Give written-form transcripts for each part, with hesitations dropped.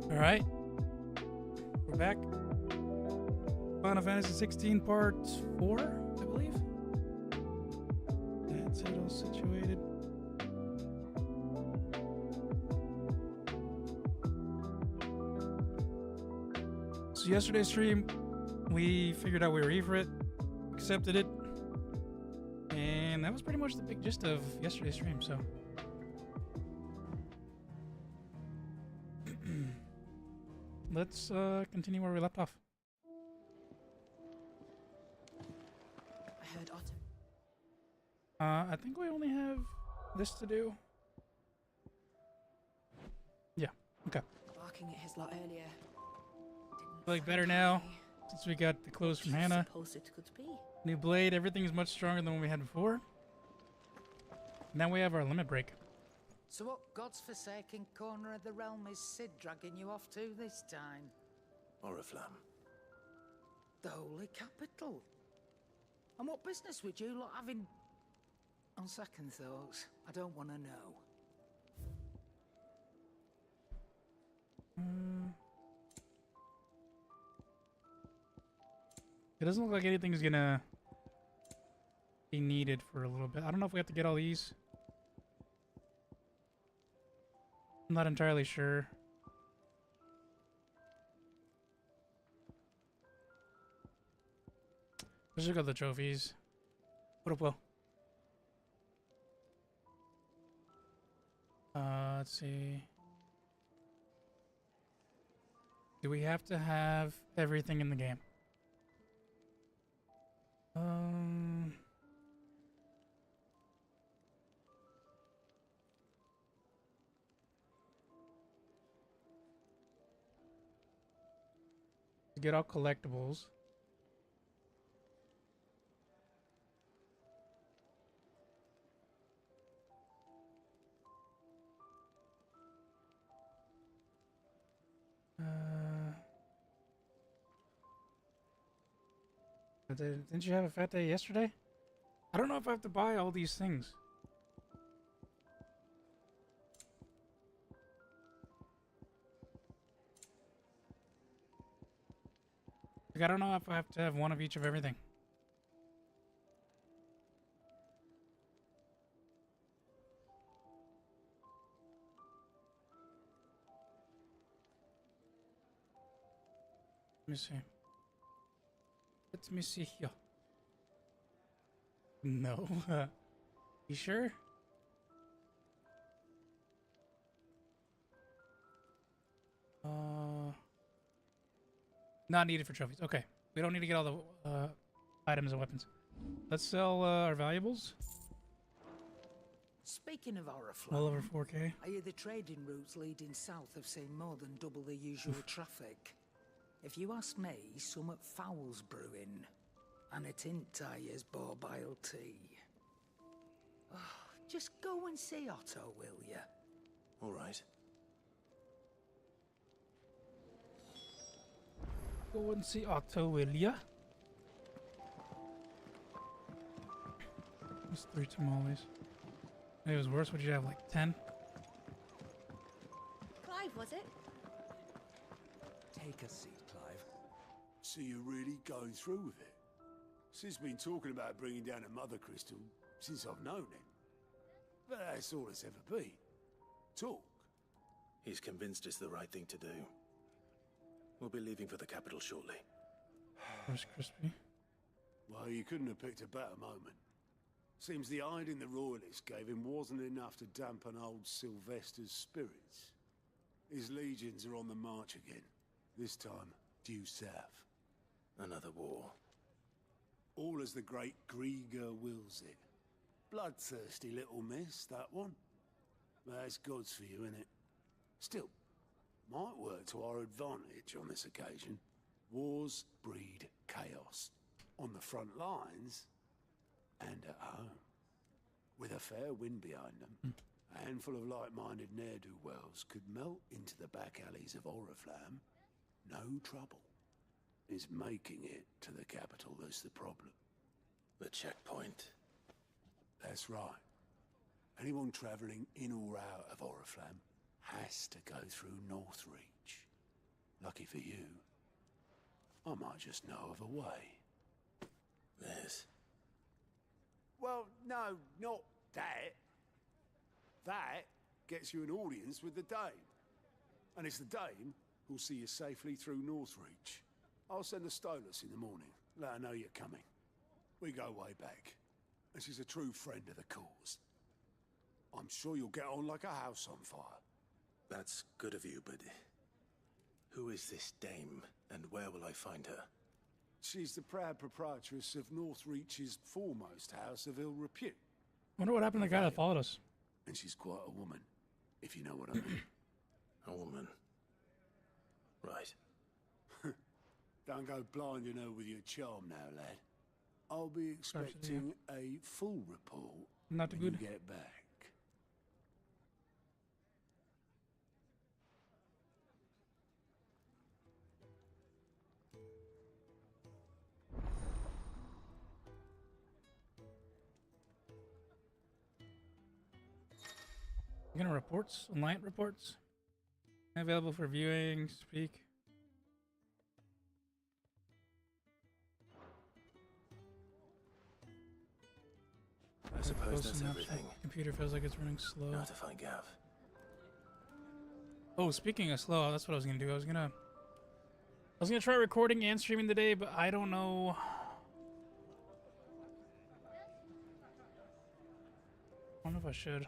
All right, we're back. Final Fantasy 16 Part 4, I believe. That's it, all situated. So yesterday's stream, we figured out we were Ifrit, accepted it, and that was pretty much the big gist of yesterday's stream, so. Let's continue where we left off. I heard Otto. I think we only have this to do. Yeah, okay. Barking at his lot earlier. Like better now, since we got the clothes from Hannah. Suppose it could be. New blade, everything is much stronger than what we had before. Now we have our limit break. So what God's forsaken corner of the realm is Sid dragging you off to this time? Oriflamme. The Holy Capital. And what business would you lot have in... On second thoughts, I don't want to know. It doesn't look like anything's gonna be needed for a little bit. I don't know if we have to get all these. I'm not entirely sure. Let's look at the trophies. What up, Will? Let's see. Do we have to have everything in the game? To get all collectibles. Didn't you have a fat day yesterday? I don't know if I have to buy all these things. Like, I don't know if I have to have one of each of everything. Let me see. Let me see here. No. You sure? Not needed for trophies. Okay. We don't need to get all the items and weapons. Let's sell our valuables. Speaking of Oriflamme, Well over 4K. I hear the trading routes leading south have seen more than double the usual traffic. If you ask me, somewhat foul's brewing. And it ain't tires borbile tea. Oh, just go and see Otto, will ya? All right. Go and see Otto, will ya? That's 3 tamales. If it was worse, would you have like 10? Clive, was it? Take a seat, Clive. So you're really going through with it? Sid's been talking about bringing down a mother crystal since I've known him. But that's all it's ever been. Talk. He's convinced it's the right thing to do. We'll be leaving for the capital shortly. Where's Crispy? Well, you couldn't have picked a better moment. Seems the hiding the royalists gave him wasn't enough to dampen old Sylvester's spirits. His legions are on the march again. This time, due south. Another war. All as the great Grieger wills it. Bloodthirsty little miss, that one. That's God's for you, innit? Still, might work to our advantage on this occasion. Wars breed chaos. On the front lines, and at home. With a fair wind behind them, a handful of like-minded ne'er-do-wells could melt into the back alleys of Oriflamme. No trouble. It's making it to the capital that's the problem. The checkpoint. That's right. Anyone travelling in or out of Oriflamme has to go through Northreach. Lucky for you, I might just know of a way. Yes. Well, no, not that. That gets you an audience with the Dame. And it's the Dame who'll see you safely through Northreach. I'll send a Stolas in the morning. Let her know you're coming. We go way back. And she's a true friend of the cause. I'm sure you'll get on like a house on fire. That's good of you, but who is this dame, and where will I find her? She's the proud proprietress of Northreach's foremost house of ill repute. Wonder what happened to the guy that followed us. And she's quite a woman, if you know what I mean. A woman. Right. Don't go blinding her with your charm now, lad. I'll be expecting a full report Not when good. you get back. You gonna reports? Online reports? Available for viewing, speak. I suppose Close that's enough. everything. Computer feels like it's running slow. Now to find Gav. Oh, speaking of slow, that's what I was gonna do. I was gonna try recording and streaming today, but I don't know. I don't know if I should.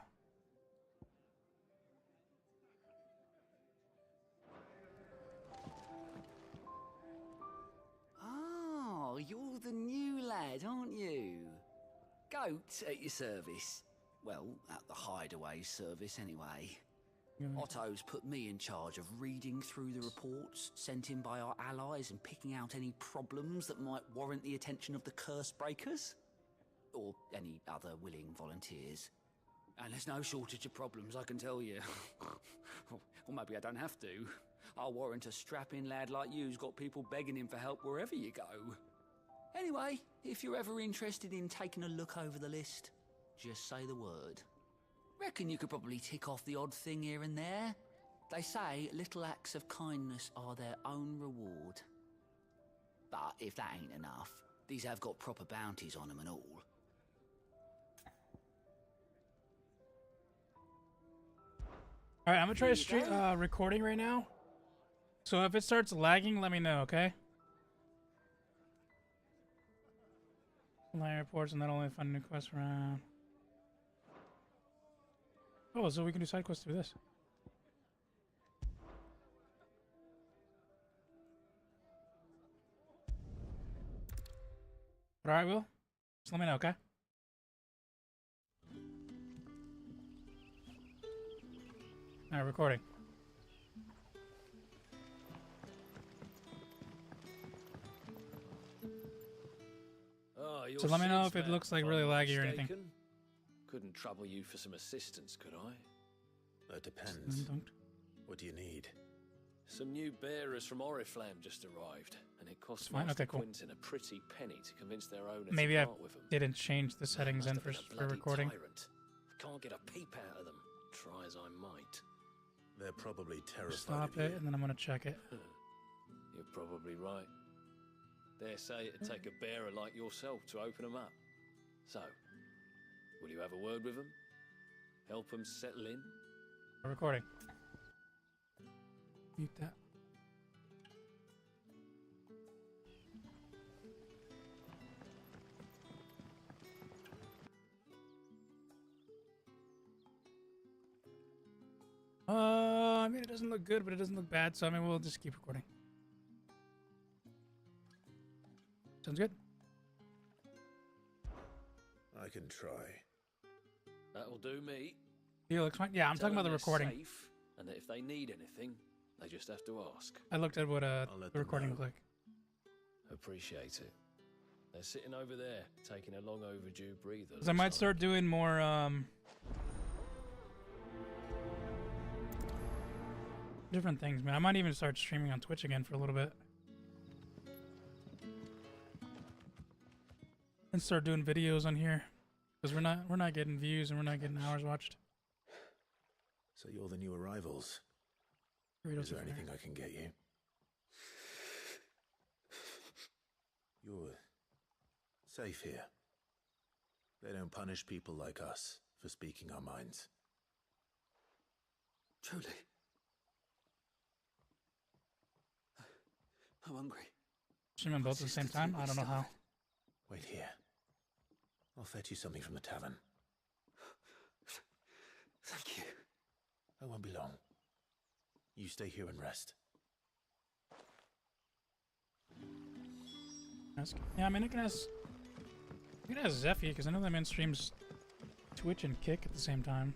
Oh, you're the new lad, aren't you? Goat at your service. Well, at the hideaway service anyway. Otto's put me in charge of reading through the reports sent in by our allies and picking out any problems that might warrant the attention of the curse breakers. Or any other willing volunteers. And there's no shortage of problems, I can tell you. Or maybe I don't have to. I'll warrant a strapping lad like you's got people begging him for help wherever you go. Anyway, if you're ever interested in taking a look over the list, just say the word. Reckon you could probably tick off the odd thing here and there. They say little acts of kindness are their own reward. But if that ain't enough, these have got proper bounties on them and all. All right, I'm gonna try to recording right now. So if it starts lagging, let me know, okay? Online reports and not only find new quests around. Oh, so we can do side quests through this. All right, Will. Just let me know, okay? All right, recording. Oh, So let me know if it looks like really laggy or anything. Couldn't trouble you for some assistance, could I? That depends. Don't. What do you need? Some new bearers from Oriflamme just arrived, and it cost Fine, Master okay, cool. Quinton a pretty penny to convince their owner Maybe to I part with them. didn't change the settings Must in have for been a for bloody recording. Tyrant. Can't get a peep out of them, try as I might. They're probably terrified Stop of it, you. and then I'm gonna check it. You're probably right. Dare say it'd take a bearer like yourself to open them up. So, will you have a word with them? Help them settle in? Recording. Mute that. I mean, it doesn't look good, but it doesn't look bad, so I mean, we'll just keep recording. Sounds good? I can try. That'll do me. Deal looks fine. Yeah, I'm Tell talking about the them they're recording. safe, and that if they need anything, they just have to ask. I looked at what I'll let the them recording know. looked like. Appreciate it. They're sitting over there, taking a long overdue breather. 'Cause I might looks start like. doing more different things, man. I might even start streaming on Twitch again for a little bit. And start doing videos on here. Because we're not getting views and we're not getting hours watched. So you're the new arrivals. Burritos Is there are anything I can get you? You're safe here. They don't punish people like us for speaking our minds. Truly. I'm hungry. Streaming both at the same time? I don't know how. Wait here. I'll fetch you something from the tavern. Thank you. I won't be long. You stay here and rest. Yeah, I mean, I can ask Zephy, because I know that man streams Twitch and Kick at the same time.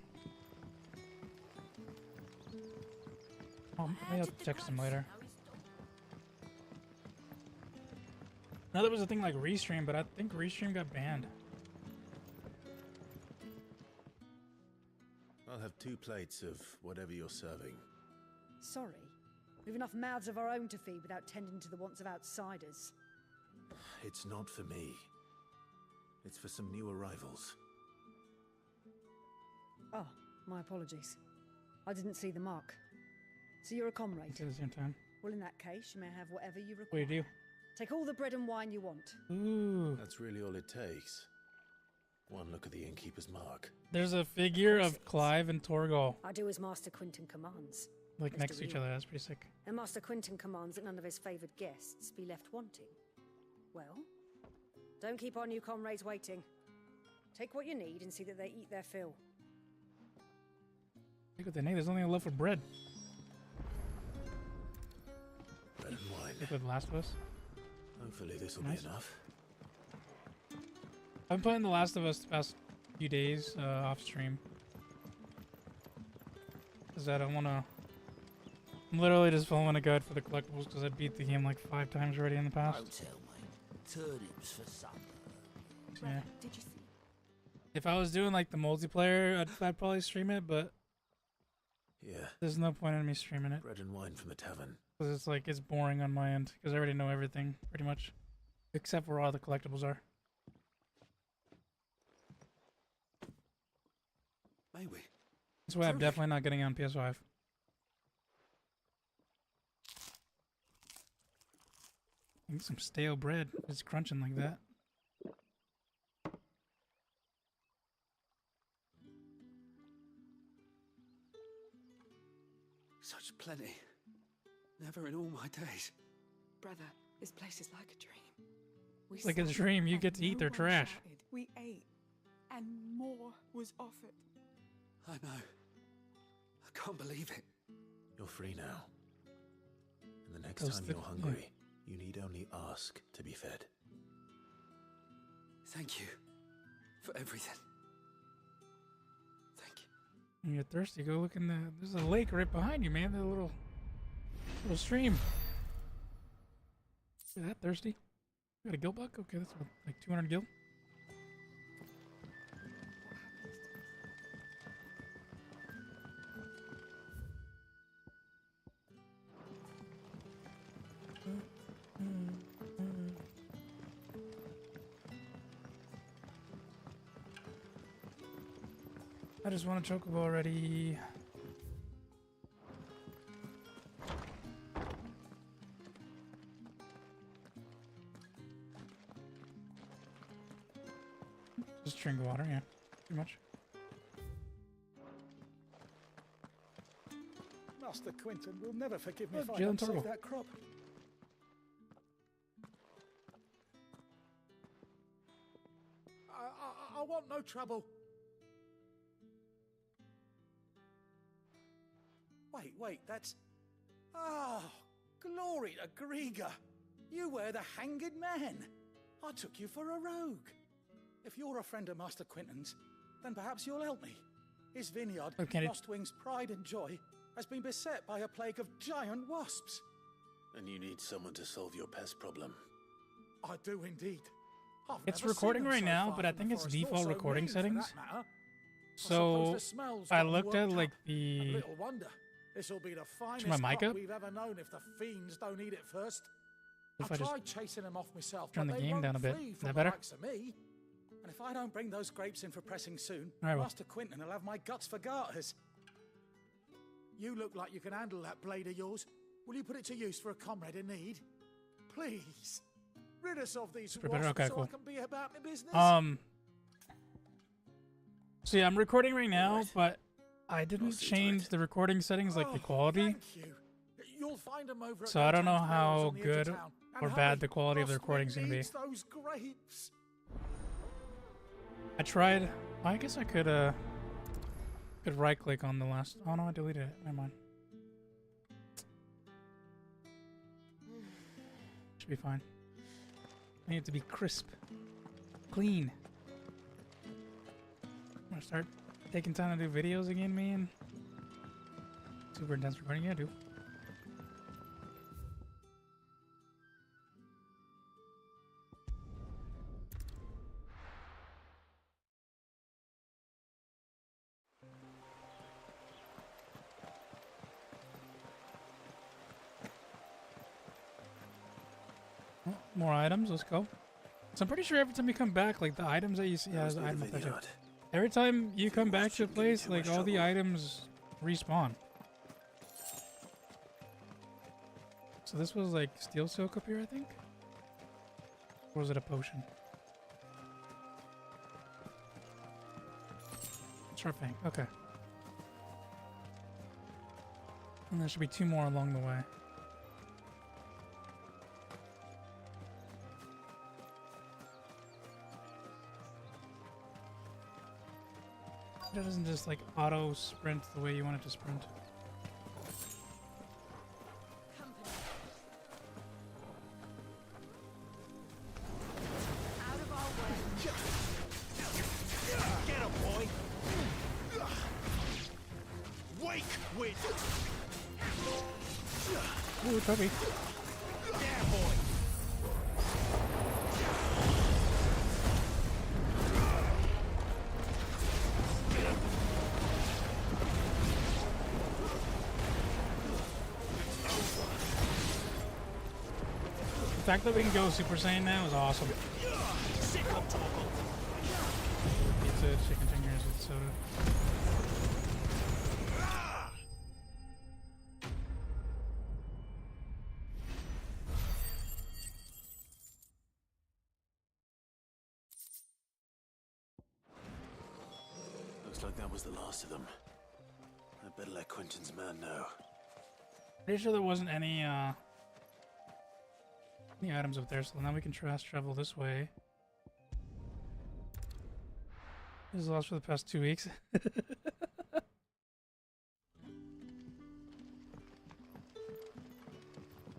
Oh, maybe I'll text him later. Now there was a thing like Restream, but I think Restream got banned. I'll have 2 plates of whatever you're serving. Sorry. We've enough mouths of our own to feed without tending to the wants of outsiders. It's not for me. It's for some new arrivals. Oh, my apologies. I didn't see the mark. So you're a comrade? At the same time. Well, in that case, you may have whatever you require. What do you do? Take all the bread and wine you want. Ooh. That's really all it takes. One look at the innkeeper's mark. There's a figure of Clive and Torgal, I do as Master Quinton commands. like Mr. next to each Real. other. That's pretty sick. And Master Quinton commands that none of his favoured guests be left wanting. Well, don't keep our new comrades waiting. Take what you need and see that they eat their fill. Look at the name. There's only left for bread. Bread and wine. Look at The Last of Us. Hopefully this will Nice. be enough. I've been playing The Last of Us the past few days off stream. Because I don't want to... I'm literally just following a guide for the collectibles because I beat the game like 5 times already in the past. Don't tell me. Turnips for supper. Yeah. Did you see? If I was doing like the multiplayer, I'd probably stream it, but Yeah, there's no point in me streaming it. bread and wine from the tavern. Because it's like, it's boring on my end. Because I already know everything, pretty much. Except for where all the collectibles are. May we? That's why I'm Truly. definitely not getting it on PS5. I need some stale bread. It's crunching like that. Such plenty. Never in all my days. Brother, this place is like a dream. We It's like a sat dream. You and get to eat no their one trash. shouted. We ate, and more was offered. I know. I can't believe it. You're free now. And the next Those time thick- you're hungry, you need only ask to be fed. Thank you for everything. Thank you. When you're thirsty, go look in the... There's a lake right behind you, man. That little stream. You're that thirsty? You got a gill buck? Okay, that's what, like 200 gil. I just want a chocobo already. Just drink water, yeah. Too much. Master Quinton will never forgive me Oh, if I Jill and don't save Torgal. that crop. I want no trouble. Wait, that's... Ah, glory to Grieger. You were the hanged man. I took you for a rogue. If you're a friend of Master Quinton's, then perhaps you'll help me. His vineyard, Okay. Frostwing's pride and joy, has been beset by a plague of giant wasps. And you need someone to solve your pest problem. I do indeed. I've It's never seen recording them right so now, far but I from think the it's forest, nor default so recording mean, for settings. that matter. So the smells I got them looked at worked like up. the... Little wonder. This'll be the finest my mic crop up? we've ever known if the fiends don't eat it first. If I I just tried chasing them off myself, turn but the they game won't down a bit. flee Is from that the better? likes of me. And if I don't bring those grapes in for pressing soon, All right, well. Master Quinton will have my guts for garters. You look like you can handle that blade of yours. Will you put it to use for a comrade in need? Please. Rid us of these For better? wasps Okay, so cool. I can be about my business. So yeah, I'm recording right now, Right. but I didn't see to change it. the recording settings, like the quality. Thank you. You'll find 'em over at So I don't know Gotan's how Mills on the edge of good town. And or hurry, bad the quality of the Lost recording's Wind gonna be. needs those grapes. I tried. I guess I could right click on the last. Oh no, I deleted it. Never mind. Should be fine. I need it to be crisp, clean. I'm gonna start taking time to do videos again, man. Super intense recording, yeah, dude. Oh, more items, let's go. So I'm pretty sure every time you come back, like the items that you see, yeah, there's an item up there too. Every time you come back to a place, like all the items respawn. So this was like steel silk up here, I think? Or was it a potion? Sharp Fang, okay. And there should be 2 more along the way. It doesn't just like auto sprint the way you want it to sprint. Out of our way. Get him, boy! Wake, wit! Ooh, Toby. Yeah, boy! The fact that we can go Super Saiyan now is awesome. Pizza, chicken fingers, and soda. Looks like that was the last of them. I better let Quentin's man know. Pretty sure there wasn't any items up there, so now we can fast travel this way. This is lost for the past 2 weeks.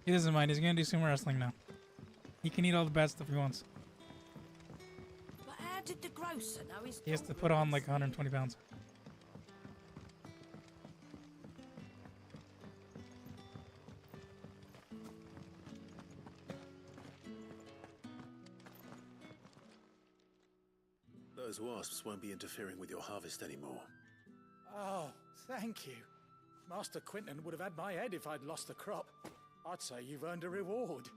He doesn't mind. He's gonna do sumo wrestling now. He can eat all the bad stuff he wants. But how did the grocer know his He has to put on like 120 pounds. Those wasps won't be interfering with your harvest anymore. Oh, thank you. Master Quinton would have had my head if I'd lost the crop. I'd say you've earned a reward.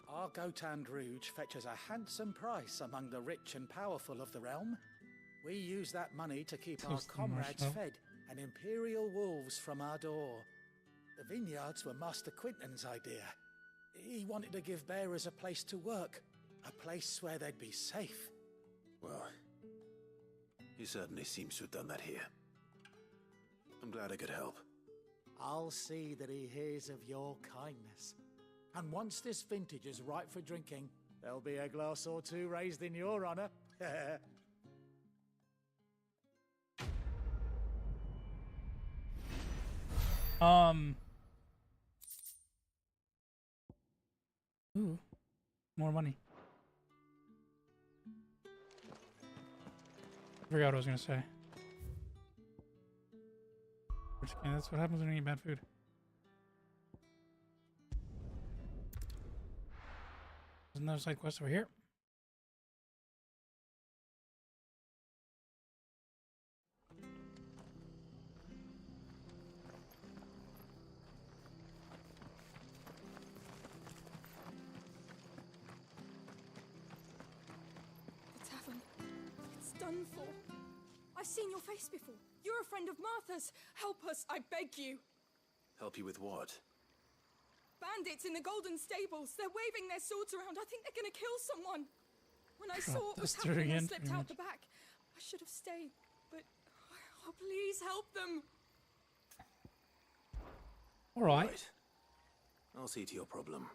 Our Gotan Rouge fetches a handsome price among the rich and powerful of the realm. We use that money to keep our Toast and comrades marshmallow. fed and imperial wolves from our door. The vineyards were Master Quinton's idea. He wanted to give bearers a place to work, a place where they'd be safe. Well, he certainly seems to have done that here. I'm glad I could help. I'll see that he hears of your kindness. And once this vintage is ripe for drinking, there'll be a glass or 2 raised in your honor. Ooh, more money. I forgot what I was gonna say. Okay, that's what happens when you eat bad food. There's another side quest over here. The tavern. It's done for. I've seen your face before. You're a friend of Martha's. Help us, I beg you. Help you with what? Bandits in the Golden Stables. They're waving their swords around. I think they're gonna kill someone. When I saw what was That's true happening, I again, slipped pretty out much. the back. I should have stayed, but oh, please help them. All right. Right. I'll see to your problem.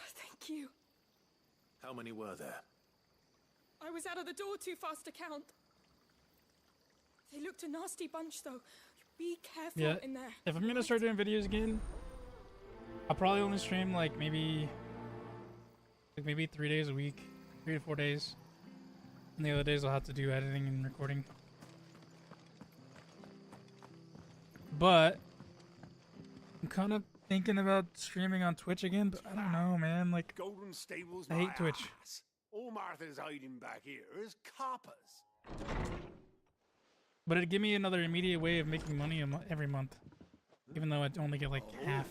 Thank you. How many were there? I was out of the door too fast to count. They looked a nasty bunch, though. Be careful Yeah. in there. If I'm gonna start doing videos again, I'll probably only stream like maybe 3 days a week, 3 to 4 days, and the other days I'll have to do editing and recording. But I'm kind of thinking about streaming on Twitch again, but I don't know, man. Like, Golden Stables, I hate my Twitch. ass. All Martha's hiding back here is coppers. but it'd give me another immediate way of making money every month, even though I'd only get like half.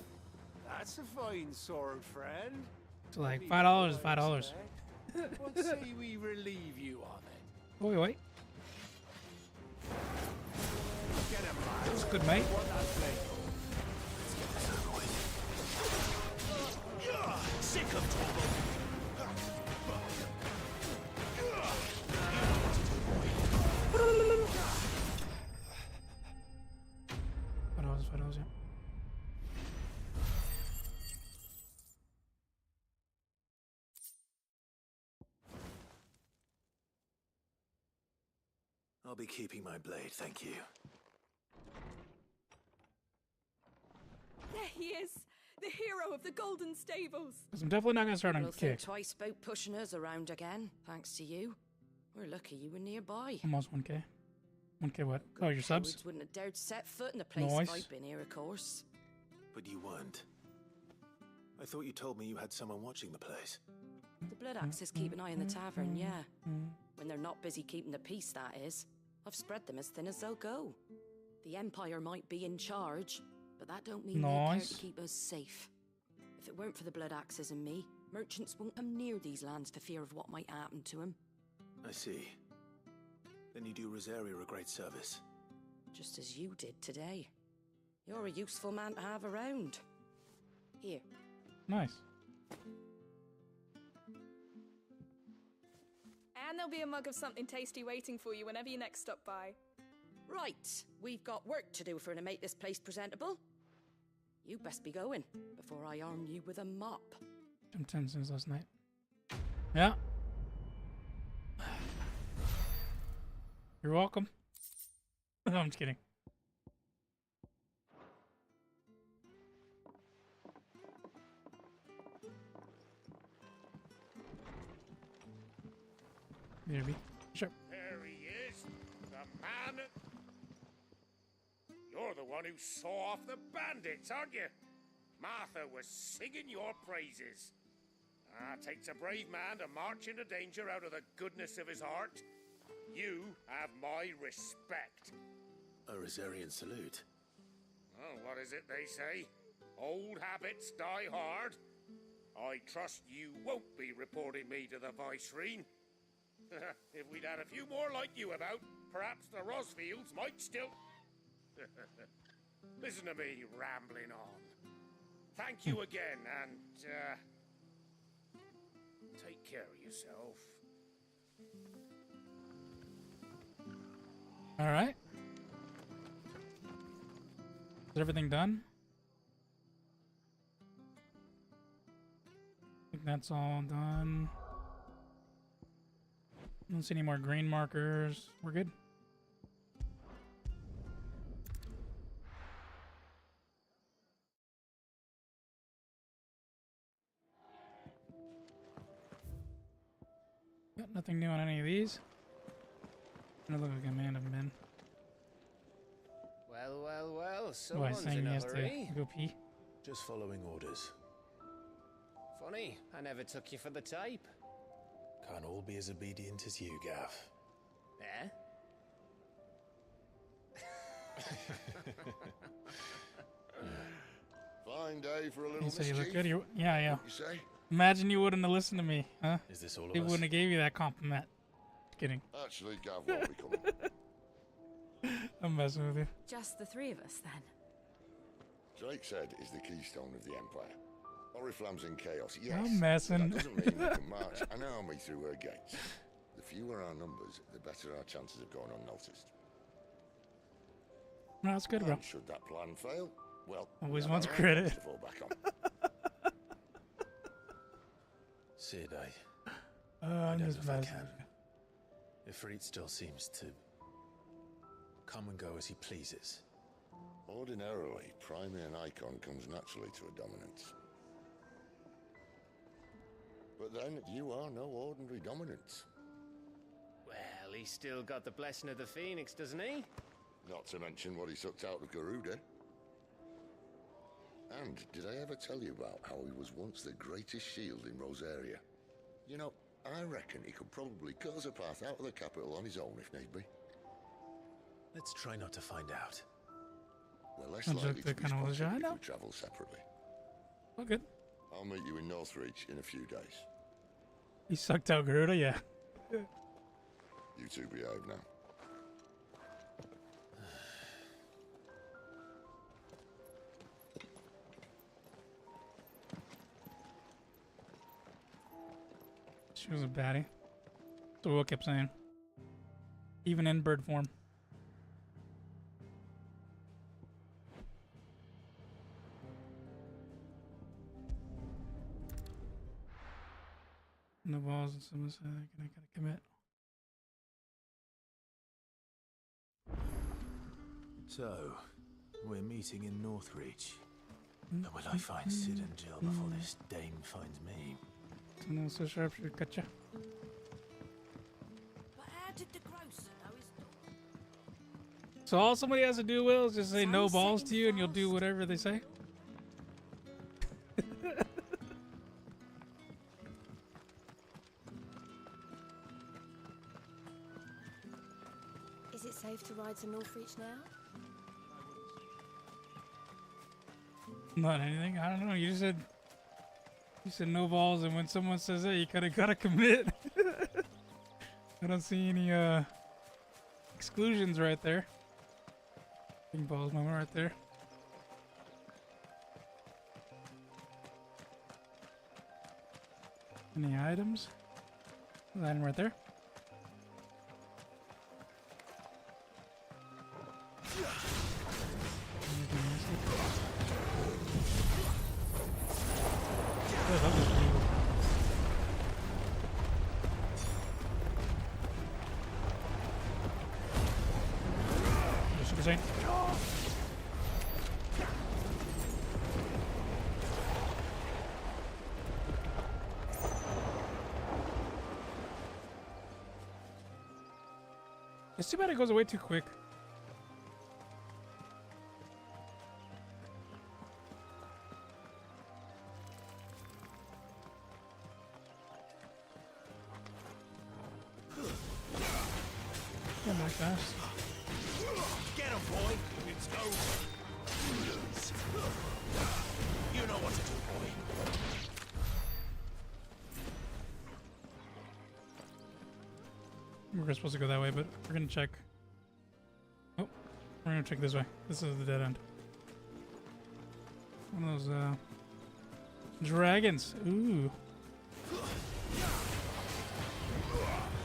That's a fine sword, friend. So like Maybe $5 is what I $5. expect. What say we relieve you of it? Wait. Get him, lad. That's good, mate. What that play? Sick of trouble. $5, yeah. I'll be keeping my blade, thank you. There he is, the hero of the Golden Stables. 'Cause I'm definitely not gonna start on We'll think kick. twice about pushing us around again, thanks to you. We're lucky you were nearby. Almost 1K. 1K what? Oh, your subs? Cowards wouldn't have dared set foot in the place Nice. if I'd been here, of course. But you weren't. I thought you told me you had someone watching the place. The Blood Axes keep an eye on the tavern, yeah. When they're not busy keeping the peace, that is. I've spread them as thin as they'll go. The Empire might be in charge, but that don't mean they care Nice. to keep us safe. If it weren't for the Blood Axes and me, merchants won't come near these lands for fear of what might happen to them. I see. Then you do Rosaria a great service. Just as you did today. You're a useful man to have around. Here. Nice. And there'll be a mug of something tasty waiting for you whenever you next stop by. Right, we've got work to do for to make this place presentable. You best be going before I arm you with a mop. Jumped 10 since last night. Yeah. You're welcome. No, I'm just kidding. Maybe. Sure. There he is, the man. You're the one who saw off the bandits, aren't you? Martha was singing your praises. Takes a brave man to march into danger out of the goodness of his heart. You have my respect. A Rosarian salute. Oh, what is it they say? Old habits die hard. I trust you won't be reporting me to the Viceroy. If we'd had a few more like you about, perhaps the Rosfields might still... Listen to me rambling on. Thank you again, and, take care of yourself. Alright. Is everything done? I think that's all done. Don't see any more green markers. We're good. Got nothing new on any of these. I look like a man of men. Well, Oh, I someone's saying in he a has to hurry. go pee. Just following orders. Funny, I never took you for the type. Can't all be as obedient as you, Gav. Eh? Fine day for a little You say you mischief. look good. Yeah. You say? Imagine you wouldn't have listened to me, huh? Is this all of He us? wouldn't have gave you that compliment. Just kidding. Actually, Gav won't be coming. I'm messing with you. Just the three of us, then. Drake said is the keystone of the Empire. Oriflamme's in chaos, yes. I'm messing. That doesn't mean we can march an army through her gates. The fewer our numbers, the better our chances of going unnoticed. No, that's good, bro. And should that plan fail, well, Always we have wants our credit. armies to fall back on. Sid, I I'm don't just know if I messing. can. Ifrit still seems to come and go as he pleases. Ordinarily, priming an icon comes naturally to a dominance. But then, you are no ordinary dominance. Well, he's still got the blessing of the Phoenix, doesn't he? Not to mention what he sucked out of Garuda. And did I ever tell you about how he was once the greatest shield in Rosaria? You know, I reckon he could probably cut us a path out of the capital on his own if need be. Let's try not to find out. We're less Sounds likely like to the be kind of spotted Lasagna. if we travel separately. Oh, good. I'll meet you in Northreach in a few days. He sucked out Garuda, yeah. You two behave now. She was a baddie. That's what Will kept saying. Even in bird form. No balls and someone said I gotta commit. So, we're meeting in Northreach. But will I find Sid and Jill before this Dane finds me? No, so sharp, she gotcha. But how did the grocer know his daughter? So all somebody has to do, Will, is just say no Sounds balls second to you and you'll do fast. whatever they say? Is it safe to ride to Northreach now? Not anything. I don't know. You said no balls, and when someone says that, you kind of gotta commit. I don't see any exclusions right there. Big balls moment right there. Any items? There's an item right there. Yeah, that was pretty cool. Super Saiyan. It's too bad it goes away too quick. Come back fast. Get him, boy! It's over! You know what to do, boy. We were supposed to go that way, but we're gonna check. Oh, we're gonna check this way. This is the dead end. One of those dragons. Ooh.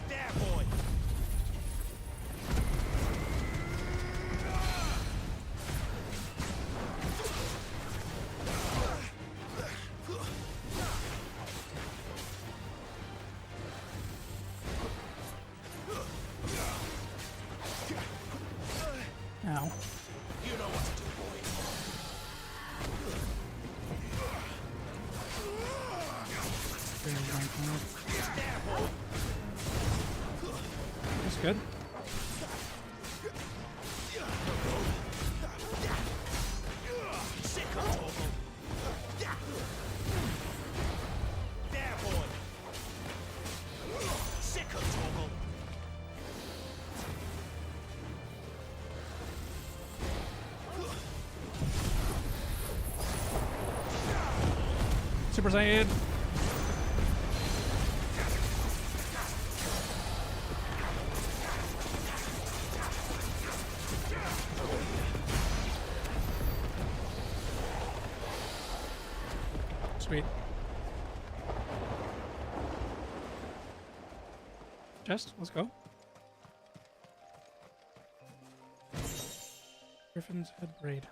There, boy! Ow. You know what to do, boy. That's good. Sick of Toggle. There, boy. Sick of Toggle. Super Saiyan. Sweet. Chest, let's go. Griffin's head braid.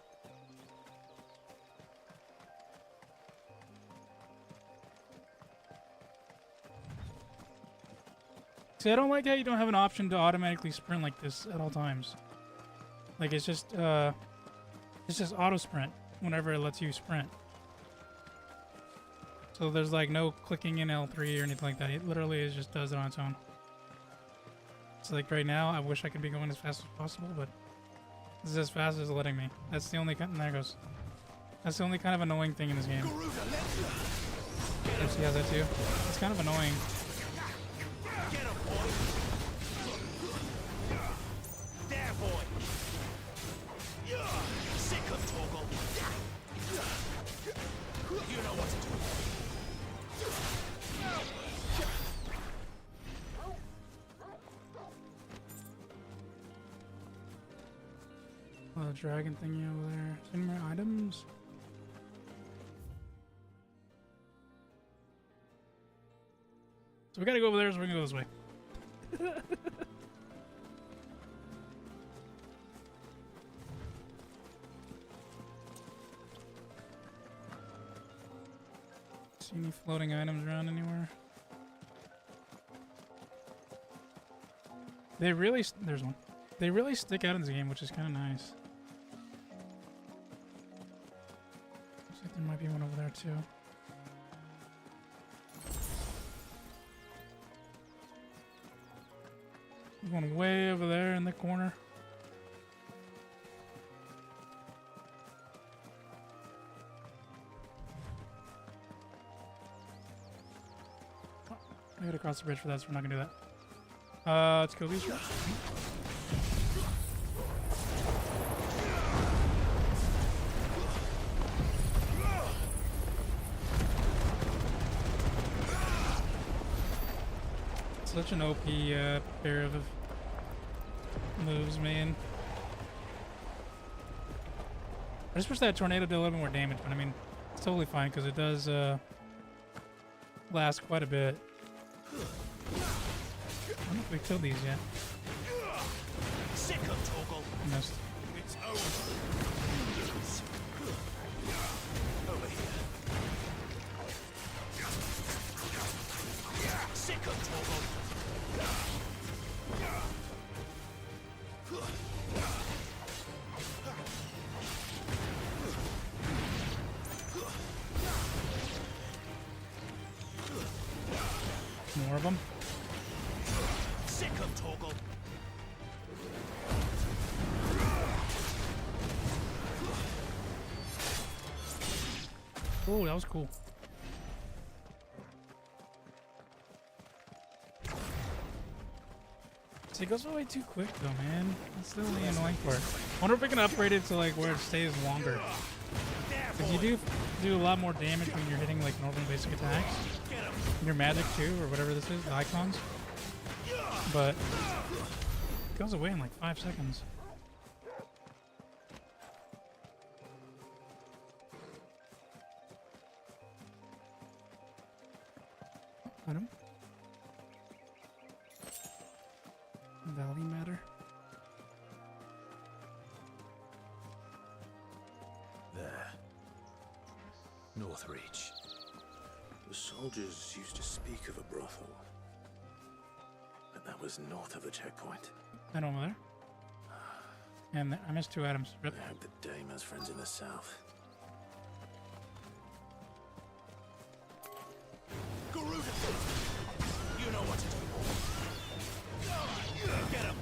See, I don't like how you don't have an option to automatically sprint like this at all times. Like it's just auto sprint whenever it lets you sprint. So there's like no clicking in L3 or anything like that. It literally just does it on its own. So like right now, I wish I could be going as fast as possible, but this is as fast as it's letting me. That's the only kind. There it goes. That's the only kind of annoying thing in this game. He has that too. It's kind of annoying. There, boy. Sick of Toggle. You know what to do. Oh, dragon thingy over there. Any more items? So we gotta go over there, so we're gonna go this way. See any floating items around anywhere? They really, there's one. They really stick out in this game, which is kind of nice. Looks like there might be one over there too. There's one way over there in the corner. Oh, I gotta cross the bridge for that, so we're not gonna do that. Let's go these routes. Such an OP pair of moves, man. I just wish that tornado did a little bit more damage, but I mean, it's totally fine because it does last quite a bit. I don't know if we killed these yet. Sick of Toggle. Missed. It's over. Over here. Sick of Toggle. More of them. Sick of Toggle. Oh, that was cool. See, it goes away too quick though, man. That's the only annoying part. I wonder if we can upgrade it to like where it stays longer. Because you do a lot more damage when you're hitting like normal basic attacks. Your magic too, or whatever this is, the icons. But it goes away in like 5 seconds. Item. Valley matter. There. Northreach. The soldiers used to speak of a brothel. But that was north of the checkpoint. That over there. And I missed 2 items. Rip. I hope the dame has friends in the south. You know what to do. Get him.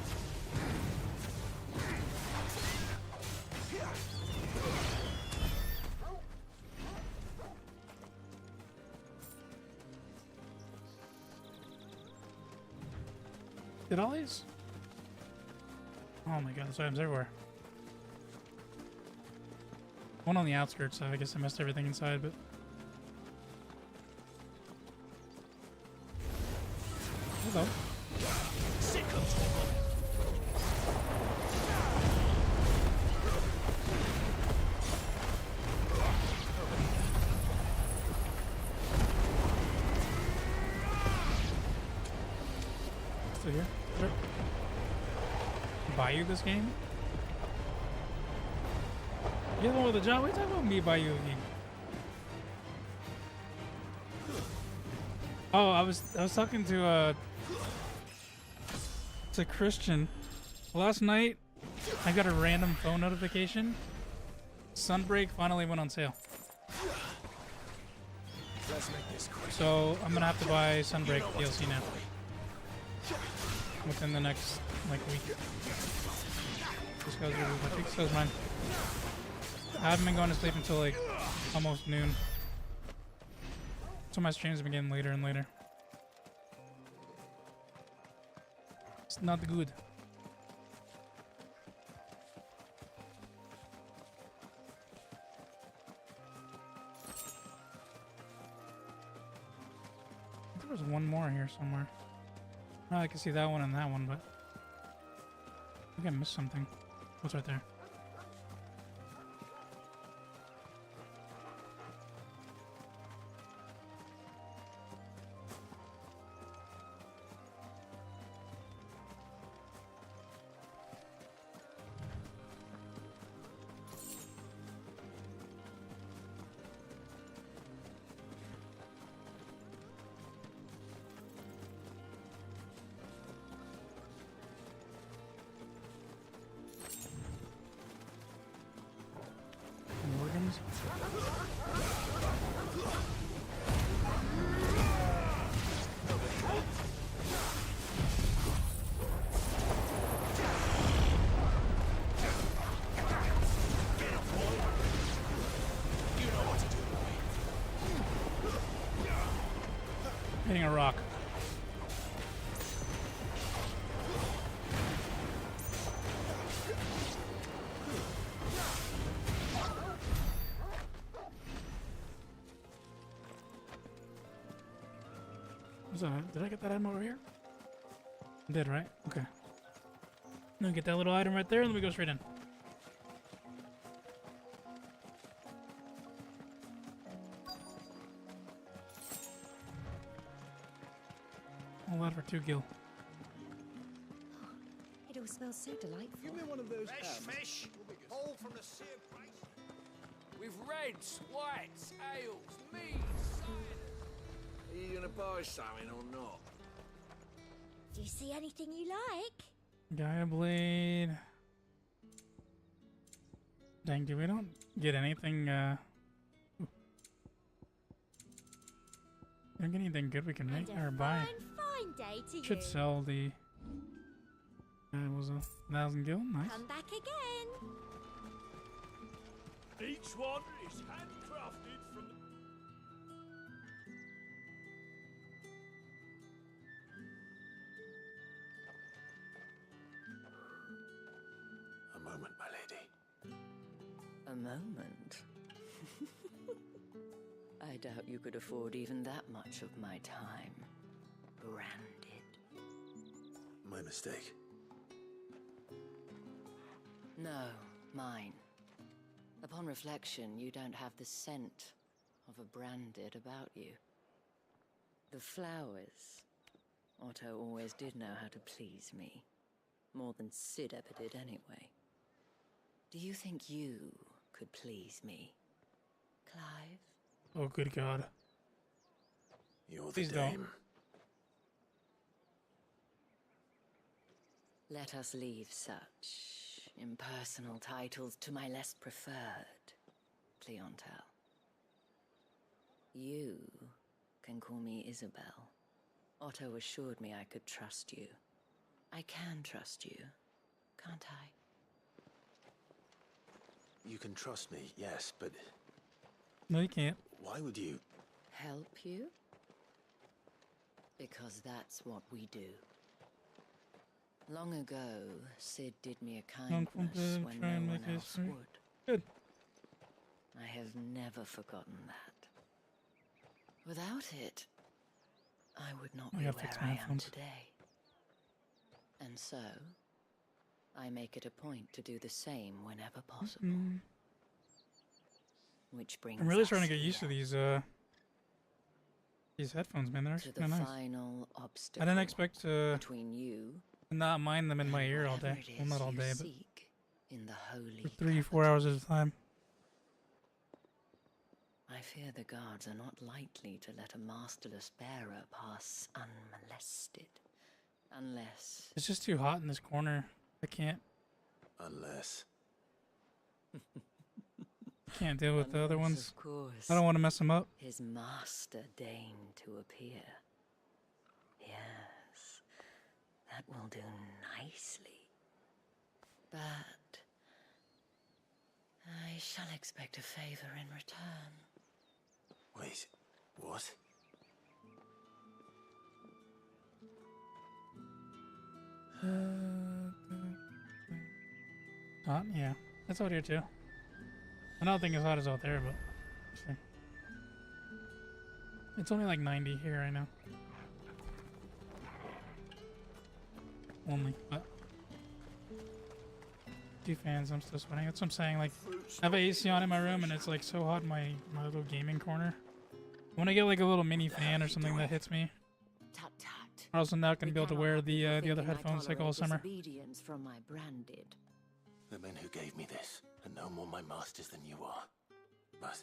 Did all these? Oh my god, there's items everywhere. One on the outskirts, so I guess I missed everything inside, but... Hello. Sick of Toggle. buy you this game? You're the one with the job. What are you talking about me buy you a game? Oh, I was talking to Christian. Last night, I got a random phone notification. Sunbreak finally went on sale. Let's make this quick. So I'm gonna have to buy Sunbreak DLC now. Within the next like week. This goes really, I think so is mine. I haven't been going to sleep until like almost noon. So my streams begin later and later. It's not good. There was one more here somewhere. Oh, I can see that one and that one, but I think I missed something. What's right there? Organs? Hitting a rock. Did I get that item over here? I did, right? Okay. Then get that little item right there, and then we go straight in. All that for 2 gil. It all smells so delightful. Give me one of those Fresh fish, all from the sea of grace. With reds, whites, ales, meats, ciders. Are you gonna buy something or not? Do you see anything you like? Gaia Blade. Dang, dude, we don't get anything, don't get anything good we can make or buy. Fine day to Should you. sell the... That was 1,000 gil, nice. Come back again. Each one is handcrafted from the... A moment, my lady. A moment? I doubt you could afford even that much of my time. Branded. My mistake. No, mine. Upon reflection, you don't have the scent of a branded about you. The flowers. Otto always did know how to please me. More than Sid ever did anyway. Do you think you could please me, Clive? Oh, good God. You're the Please dame. don't. Let us leave such impersonal titles to my less preferred clientele. You can call me Isabel. Otto assured me I could trust you. I can trust you, can't I? You can trust me, yes, but No, you can't. why would you? Help you? Because that's what we do. Long ago, Sid did me a kindness when no one else would. Good. I have never forgotten that. Without it, I would not I be gotta where fix I my am headphones. today. And so, I make it a point to do the same whenever possible. Which brings I'm really us starting to get used to here, these headphones, man. They're to actually the kind of nice. final I obstacle didn't expect to between you not mind them in my ear all Whatever day. it Well, not is all you day, but seek in the holy for 3-4 hours at a time. I fear the guards are not likely to let a masterless bearer pass unmolested. Unless... It's just too hot in this corner. I can't. Unless. Can't deal with the other Unless, ones. of course, I don't want to mess them up. his master deigned to appear. Yes, that will do nicely. But I shall expect a favor in return. Wait, what? Hot? Yeah. It's out here too. I don't think it's hot as out there, but we'll see. It's only like 90 here right now. Only, but 2 fans, I'm still sweating. That's what I'm saying. Like, I have an AC on in my room, and it's like so hot in my little gaming corner. When I get like a little mini fan or something that hits me, Tut tut. I'm also not gonna be able to wear the other Thinking I headphones like all tolerate summer. disobedience from my branded. The men who gave me this are no more my masters than you are. But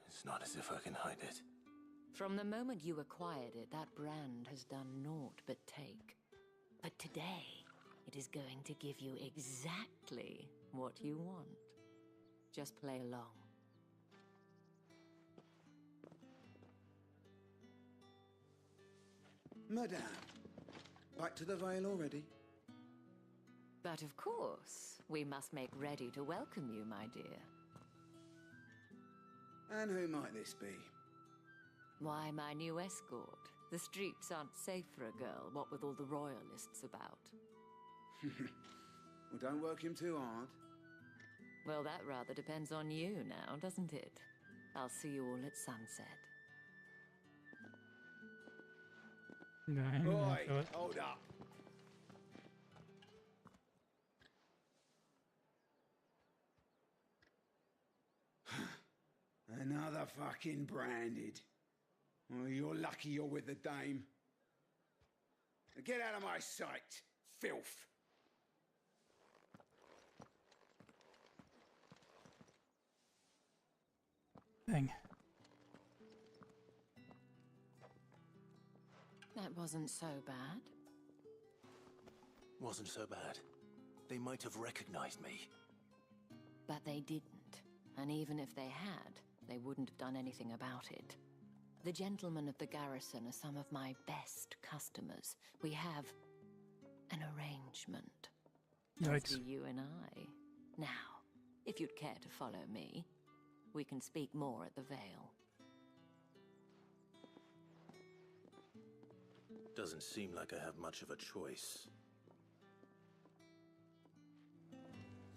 it's not as if I can hide it. From the moment you acquired it, that brand has done naught but take. But today, it is going to give you exactly what you want. Just play along. Madame, back to the Vale already? But of course, we must make ready to welcome you, my dear. And who might this be? Why, my new escort. The streets aren't safe for a girl, what with all the royalists about. Well, don't work him too hard. Well, that rather depends on you now, doesn't it? I'll see you all at sunset. No, I ain't gonna feel it. Hold up. Another fucking branded. Well, you're lucky you're with the dame. Get out of my sight, filth. Thing. That wasn't so bad. Wasn't so bad. They might have recognized me. But they didn't. And even if they had, they wouldn't have done anything about it. The gentlemen of the garrison are some of my best customers. We have an arrangement. Yikes. Just you and I. Now, if you'd care to follow me, we can speak more at the Vale. Doesn't seem like I have much of a choice.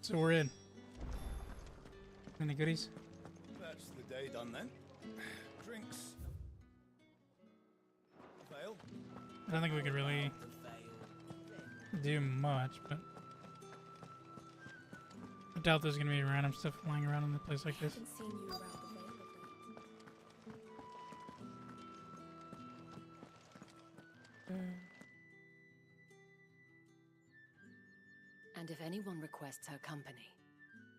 So we're in. Any goodies? That's the day done then. Drinks. Vale. I don't think we could really do much, but I doubt there's gonna be random stuff flying around in a place like this. I haven't seen you around the Vale of late. And if anyone requests her company,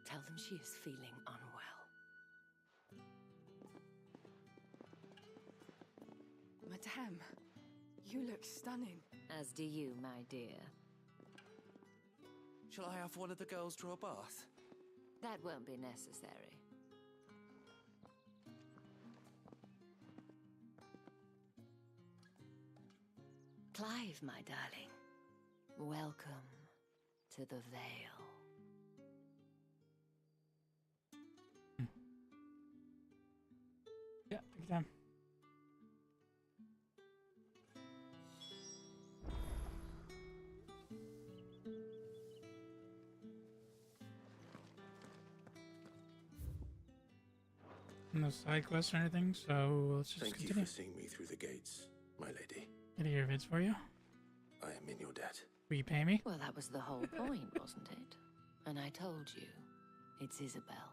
tell them she is feeling unwell. Madame, you look stunning. As do you, my dear. Shall I have one of the girls draw a bath? That won't be necessary. Clive, my darling. Welcome to the Vale. Yeah, take your time. No side quests or anything, so let's just Thank continue. you for seeing me through the gates, my lady. Get your vids for you. I am in your debt. Will you pay me? Well, that was the whole point, wasn't it? And I told you, it's Isabel.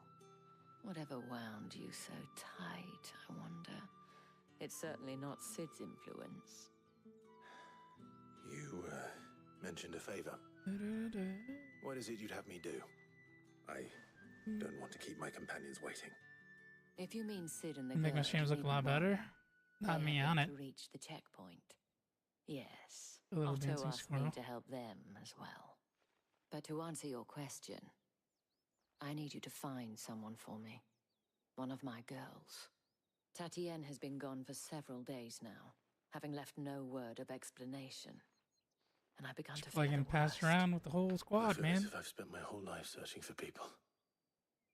Whatever wound you so tight, I wonder. It's certainly not Sid's influence. You, mentioned a favor. What is it you'd have me do? I don't want to keep my companions waiting. If you mean Sid and the Make my girl, streams you look a need lot one. better. Not They me have on yet it. to reach the checkpoint. Yes, A little Otto dancing asked me squirrel. to help them as well. But to answer your question, I need you to find someone for me. One of my girls. Tatienne has been gone for several days now, having left no word of explanation. And I began to Just feel like getting the passed worst. around with the whole I squad, feel man. as if I've spent my whole life searching for people.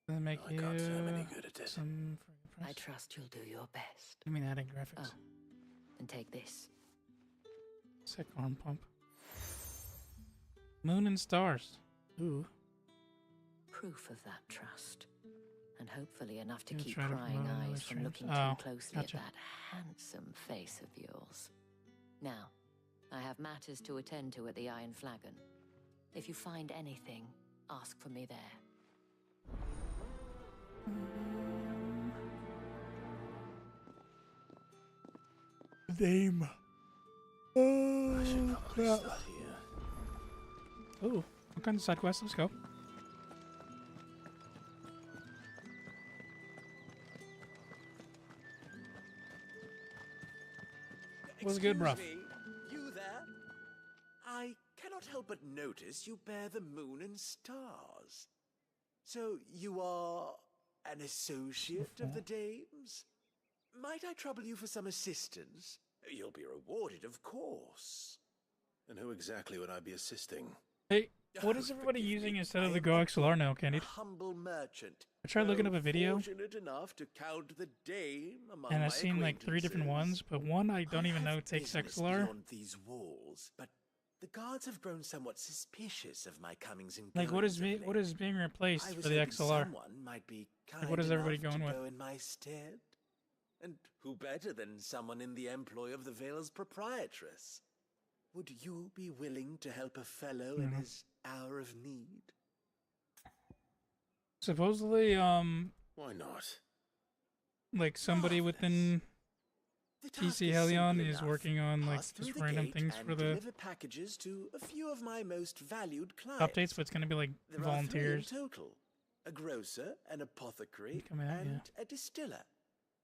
Doesn't make I you can't say I'm any good at it. some I trust you'll do your best. I mean, adding graphics. Oh, and take this. Sick arm pump. Moon and stars. Ooh. Proof of that trust. And hopefully enough to Gonna keep try to prying promote it on eyes other from streams. looking Oh, too closely gotcha. at that handsome face of yours. Now, I have matters to attend to at the Iron Flagon. If you find anything, ask for me there. Name. I should probably crap. start here. Ooh, what kind of side quest? Let's go. What's good, bruv? Excuse me, you there? I cannot help but notice you bear the moon and stars. So you are an associate of the dames? Might I trouble you for some assistance? You'll be rewarded, of course. And who exactly would I be assisting? Hey, what is everybody using instead of the Go XLR now, Candied? Humble merchant. I tried looking up a video, Fortunate enough to count the dame among and my I've seen like 3 different ones, but one I don't even know takes business XLR. beyond these walls, but the guards have grown somewhat suspicious of my comings and Like, goings of late. what is being replaced I was for the hoping XLR? Someone might be kind Like, what is everybody enough going to with? go in my stead. And who better than someone in the employ of the Vale's proprietress? Would you be willing to help a fellow in his hour of need? Supposedly, Why not? like somebody within TC Helion is working on like Pass through just the random gate things and for the deliver packages to a few of my most valued clients. updates, but it's gonna be like There volunteers. are 3 in total: a grocer, an apothecary, Come out, and a distiller.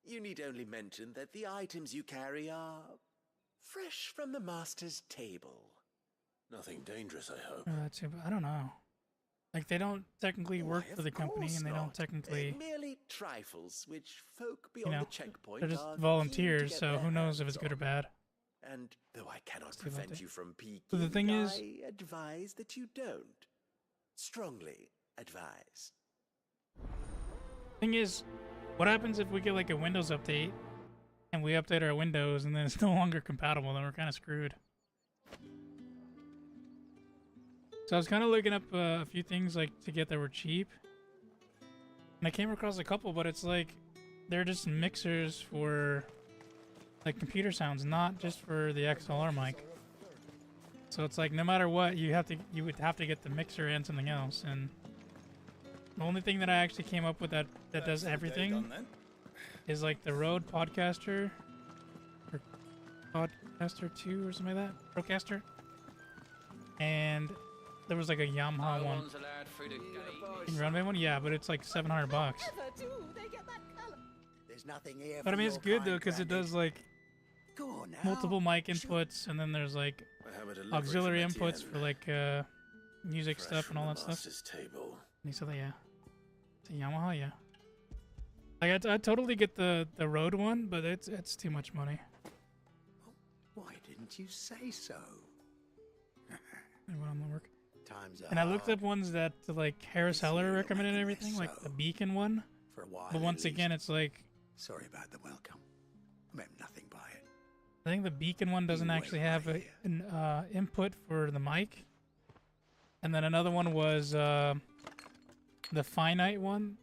You need only mention that the items you carry are fresh from the master's table. Nothing dangerous, I hope. That too, but I don't know. Like they don't technically work for the company, and they don't technically, Merely trifles which folk you beyond know, the checkpoint they're just are keen volunteers. to get So their who knows if hands it's good or on. bad? And though I cannot See about prevent that. you from peeking, But the thing is, I advise that you don't. Strongly advise. what happens if we get like a Windows update and we update our Windows and then it's no longer compatible? Then we're kind of screwed. So I was kind of looking up a few things like to get that were cheap, and I came across a couple, but it's like they're just mixers for like computer sounds, not just for the XLR mic. So it's like no matter what, you would have to get the mixer and something else. And the only thing that I actually came up with that does everything is like the Rode Podcaster or Podcaster 2 or something like that, Procaster, and there was like a Yamaha one. In Runway one, yeah, but it's like $700. There's nothing here. But I mean, it's good though because it does like multiple mic inputs, and then there's like I have a delivery auxiliary from inputs Etienne. for like music Fresh stuff from and all the that stuff. master's table. And he said that, yeah, it's a Yamaha, yeah. Like I totally get the Rode one, but it's too much money. Why didn't you say so? It went on the work. Times And I looked up ones that like Harris Heller recommended and everything, like the Beacon one. For a while, But at once again, it's like Sorry about the welcome. I meant nothing by it. I think the Beacon one doesn't actually have an input for the mic. And then another one was the Finite one.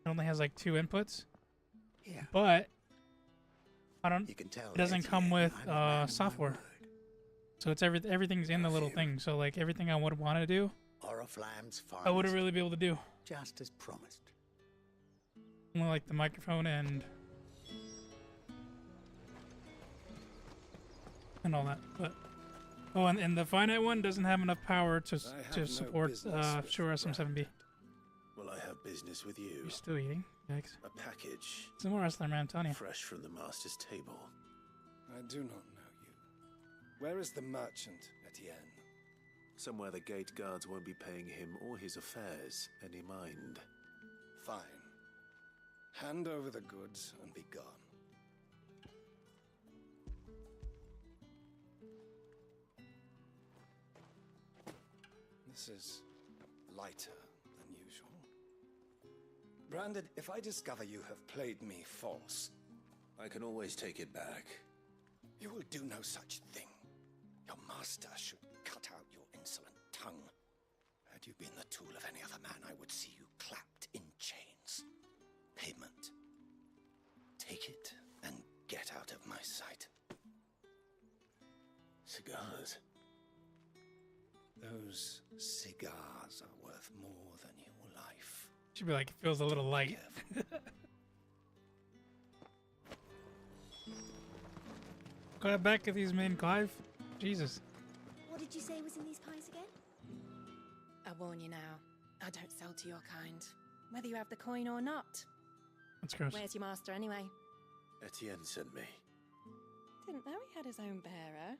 It only has like 2 inputs. Yeah. But I don't. You can tell it doesn't Etienne, come with I'm a man of my software. So it's everything's in the little thing. So like everything I would want to do, Oriflamme's I wouldn't finest, really be able to do. just as promised. Only like the microphone and all that. But Oh, and the finite one doesn't have enough power to I have to no support business with Shure SM7B. Well, I have business with you. You're still eating? Yikes. A package. Some more wrestler, man, I'm telling you. Fresh from the master's table. I do not know you. Where is the merchant, Etienne? Somewhere the gate guards won't be paying him or his affairs any mind. Fine. Hand over the goods and be gone. This is lighter than usual. Branded, if I discover you have played me false... I can always take it back. You will do no such thing. Your master should cut out your insolent tongue. Had you been the tool of any other man, I would see you clapped in chains. Payment. Take it and get out of my sight. Cigars. Those cigars are worth more than your life. Should be like, it feels a little light. Got back at these men, Clive. Jesus. What did you say was in these pies again? I warn you now, I don't sell to your kind, whether you have the coin or not. That's gross. Where's your master anyway? Etienne sent me. Didn't know he had his own bearer.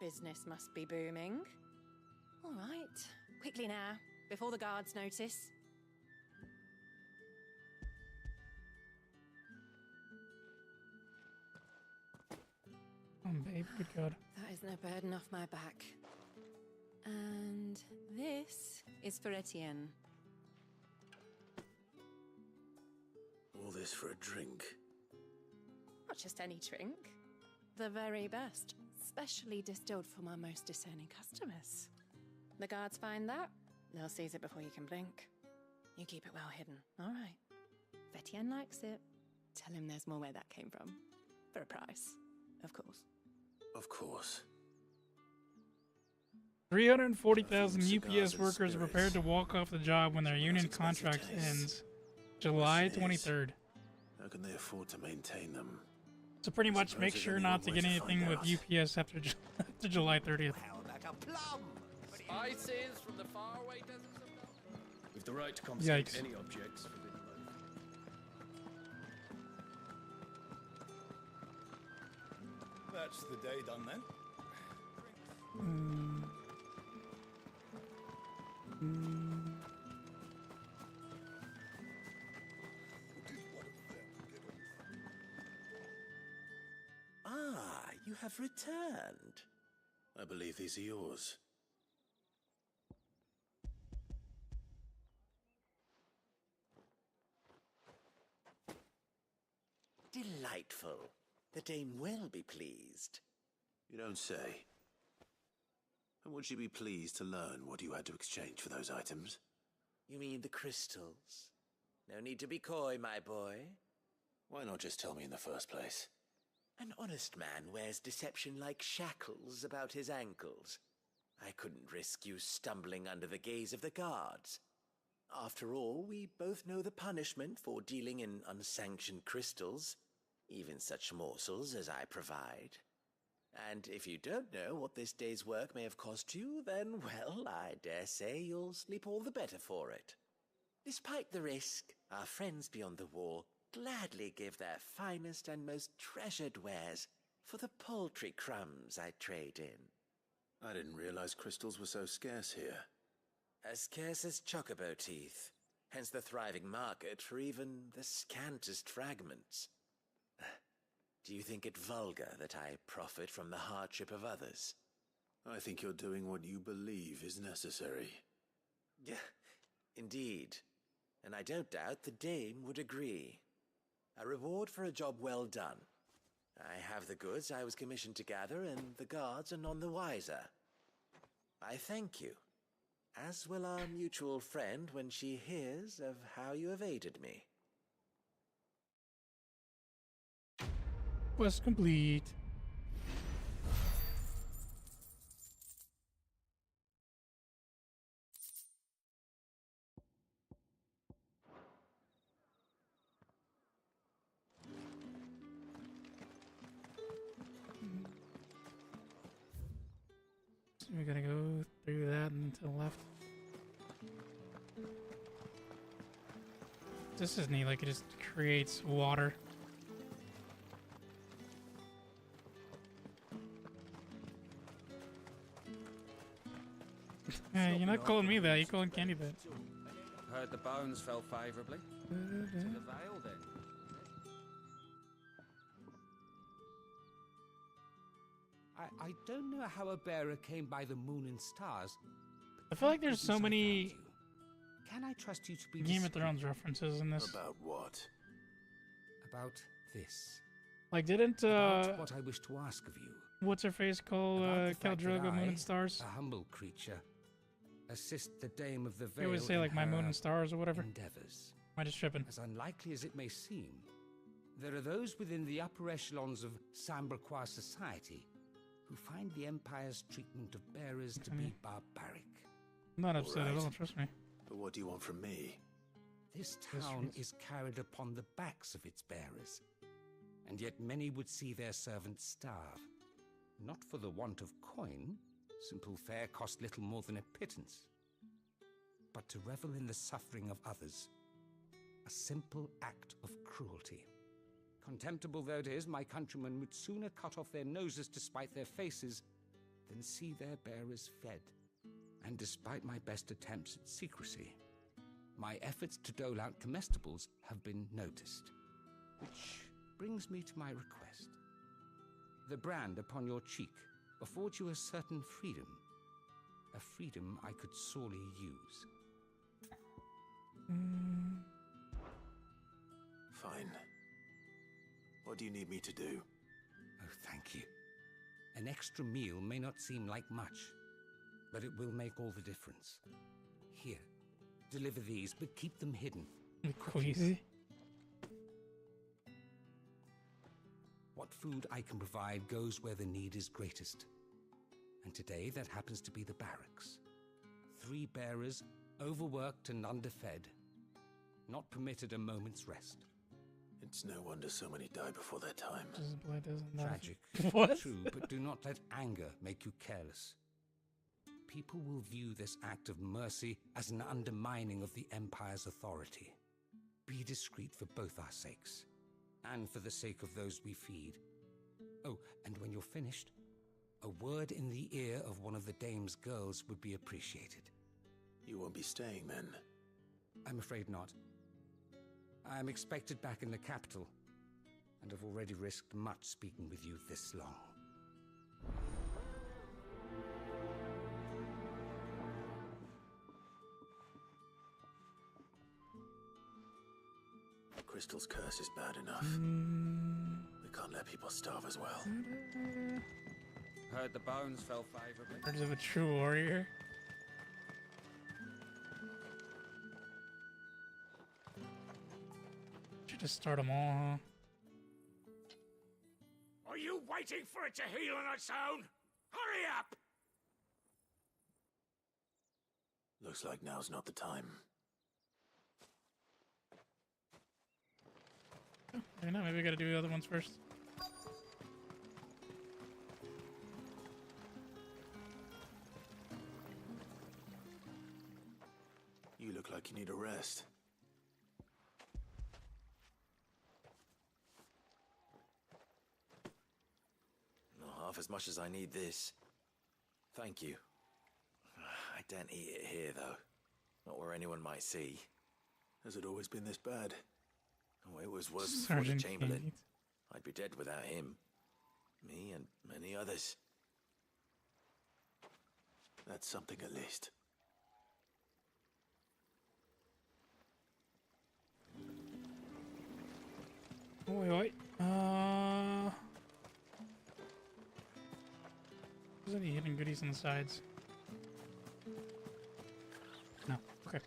Business must be booming. All right, quickly now, before the guards notice. Oh, babe, good God. That is no burden off my back. And this is for Etienne. All this for a drink. Not just any drink. The very best, specially distilled for my most discerning customers. The guards find that, they'll seize it before you can blink. You keep it well hidden, all right? If Etienne likes it, tell him there's more where that came from. For a price, of course. Of course. 340,000 UPS workers are prepared to walk off the job when their union contract ends July 23rd. How can they afford to maintain them? So pretty much make sure not to get anything with UPS after July 30th. Spices from the faraway deserts of Belgium. With the right to confiscate Yikes. any objects forbidden by That's the day done then. Ah, you have returned. I believe these are yours. Delightful. The dame will be pleased. You don't say. And would she be pleased to learn what you had to exchange for those items? You mean the crystals? No need to be coy, my boy. Why not just tell me in the first place? An honest man wears deception like shackles about his ankles. I couldn't risk you stumbling under the gaze of the guards. After all, we both know the punishment for dealing in unsanctioned crystals, even such morsels as I provide. And if you don't know what this day's work may have cost you, then, well, I dare say you'll sleep all the better for it. Despite the risk, our friends beyond the wall gladly give their finest and most treasured wares for the paltry crumbs I trade in. I didn't realize crystals were so scarce here. As scarce as chocobo teeth, hence the thriving market for even the scantest fragments. Do you think it vulgar that I profit from the hardship of others? I think you're doing what you believe is necessary. Yeah, indeed. And I don't doubt the dame would agree. A reward for a job well done. I have the goods I was commissioned to gather, and the guards are none the wiser. I thank you, as will our mutual friend when she hears of how you have aided me. Quest complete. We gotta go through that and then to the left. This is neat, like it just creates water. Hey, you're not calling me that, you're calling Candy that. Heard the bones fell favourably. To the Vale, then. I don't know how a bearer came by the moon and stars. I feel like there's so many Can I trust you to be Game of discreet? Thrones references in this. About what? About this. Like, didn't About what I wish to ask of you. what's her face call About the Khal fact that Drogo Moon I, and Stars? a humble creature, assist the Dame of the Vale. They always say like in my Moon her and Stars or whatever. endeavors. Am I just tripping? As unlikely as it may seem, there are those within the upper echelons of Samberquois society who find the Empire's treatment of bearers to be barbaric. I'm not upset at Alright. all, trust me. But what do you want from me? This town is carried upon the backs of its bearers, and yet many would see their servants starve. Not for the want of coin, simple fare cost little more than a pittance, but to revel in the suffering of others, a simple act of cruelty. Contemptible though it is, my countrymen would sooner cut off their noses to spite their faces than see their bearers fed. And despite my best attempts at secrecy, my efforts to dole out comestibles have been noticed. Which brings me to my request. The brand upon your cheek affords you a certain freedom. A freedom I could sorely use. Fine. What do you need me to do? Oh, thank you. An extra meal may not seem like much, but it will make all the difference. Here, deliver these, but keep them hidden. Queasy. What food I can provide goes where the need is greatest. And today that happens to be the barracks. 3 bearers, overworked and underfed, not permitted a moment's rest. It's no wonder so many die before their time. Tragic. What? True, but do not let anger make you careless. People will view this act of mercy as an undermining of the Empire's authority. Be discreet for both our sakes, and for the sake of those we feed. Oh, and when you're finished, a word in the ear of one of the Dame's girls would be appreciated. You won't be staying then? I'm afraid not. I am expected back in the capital, and have already risked much speaking with you this long. Crystal's curse is bad enough. We can't let people starve as well. Heard the bones fell favourably. Words of a true warrior. Should just start them all, huh? Are you waiting for it to heal on its own? Hurry up! Looks like now's not the time. I don't know, maybe we gotta do the other ones first. You look like you need a rest. Not half as much as I need this. Thank you. I don't eat it here, though. Not where anyone might see. Has it always been this bad? Oh, it was worse before the Sergeant Chamberlain. Kate. I'd be dead without him. Me and many others. That's something at least. Wait. Is any hidden goodies on the sides? No. Okay.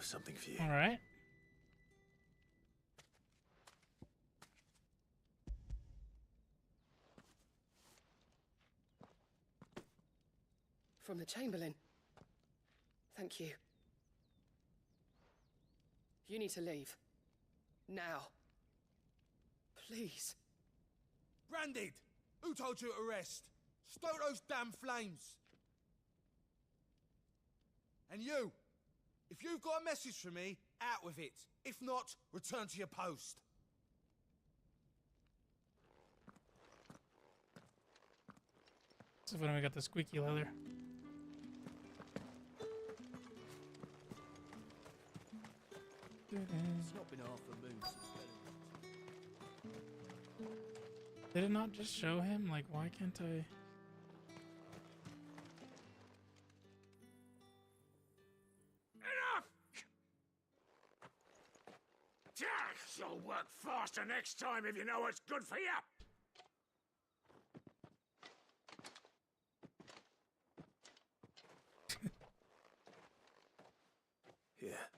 have something for you. All right. From the Chamberlain. Thank you. You need to leave. Now. Please. Branded! Who told you to rest? Stoke those damn flames! And you! If you've got a message for me, out with it. If not, return to your post. So when we got the squeaky leather. It's not been half a moon since Did it not just show him? Like, why can't I? Enough! You'll work faster next time if you know what's good for you. Here.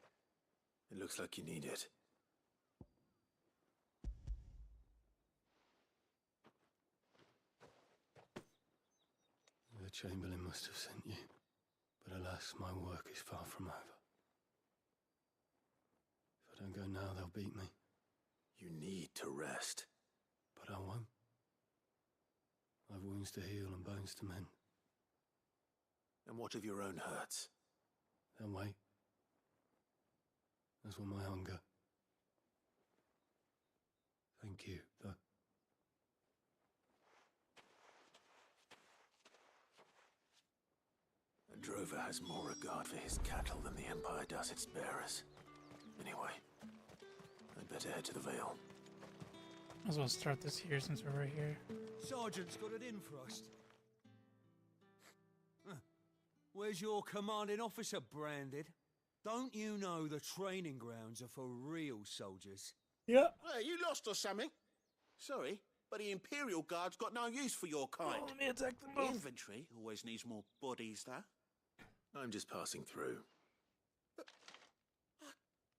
It looks like you need it. The Chamberlain must have sent you, but alas, my work is far from over. If I don't go now, they'll beat me. You need to rest. But I won't. I've wounds to heal and bones to mend. And what of your own hurts? They'll wait. As will my hunger. Thank you, though. A drover has more regard for his cattle than the Empire does its bearers. Anyway, I'd better head to the Vale. Might as well start this here since we're right here. Sergeant's got it in for us. Where's your commanding officer, Branded? Don't you know the training grounds are for real soldiers? Yeah. Hey, you lost or something? Sorry, but the Imperial Guard's got no use for your kind. Let me attack them both. Infantry always needs more bodies, though. I'm just passing through. I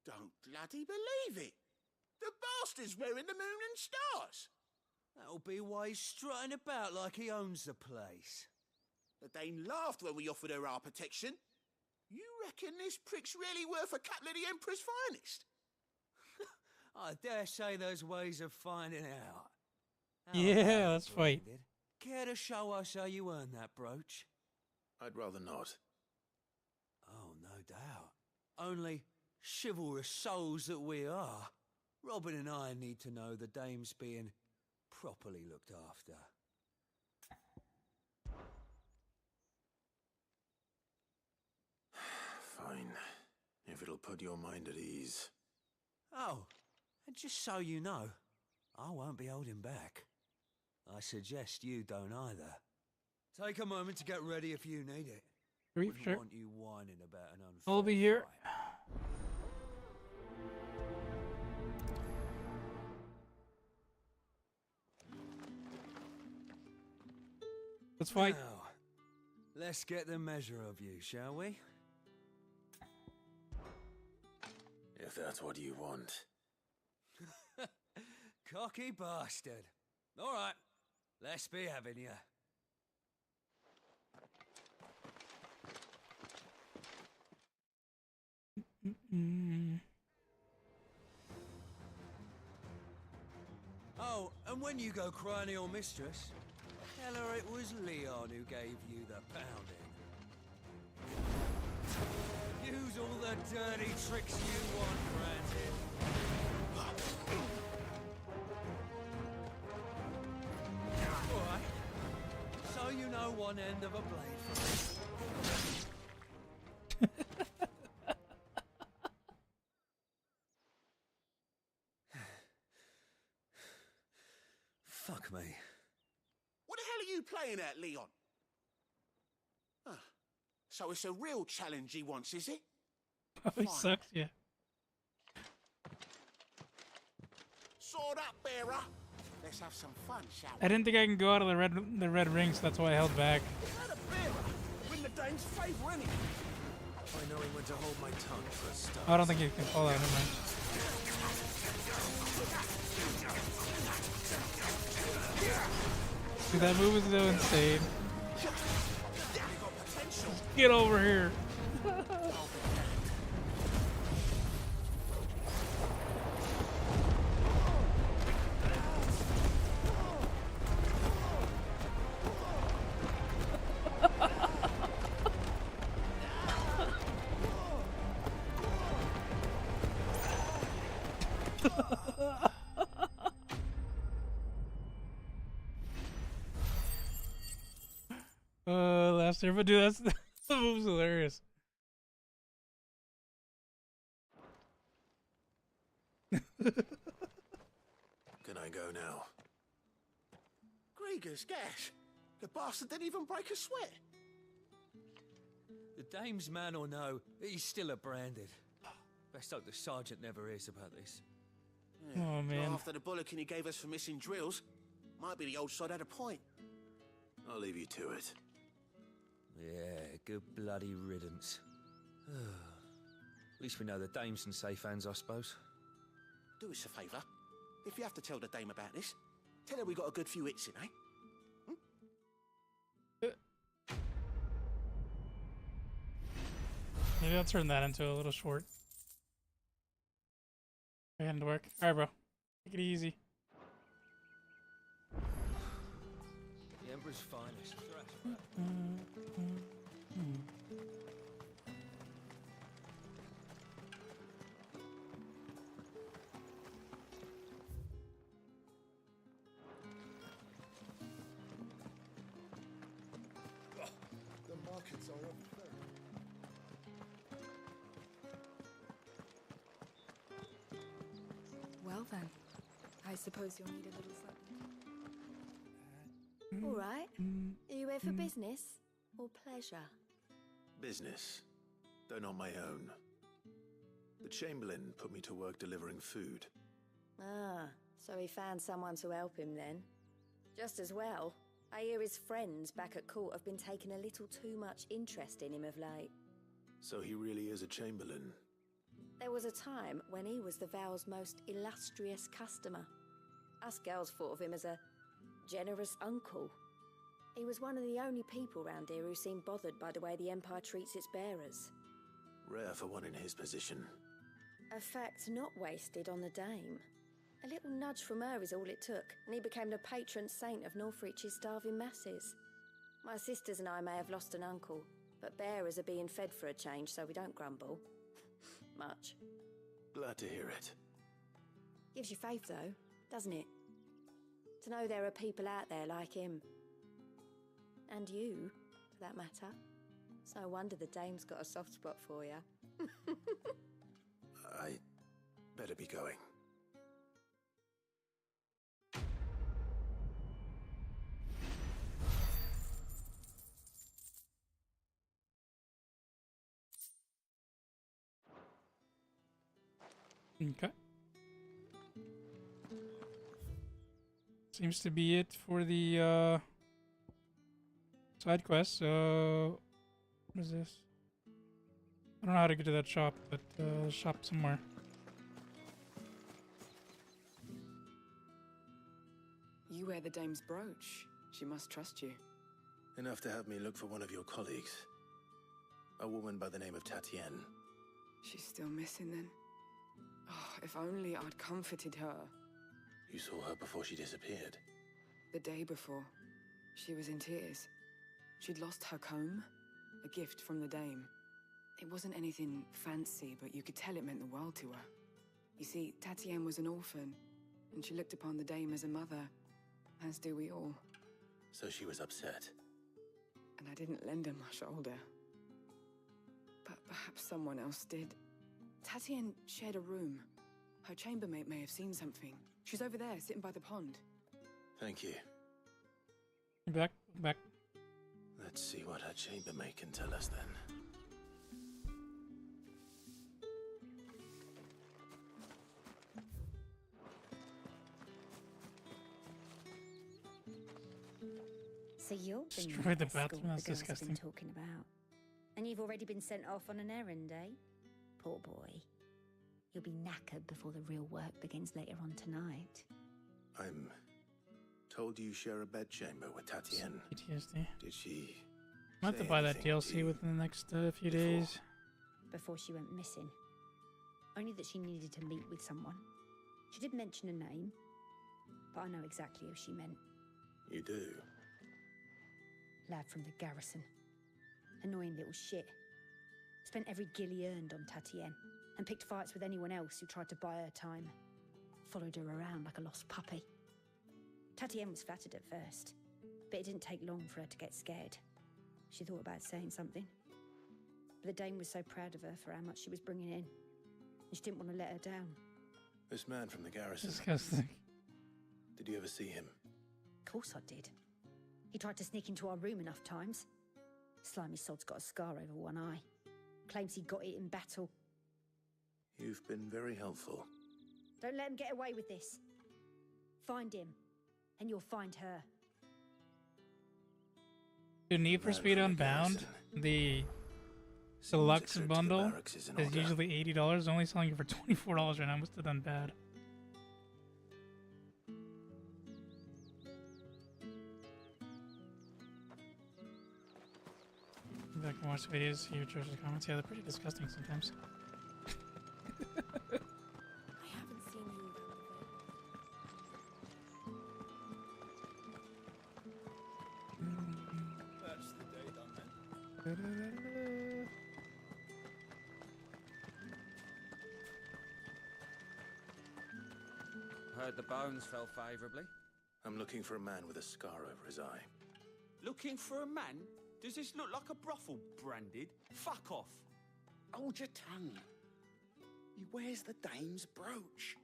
don't bloody believe it. The bastard's wearing the moon and stars. That'll be why he's strutting about like he owns the place. The Dane laughed when we offered her our protection. You reckon this prick's really worth a couple of the Emperor's finest? I dare say there's ways of finding out. Yeah, let's fight. Care to show us how you earned that brooch? I'd rather not. Oh, no doubt. Only chivalrous souls that we are, Robin and I need to know the dame's being properly looked after. Fine. If it'll put your mind at ease. Oh, and just so you know, I won't be holding back. I suggest you don't either. Take a moment to get ready if you need it. Wouldn't Sure. want you whining about an unfair I'll be here. Let's fight. Now, let's get the measure of you, shall we? If that's what you want. Cocky bastard. All right, let's be having you. Oh, and when you go crying to your mistress, tell her it was Leon who gave you the pounding. Use all the dirty tricks you want, Brandon. All right. So you know one end of a blade from Fuck me. What the hell are you playing at, Leon? Ah, so it's a real challenge he wants, is it? Probably sucks, yeah. Sword up, bearer. Let's have some fun, shall we? I didn't think I can go out of the red ring, so that's why I held back. Is that a bearer? Win the Dane's favour, innit? By knowing when to hold my tongue for a start. Oh, I don't think you can call that. Never mind. Dude, that move is so insane. Get over here. Last year, but dude, that's the move's hilarious. Can I go now? Grieger's gas. The bastard didn't even break a sweat. The dame's man or no, he's still a branded. Best hope the sergeant never hears about this. Oh, man. After the bullocking he gave us for missing drills, might be the old sod had a point. I'll leave you to it. Yeah, good bloody riddance. At least we know the dame's in safe hands, I suppose. Do us a favour. If you have to tell the dame about this, tell her we got a good few hits in, eh? Maybe I'll turn that into a little short. And work. Alright, bro. Take it easy. The Emperor's finest. The markets are up there. Well then, I suppose you'll need a little something. All right. Are you here for business or pleasure? Business, though not my own. The Chamberlain put me to work delivering food. Ah, so he found someone to help him then. Just as well. I hear his friends back at court have been taking a little too much interest in him of late. So he really is a Chamberlain. There was a time when he was the Vale's most illustrious customer. Us girls thought of him as a generous uncle. He was one of the only people round here who seemed bothered by the way the Empire treats its bearers. Rare for one in his position. A fact not wasted on the dame. A little nudge from her is all it took, and he became the patron saint of Northreach's starving masses. My sisters and I may have lost an uncle, but bearers are being fed for a change, so we don't grumble. Much. Glad to hear it. Gives you faith, though, doesn't it? To know there are people out there like him. And you, for that matter. It's no wonder the dame's got a soft spot for you. I better be going. Okay. Seems to be it for the side quest. So, what is this? I don't know how to get to that shop, but shop somewhere. You wear the dame's brooch. She must trust you. Enough to have me look for one of your colleagues. A woman by the name of Tatienne. She's still missing then. Oh, if only I'd comforted her. You saw her before she disappeared. The day before, she was in tears. She'd lost her comb, a gift from the dame. It wasn't anything fancy, but you could tell it meant the world to her. You see, Tatienne was an orphan, and she looked upon the dame as a mother, as do we all. So she was upset. And I didn't lend her my shoulder. But perhaps someone else did. Tatienne shared a room. Her chambermaid may have seen something. She's over there, sitting by the pond. Thank you. Back. Let's see what her chambermaid can tell us then. So you're the Destroy the escort bathroom, that's the girls have disgusting. been talking about. And you've already been sent off on an errand, eh? Poor boy. You'll be knackered before the real work begins later on tonight. I'm told you share a bedchamber with Tatienne. PTSD. Did she I have to say buy that anything to DLC you within the next few days. Before she went missing. Only that she needed to meet with someone. She did mention a name, but I know exactly who she meant. You do? Lad from the garrison. Annoying little shit. Spent every guil he earned on Tatienne, and picked fights with anyone else who tried to buy her time. Followed her around like a lost puppy. Tatienne was flattered at first, but it didn't take long for her to get scared. She thought about saying something. But the Dane was so proud of her for how much she was bringing in, and she didn't want to let her down. This man from the garrison. Disgusting. Did you ever see him? Of course I did. He tried to sneak into our room enough times. Slimy sod's got a scar over one eye. Claims he got it in battle. You've been very helpful. Don't let him get away with this. Find him, and you'll find her. Dude, Need for Speed Unbound, the deluxe bundle is usually $80. Only selling it for $24 right now. Must have done bad. Go back and watch the videos, see your choices, comments. Yeah, they're pretty disgusting sometimes. I haven't seen you That's the day done then. Heard the bones fell favourably. I'm looking for a man with a scar over his eye. Looking for a man? Does this look like a brothel, Branded? Fuck off. Hold your tongue. He wears the dame's brooch.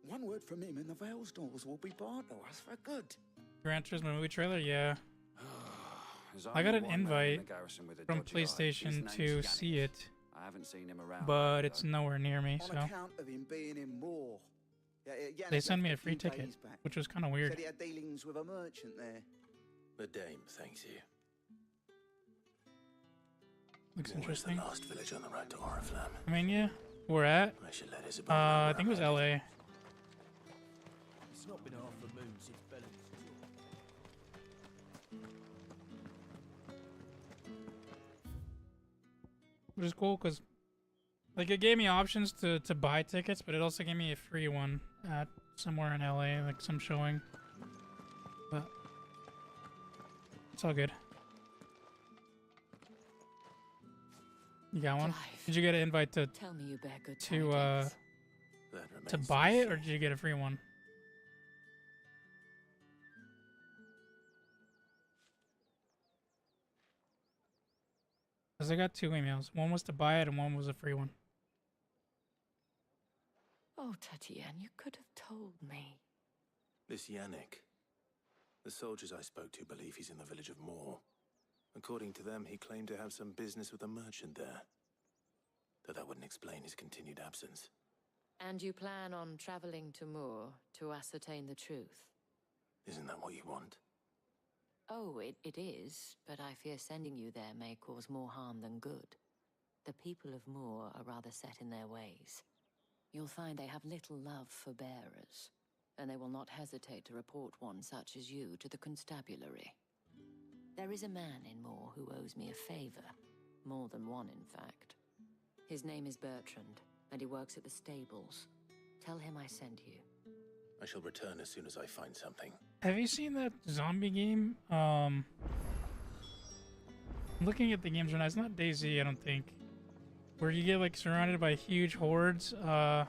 One word from him and the Vale's doors will be barred to us for good. Gran Turismo movie trailer, yeah. There's I got only an one man in invite the garrison with a from dodgy eye. His PlayStation name's to Yannick. see it, I haven't seen him around. but it's nowhere near me, On so account of him being in war. Yeah, they Yannick sent me a left free few ticket, days back. which was kind of weird. Said he had dealings with a merchant there. The dame thanks you. Looks Where's interesting. the last village on the road to Oriflamme? I mean, yeah, we're at. I should let Isabel I think it was LA. It's not been half a moon since Belen's. Which is cool because, like, it gave me options to buy tickets, but it also gave me a free one at somewhere in LA, like some showing. But it's all good. You got one? Did you get an invite to Tell me you bear good to buy it, or did you get a free one? Because I got 2 emails. One was to buy it, and one was a free one. Oh, Tatienne, you could have told me. This Yannick. The soldiers I spoke to believe he's in the village of Moor. According to them, he claimed to have some business with a merchant there. Though that wouldn't explain his continued absence. And you plan on traveling to Moor to ascertain the truth? Isn't that what you want? Oh, it is, but I fear sending you there may cause more harm than good. The people of Moor are rather set in their ways. You'll find they have little love for bearers, and they will not hesitate to report one such as you to the constabulary. There is a man in Moor who owes me a favor. More than one, in fact. His name is Bertrand, and he works at the stables. Tell him I sent you. I shall return as soon as I find something. Have you seen that zombie game? Looking at the games right now, it's not DayZ, I don't think. Where you get like surrounded by huge hordes of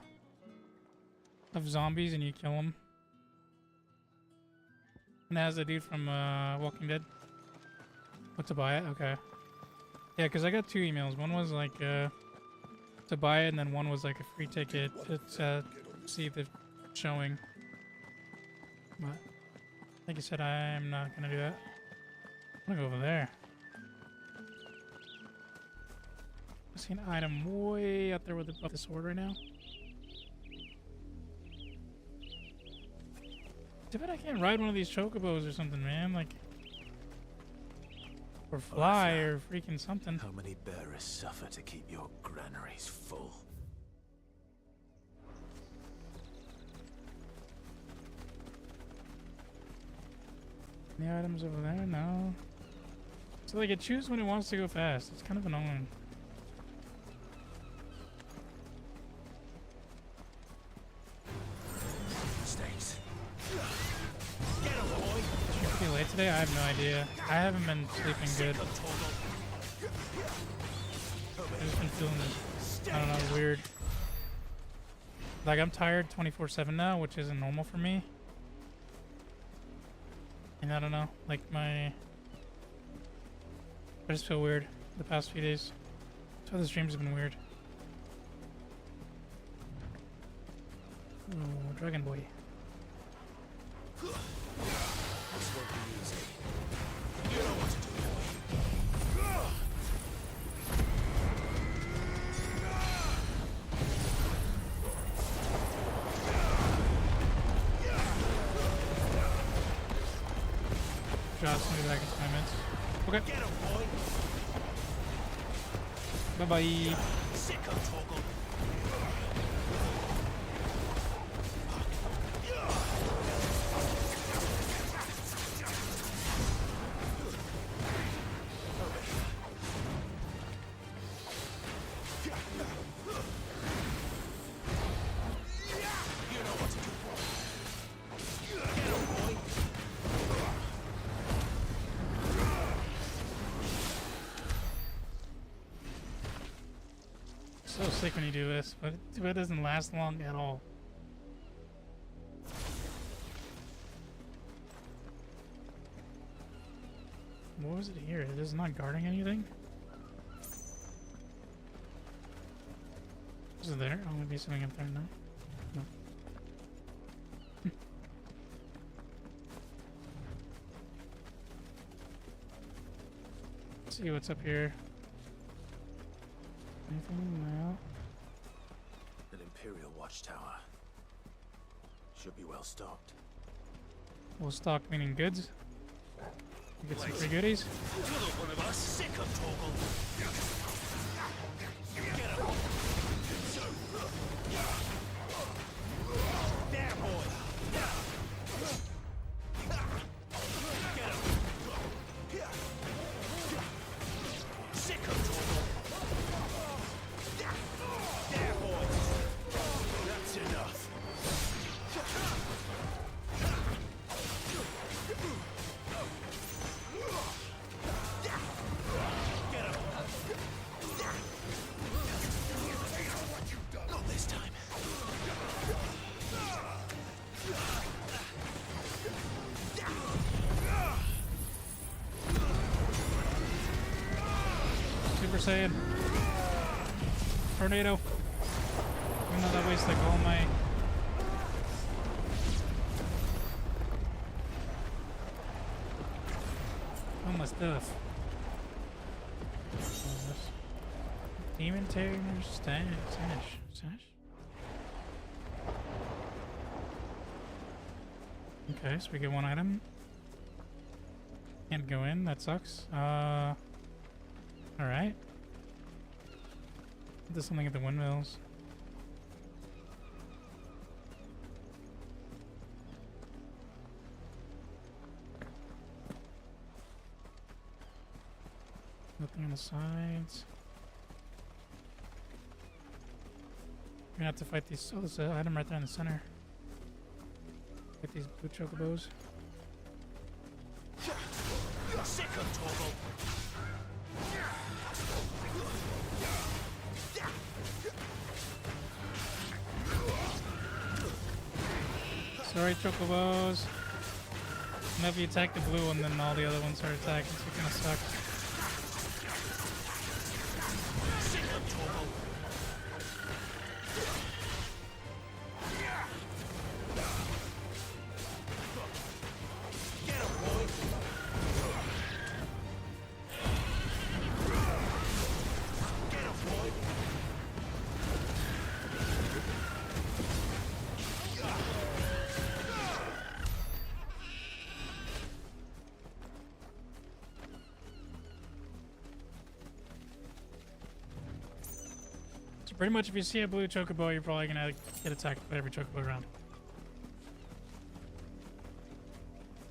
zombies and you kill them. And that has the dude from Walking Dead. What, to buy it? Okay. Yeah, because I got 2 emails. One was like to buy it, and then one was like a free ticket to see the showing. But like I said, I'm not gonna do that. I'm gonna go over there. I see an item way out there with the sword right now. Too bad I can't ride one of these chocobos or something, man. Like, Or fly, or freaking something. How many bearers suffer to keep your granaries full? Any items over there? No. So like it chooses when it wants to go fast. It's kind of annoying. Stays. Get him, boy. Is it pretty late today? I have no idea. I haven't been sleeping good. I've just been feeling this, I don't know, weird. Like I'm tired 24/7 now, which isn't normal for me. And I don't know, like I just feel weird the past few days. So the streams have been weird. Oh, Dragon Boy. This won't be easy. You know what to do. Shots maybe back in 5 minutes. Okay. Get him, boy. Bye bye. Sick of Toggle. So sick when you do this, but it doesn't last long at all. What was it here? It is not guarding anything? Is it there? Oh, maybe something up there now. No. Let's see what's up here. Anything? No. An Imperial watchtower. Should be well stocked. Well stocked meaning goods? You get some free goodies? You're not one of us. Sick of Toggle. Get him. There, boy. Get him. Sick of Toggle. There, boy. That's enough. Not this time. Super Saiyan. Tornado. Even though that wastes like all my... all my stuff. Demon Terrier Stash. Okay, so we get one item. Can't go in, that sucks. Alright. There's something at the windmills. Nothing on the sides. We're gonna have to fight these. Oh, there's an item right there in the center. Get these blue chocobos. Sick of Toggle. Sorry, chocobos. And if you attack the blue one, then all the other ones start attacking, so it kind of sucks. Sick of Toggle. Get him, boy. Get him, boy. Pretty much, if you see a blue chocobo, you're probably gonna get attacked by every chocobo around.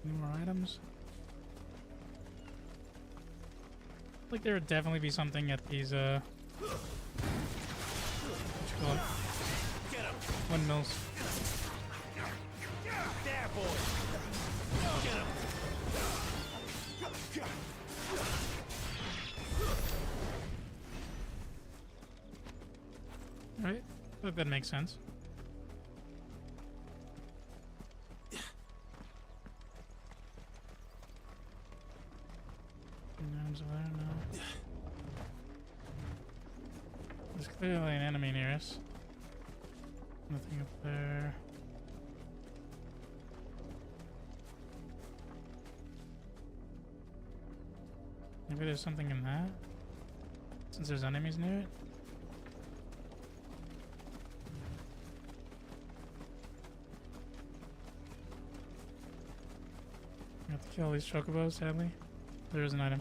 Any more items? Like there would definitely be something at these what you call it? Windmills. There, boy. Get him. Right? I think that makes sense. Items over there? No. There's clearly an enemy near us. Nothing up there. Maybe there's something in that? Since there's enemies near it? I have to kill these chocobos, sadly. There is an item.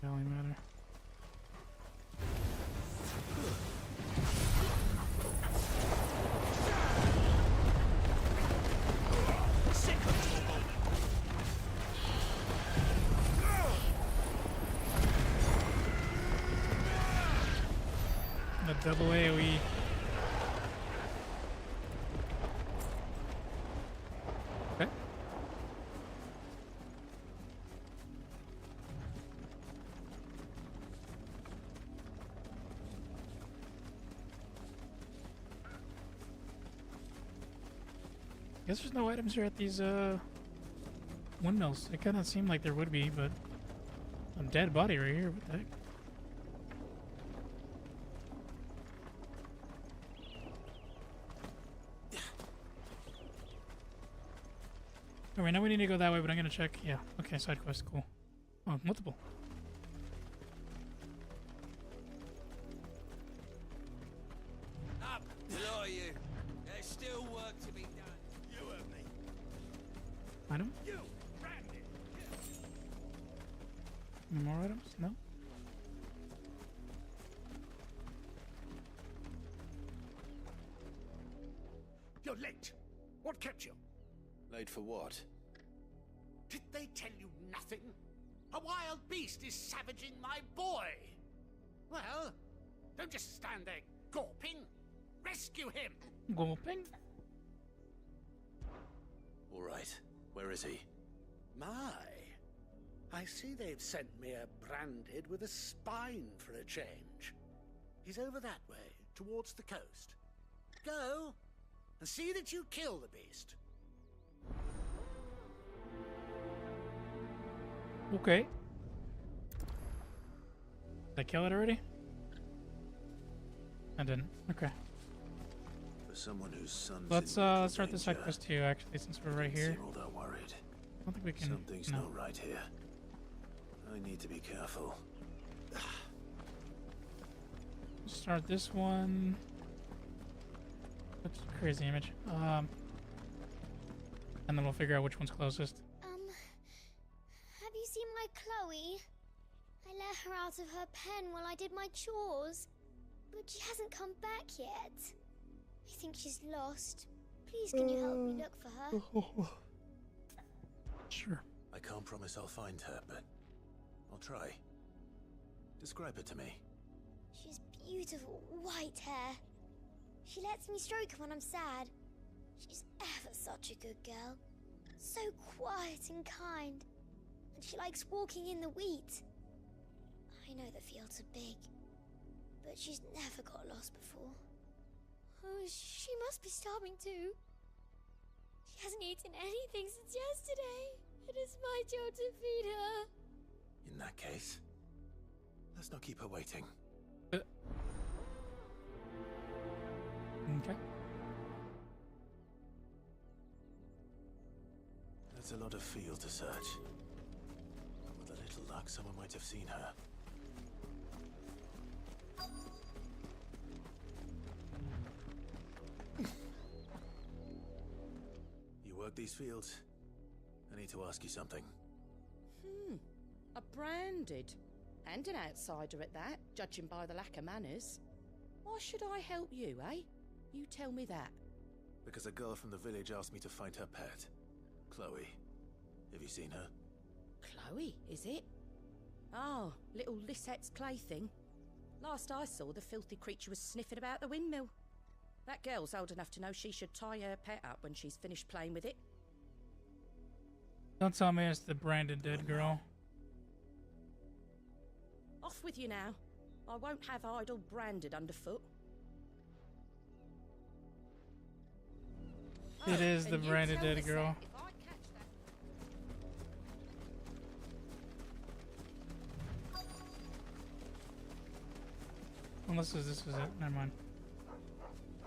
Valley matter. The double AoE. Okay. Guess there's no items here at these windmills. It kind of seemed like there would be, but a dead body right here. What the heck? Alright, now we need to go that way, but I'm gonna check. Yeah, okay, side quest, cool. Oh, multiple. Up, below you. There's still work to be done. You and me. Item? You, Randy. Any more items? No? You're late. What kept you? Late for what? Did they tell you nothing? A wild beast is savaging my boy. Well, don't just stand there gawping. Rescue him. Gulping? All right. Where is he? My. I see they've sent me a branded with a spine for a change. He's over that way, towards the coast. Go, and see that you kill the beast. Okay. Did I kill it already? I didn't. Okay. For someone whose son's Let's start this side danger, quest too, actually, since we're right here. seem all that worried. I don't think we can. Something's No. not right here. I need to be careful. Start this one. That's a crazy image. And then we'll figure out which one's closest. Have you seen my Chloe? I let her out of her pen while I did my chores, but she hasn't come back yet. I think she's lost. Please, can you help me look for her? Sure. I can't promise I'll find her, but I'll try. Describe her to me. She's beautiful white hair. She lets me stroke her when I'm sad. She's ever such a good girl. So quiet and kind. And she likes walking in the wheat. I know the fields are big, but she's never got lost before. Oh, she must be starving too. She hasn't eaten anything since yesterday. It is my job to feed her. In that case, let's not keep her waiting. Okay. That's a lot of field to search. With a little luck, someone might have seen her. You work these fields? I need to ask you something. A branded. And an outsider at that, judging by the lack of manners. Why should I help you, eh? You tell me that. Because a girl from the village asked me to find her pet. Chloe. Have you seen her? Chloe, is it? Oh, little Lisette's plaything. Last I saw, the filthy creature was sniffing about the windmill. That girl's old enough to know she should tie her pet up when she's finished playing with it. Don't tell me it's the branded dead girl. Off with you now. I won't have idle branded underfoot. It is the branded dead girl. Unless this is it. Never mind.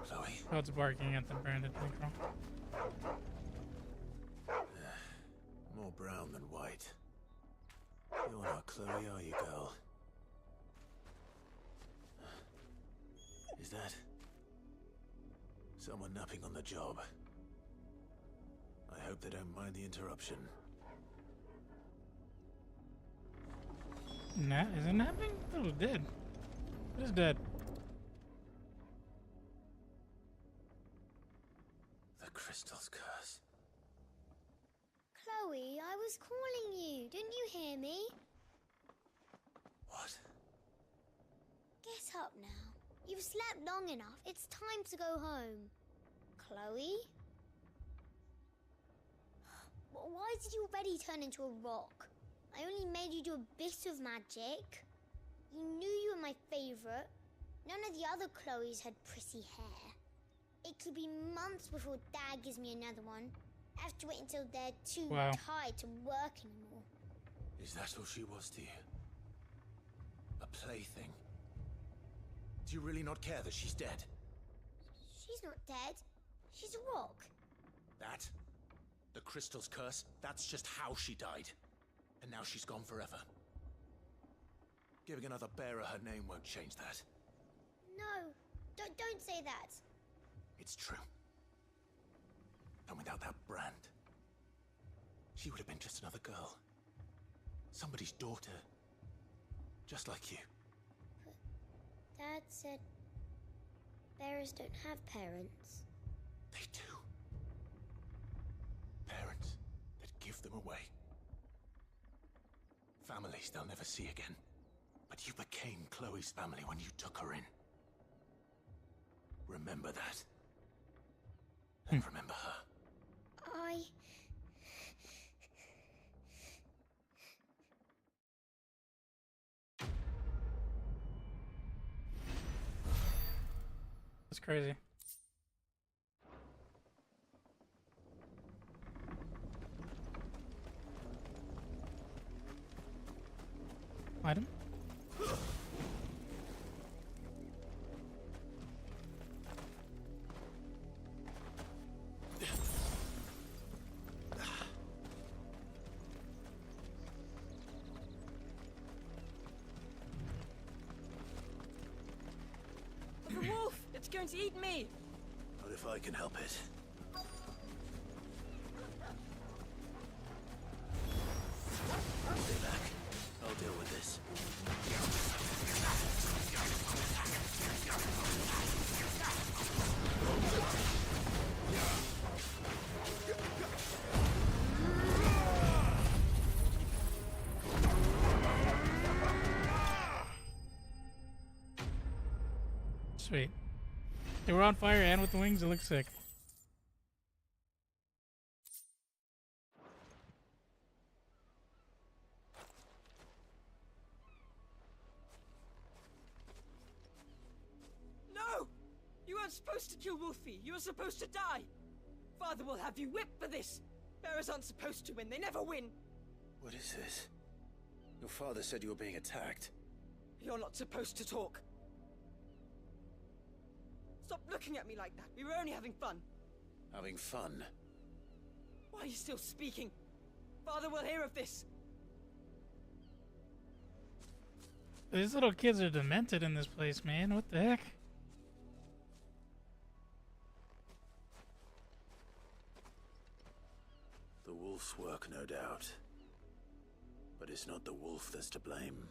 Chloe. Oh, it's barking at the branded dead girl. More brown than white. You're not Chloe, are you, girl? Is that someone napping on the job? I hope they don't mind the interruption. Is it napping? I thought it was dead. It is dead. The crystal's curse. Chloe, I was calling you. Didn't you hear me? What? Get up now. You've slept long enough. It's time to go home. Chloe? Why did you already turn into a rock? I only made you do a bit of magic. You knew you were my favorite. None of the other Chloes had pretty hair. It could be months before Dad gives me another one. I have to wait until they're too tired to work anymore. Is that all she was to you? A plaything? Do you really not care that she's dead? She's not dead. She's a rock. That? The crystal's curse? That's just how she died. And now she's gone forever. Giving another bearer her name won't change that. No, don't say that. It's true. And without that brand, she would have been just another girl. Somebody's daughter. Just like you. But Dad said bearers don't have parents. They do. Parents that give them away. Families they'll never see again. But you became Chloe's family when you took her in. Remember that. And remember her. That's crazy. Item? The wolf! It's going to eat me! Not if I can help it. Stay back. I'll deal with this. Sweet. They were on fire and with the wings, it looks sick. No! You weren't supposed to kill Wolfie. You were supposed to die. Father will have you whipped for this. Bearers aren't supposed to win. They never win. What is this? Your father said you were being attacked. You're not supposed to talk. Stop looking at me like that. We were only having fun. Having fun? Why are you still speaking? Father will hear of this. These little kids are demented in this place, man. What the heck? The wolf's work, no doubt. But it's not the wolf that's to blame.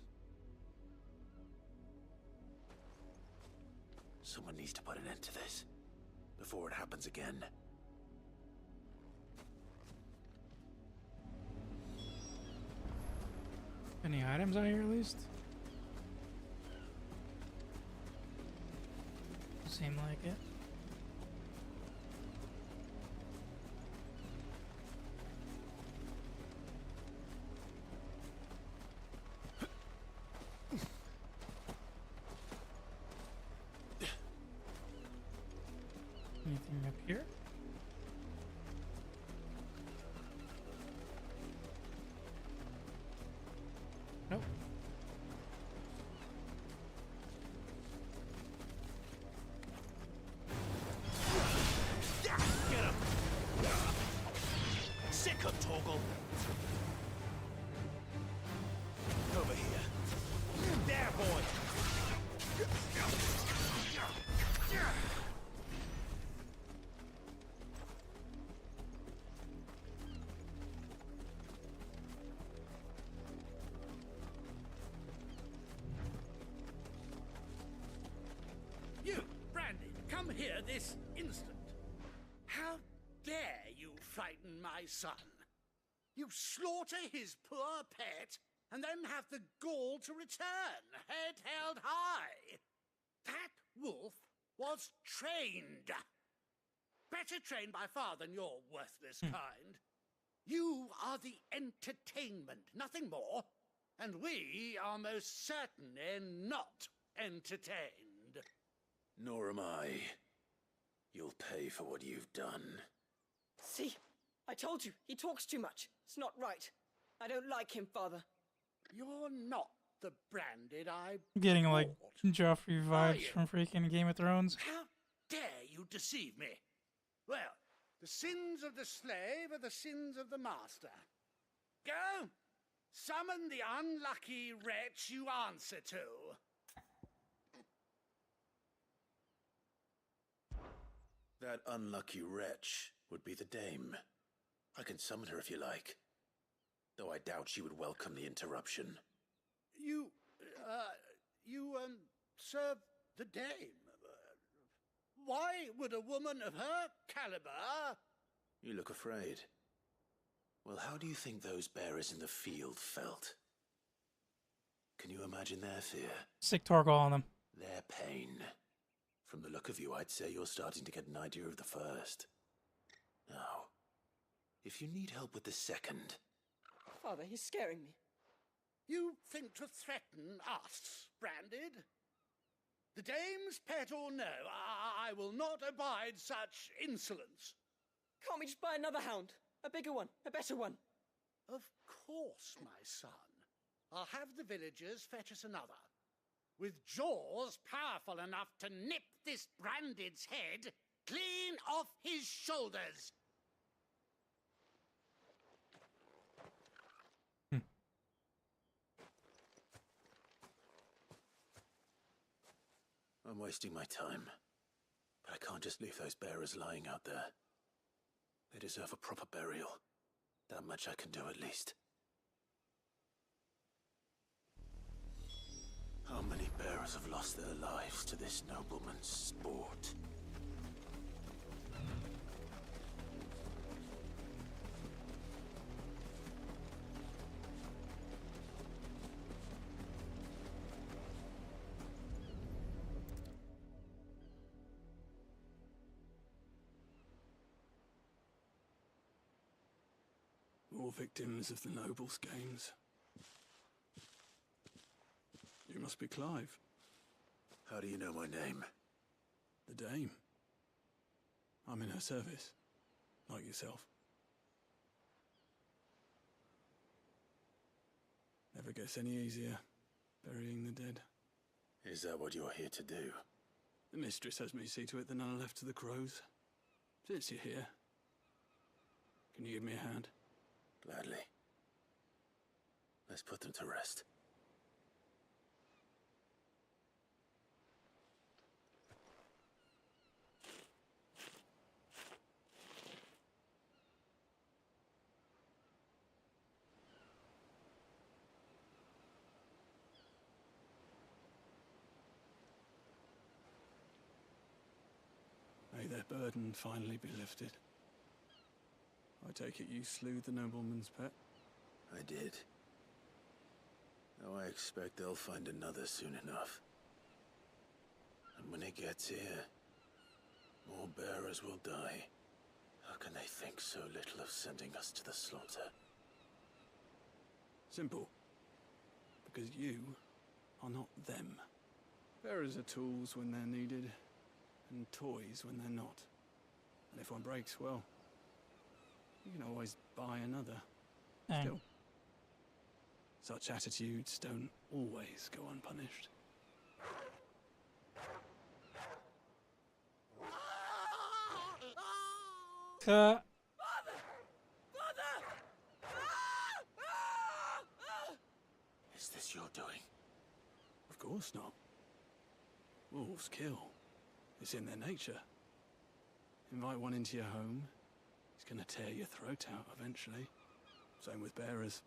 Someone needs to put an end to this before it happens again. Any items out here at least? Seem like it. Anything up here? Nope. Get him! Sick him, Torgal! Over here. There, boy! You, Brandy, come here this instant. How dare you frighten my son? You slaughter his poor pet, and then have the gall to return, head held high. That wolf was trained. Better trained by far than your worthless kind. You are the entertainment, nothing more. And we are most certainly not entertained. Nor am I. You'll pay for what you've done. See? I told you, he talks too much. It's not right. I don't like him, Father. You're not the Branded I Getting like bought. Joffrey Are vibes you? from freaking Game of Thrones. How dare you deceive me? Well, the sins of the slave are the sins of the master. Go! Summon the unlucky wretch you answer to. That unlucky wretch would be the dame. I can summon her if you like. Though I doubt she would welcome the interruption. You serve the dame. Why would a woman of her caliber... You look afraid. Well, how do you think those bearers in the field felt? Can you imagine their fear? Sick Torgal on them. Their pain. From the look of you, I'd say you're starting to get an idea of the first. Now, if you need help with the second... Father, he's scaring me. You think to threaten us, Branded? The dame's pet or no, I will not abide such insolence. Can't we just buy another hound? A bigger one, a better one. Of course, my son. I'll have the villagers fetch us another. With jaws powerful enough to nip this Branded's head clean off his shoulders. I'm wasting my time. But I can't just leave those bearers lying out there. They deserve a proper burial. That much I can do at least. How many bearers have lost their lives to this nobleman's sport? More victims of the nobles' games. You must be Clive. How do you know my name? The Dame. I'm in her service, like yourself. Never gets any easier, burying the dead. Is that what you're here to do? The mistress has me see to it that none are left to the crows. Since you're here, can you give me a hand? Gladly. Let's put them to rest. burden finally be lifted. I take it you slew the nobleman's pet? I did. Now I expect they'll find another soon enough. And when it gets here, more bearers will die. How can they think so little of sending us to the slaughter? Simple. Because you are not them. Bearers are tools when they're needed, and toys when they're not. And if one breaks, well, you can always buy another. Still, such attitudes don't always go unpunished. Is this your doing? Of course not. Wolves kill. It's in their nature. Invite one into your home, he's gonna tear your throat out eventually. Same with bearers.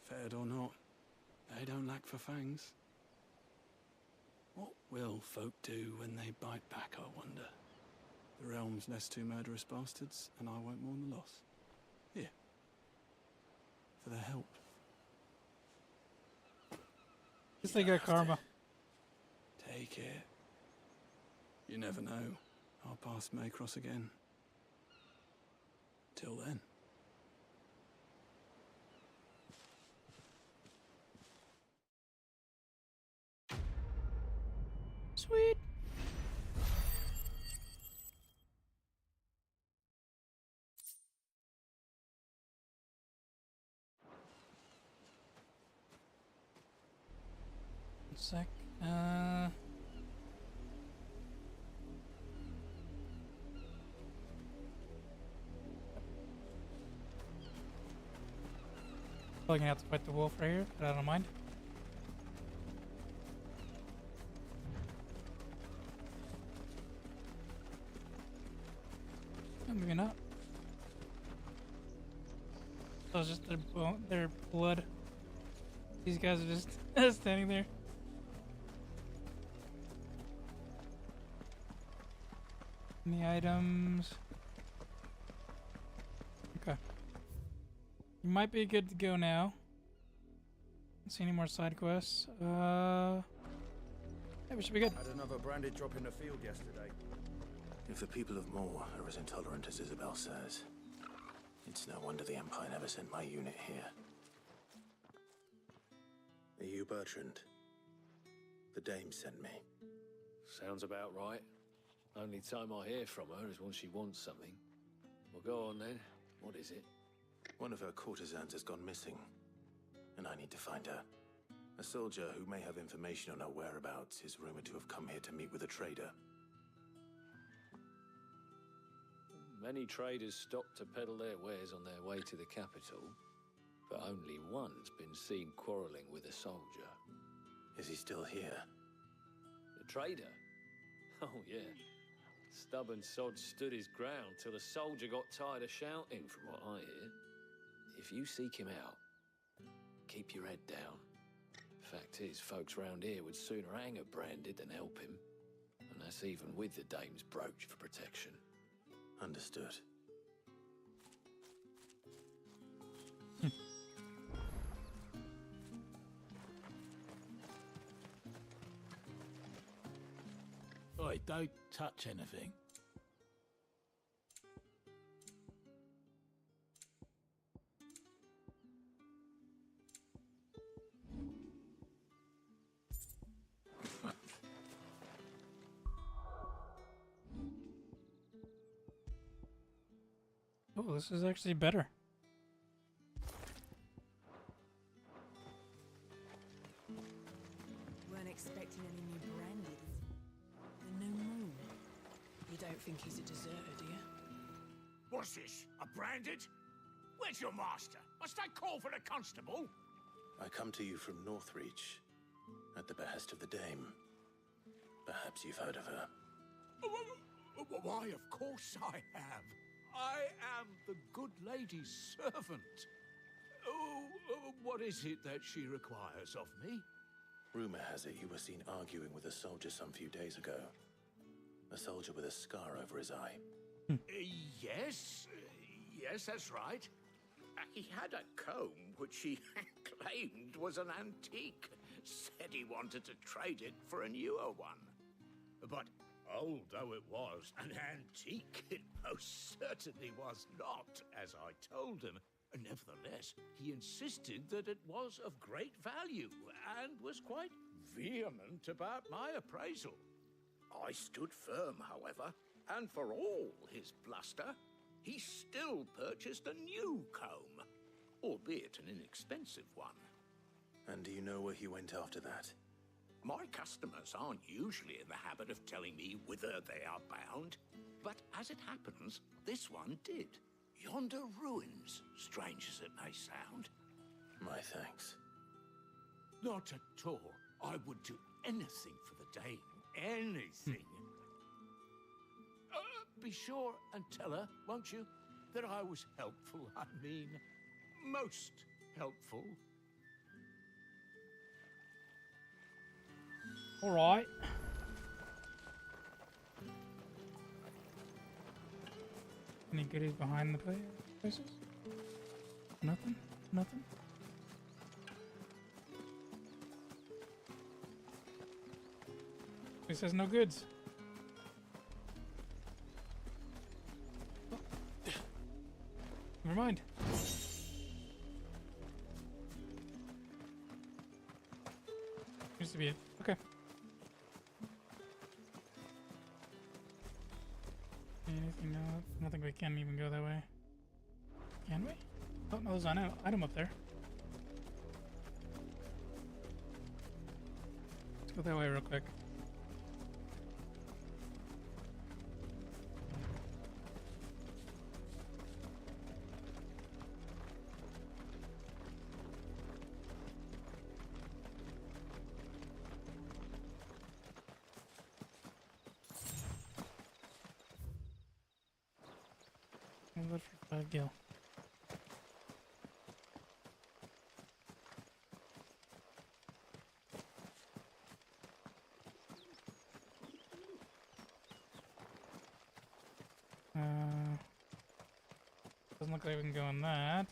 Fed or not, they don't lack for fangs. What will folk do when they bite back, I wonder? The realm's less two murderous bastards, and I won't mourn the loss. Here. For their help. Just they got karma. Take it. You never know. Our paths may cross again. Till then. Sweet. One sec. Probably gonna have to fight the wolf right here, but I don't mind. Oh, maybe not. So it's just their blood. These guys are just standing there. Any items? Okay. You might be good to go now. Don't see any more side quests. Yeah, we should be good. Had another branded drop in the field yesterday. If the people of Moor are as intolerant as Isabel says, it's no wonder the Empire never sent my unit here. Are you Bertrand? The dame sent me. Sounds about right. Only time I hear from her is when she wants something. Well, go on then. What is it? One of her courtesans has gone missing, and I need to find her. A soldier who may have information on her whereabouts is rumored to have come here to meet with a trader. Many traders stop to peddle their wares on their way to the capital, but only one's been seen quarrelling with a soldier. Is he still here? The trader? Oh, yeah. Stubborn sod stood his ground till the soldier got tired of shouting, from what I hear. If you seek him out, keep your head down. Fact is, folks round here would sooner hang a branded than help him. And that's even with the dame's brooch for protection. Understood. Oi, don't touch anything. Oh, this is actually better. Weren't expecting any new branded. The new moon. You don't think he's a deserter, do you? What's this? A branded? Where's your master? Must I call for the constable? I come to you from Northreach, at the behest of the dame. Perhaps you've heard of her. Why, of course I have. I am the good lady's servant. Oh, what is it that she requires of me? Rumor has it you were seen arguing with a soldier some few days ago. A soldier with a scar over his eye. Yes, yes, that's right. He had a comb which he claimed was an antique. Said he wanted to trade it for a newer one. But old though it was, an antique it most certainly was not, as I told him. Nevertheless, he insisted that it was of great value and was quite vehement about my appraisal. I stood firm, however, and for all his bluster, he still purchased a new comb, albeit an inexpensive one. And do you know where he went after that? My customers aren't usually in the habit of telling me whither they are bound, but as it happens, this one did. Yonder ruins, strange as it may sound. My thanks. Not at all. I would do anything for the dame. Anything. Be sure and tell her, won't you, that I was helpful. I mean, most helpful. All right. Any goodies behind the places? Nothing? Nothing? He says no goods. Never mind. Used to be it. Okay. Anything? No, I don't think we can even go that way. Can we? Oh, no, there's an item up there. Let's go that way real quick. Good for 5 gil. Doesn't look like we can go in that.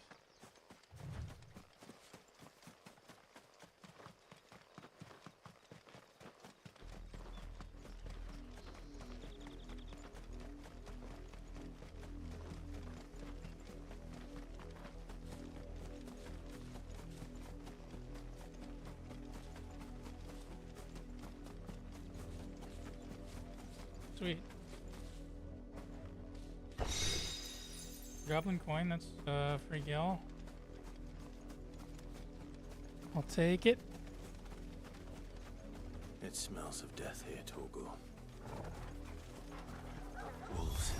Sweet. Goblin coin, that's free gil. I'll take it. It smells of death here, Torgor. Wolves.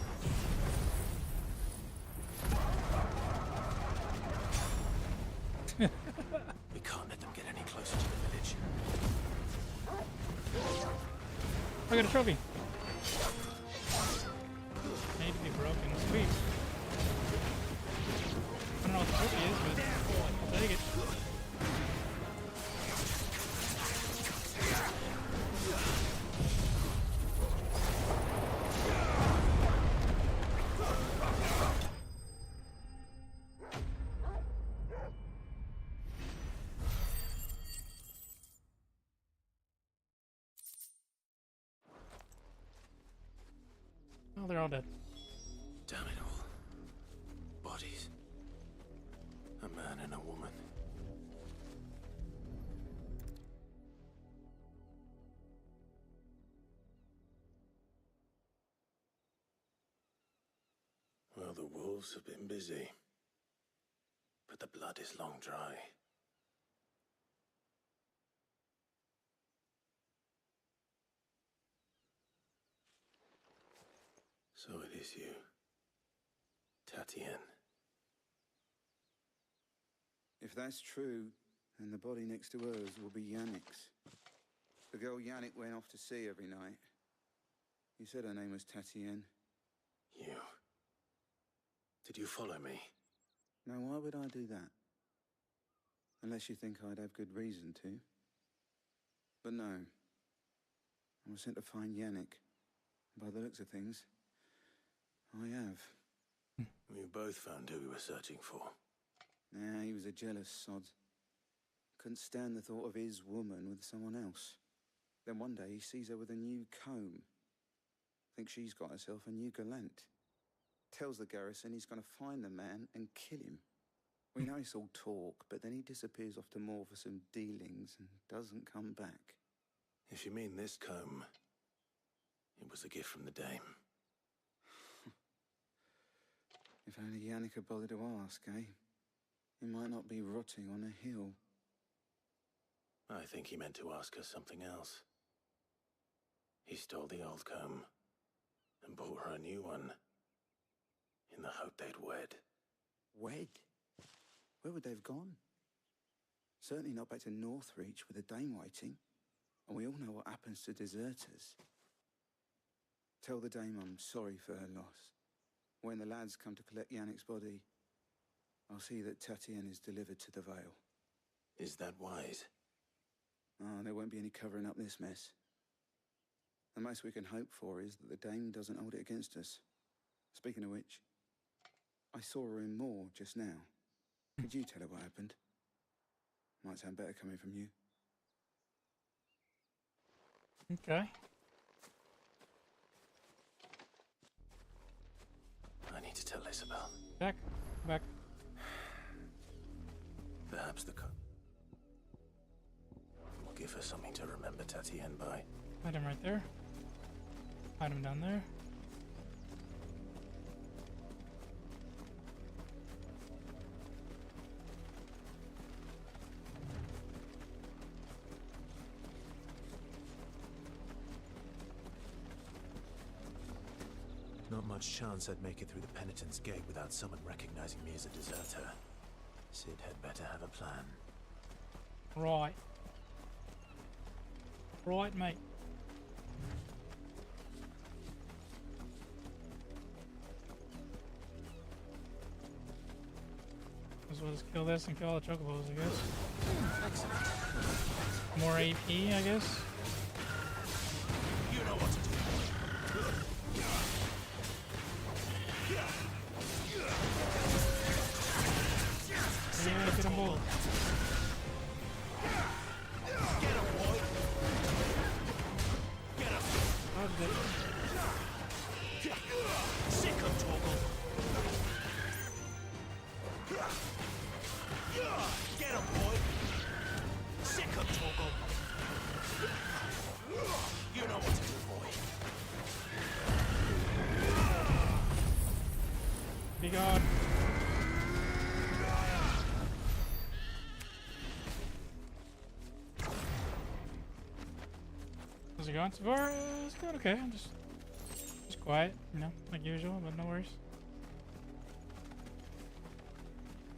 We can't let them get any closer to the village. I got a trophy. Need to be broken. Sweet. I don't know what the trophy is, but I'll take it. Oh, they're all dead. Damn it all. Bodies. A man and a woman. Well, the wolves have been busy. But the blood is long dry. So it is you, Tatienne. If that's true, then the body next to hers will be Yannick's. The girl Yannick went off to sea every night. You said her name was Tatienne. You. Did you follow me? Now, why would I do that? Unless you think I'd have good reason to. But no. I was sent to find Yannick By the looks of things, I have. We both found who we were searching for. Yeah, he was a jealous sod. Couldn't stand the thought of his woman with someone else. Then one day he sees her with a new comb. Thinks she's got herself a new gallant. Tells the garrison he's going to find the man and kill him. We know it's all talk, but then he disappears off to Moor for some dealings and doesn't come back. If you mean this comb, it was a gift from the dame. If only Yannick had bothered to ask, eh? He might not be rotting on a hill. I think he meant to ask us something else. He stole the old comb and bought her a new one in the hope they'd wed. Wed? Where would they have gone? Certainly not back to Northreach with a dame waiting. And we all know what happens to deserters. Tell the dame I'm sorry for her loss. When the lads come to collect Yannick's body, I'll see that Tatienne is delivered to the Vale. Is that wise? Oh, there won't be any covering up this mess. The most we can hope for is that the dame doesn't hold it against us. Speaking of which, I saw her in Moor just now. Could you tell her what happened? Might sound better coming from you. Okay. I need to tell Isabel. Back. Perhaps the comb will give her something to remember Tatienne by. Item right there. Item down there. Not much chance I'd make it through the Penitent's Gate without someone recognizing me as a deserter. Sid had better have a plan. Right. Right, mate. As well as kill this and kill all the chocobos, I guess. More AP, I guess. You know what to do. Yeah, get them all. Get him, boy. Get him. Sick of Toggle. Get him, boy. Sick of Toggle. You know what to do, boy. Be gone. How's it going so far? It's going okay. I'm just quiet, you know, like usual, but no worries.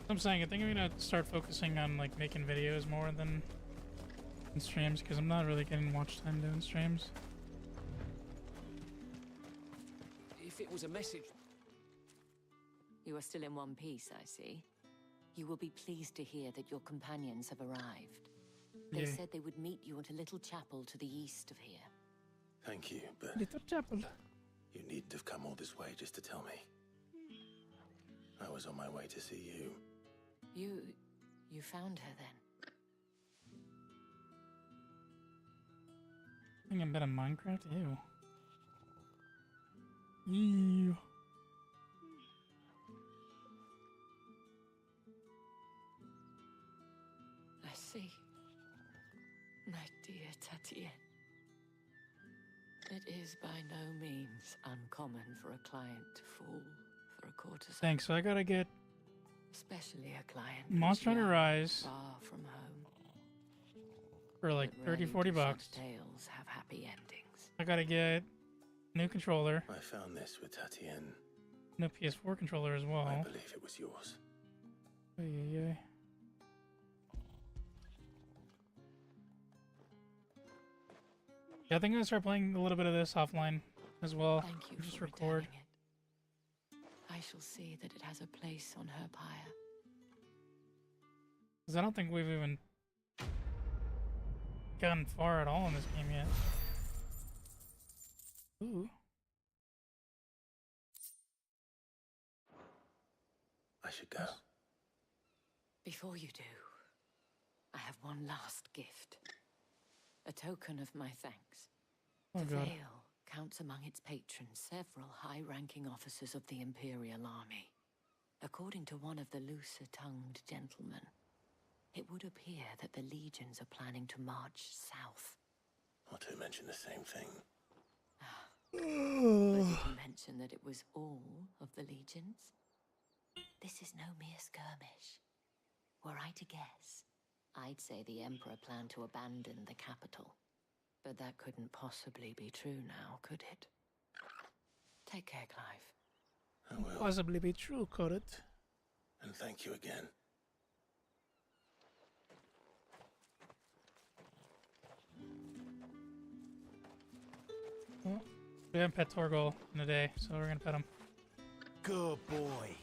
I'm saying I think I'm gonna start focusing on like making videos more than in streams because I'm not really getting watch time doing streams. If it was a message... You are still in one piece, I see. You will be pleased to hear that your companions have arrived. They Yeah. said they would meet you at a little chapel to the east of here. Thank you, but Little chapel. you needn't have come all this way just to tell me. I was on my way to see you. You found her then? I think I'm better Minecraft. Ew. I see. My dear Tatienne. It is by no means uncommon for a client to fall for a courtesan. Thanks. So I gotta get Especially a client Monster Hunter young, Rise far from home. for like But 30, rarely 40 do bucks. such tales have happy endings. I gotta get new controller, I found this with Tatienne. new PS4 controller as well. I believe it was yours. Yeah. Yeah, I think I'm gonna start playing a little bit of this offline as well. Thank you Just for record. returning it. I shall see that it has a place on her pyre. Because I don't think we've even gotten far at all in this game yet. Ooh. I should go. Before you do, I have one last gift. A token of my thanks. Oh, the God. Vale counts among its patrons several high-ranking officers of the Imperial Army. According to one of the looser-tongued gentlemen, it would appear that the legions are planning to march south. Not to mention the same thing. But did you mention that it was all of the legions? This is no mere skirmish. Were I to guess, I'd say the Emperor planned to abandon the capital. But that couldn't possibly be true now, could it? Take care, Clive. I will. Possibly be true, could it? And thank you again. Well, we haven't pet Torgal in a day, so we're gonna pet him. Good boy.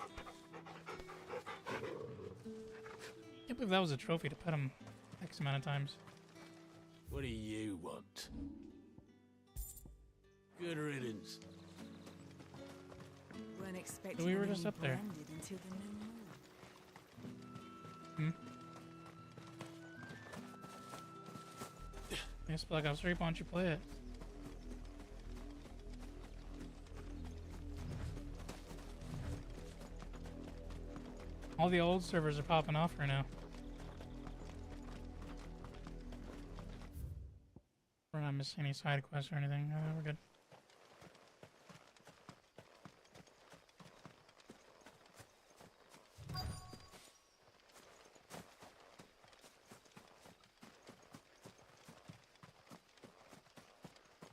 Can't believe that was a trophy to pet him X amount of times. What do you want? Good riddance. Weren't expecting We were any just up there. branded until the new moon. Yes, Black Ops 3, why don't you play it? All the old servers are popping off right now. We're not missing any side quests or anything. We're good.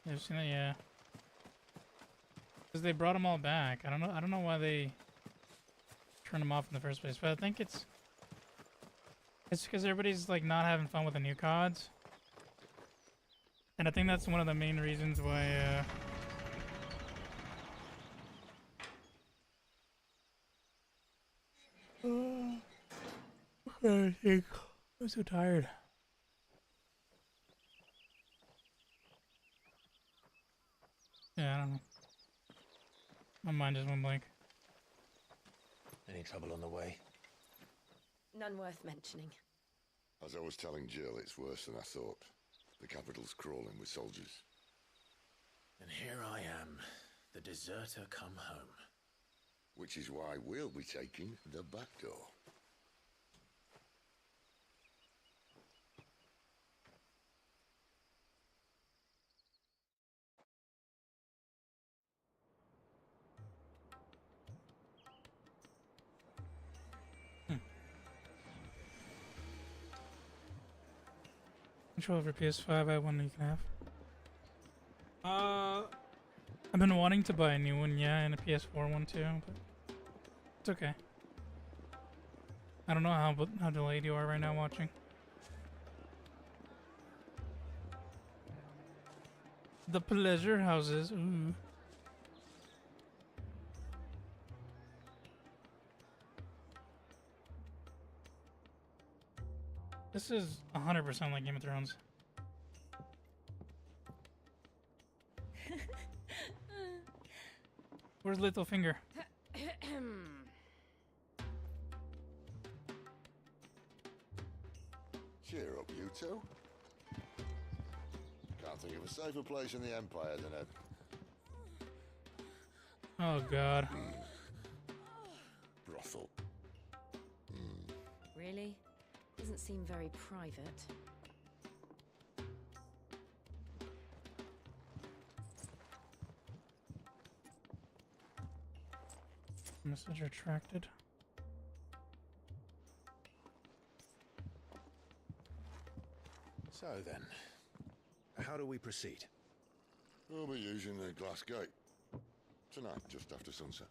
You've seen that, yeah. Because they brought them all back. I don't know why they turned them off in the first place, but I think it's because everybody's like not having fun with the new CODs. And I think that's one of the main reasons why I think I'm so tired. Yeah, I don't know. My mind just went blank. Any trouble on the way? None worth mentioning. As I was telling Jill, it's worse than I thought. The capital's crawling with soldiers. And here I am, the deserter come home. Which is why we'll be taking the back door. Controller for PS5, I have one that you can have. I've been wanting to buy a new one, yeah, and a PS4 one too, but it's okay. I don't know how delayed you are right now watching. The pleasure houses, ooh. This is 100% like Game of Thrones. Where's Littlefinger? Cheer up, you two. Can't think of a safer place in the Empire than a Oh god. brothel. Really? Doesn't seem very private. Message retracted. So then, how do we proceed? We'll be using the glass gate. Tonight, just after sunset.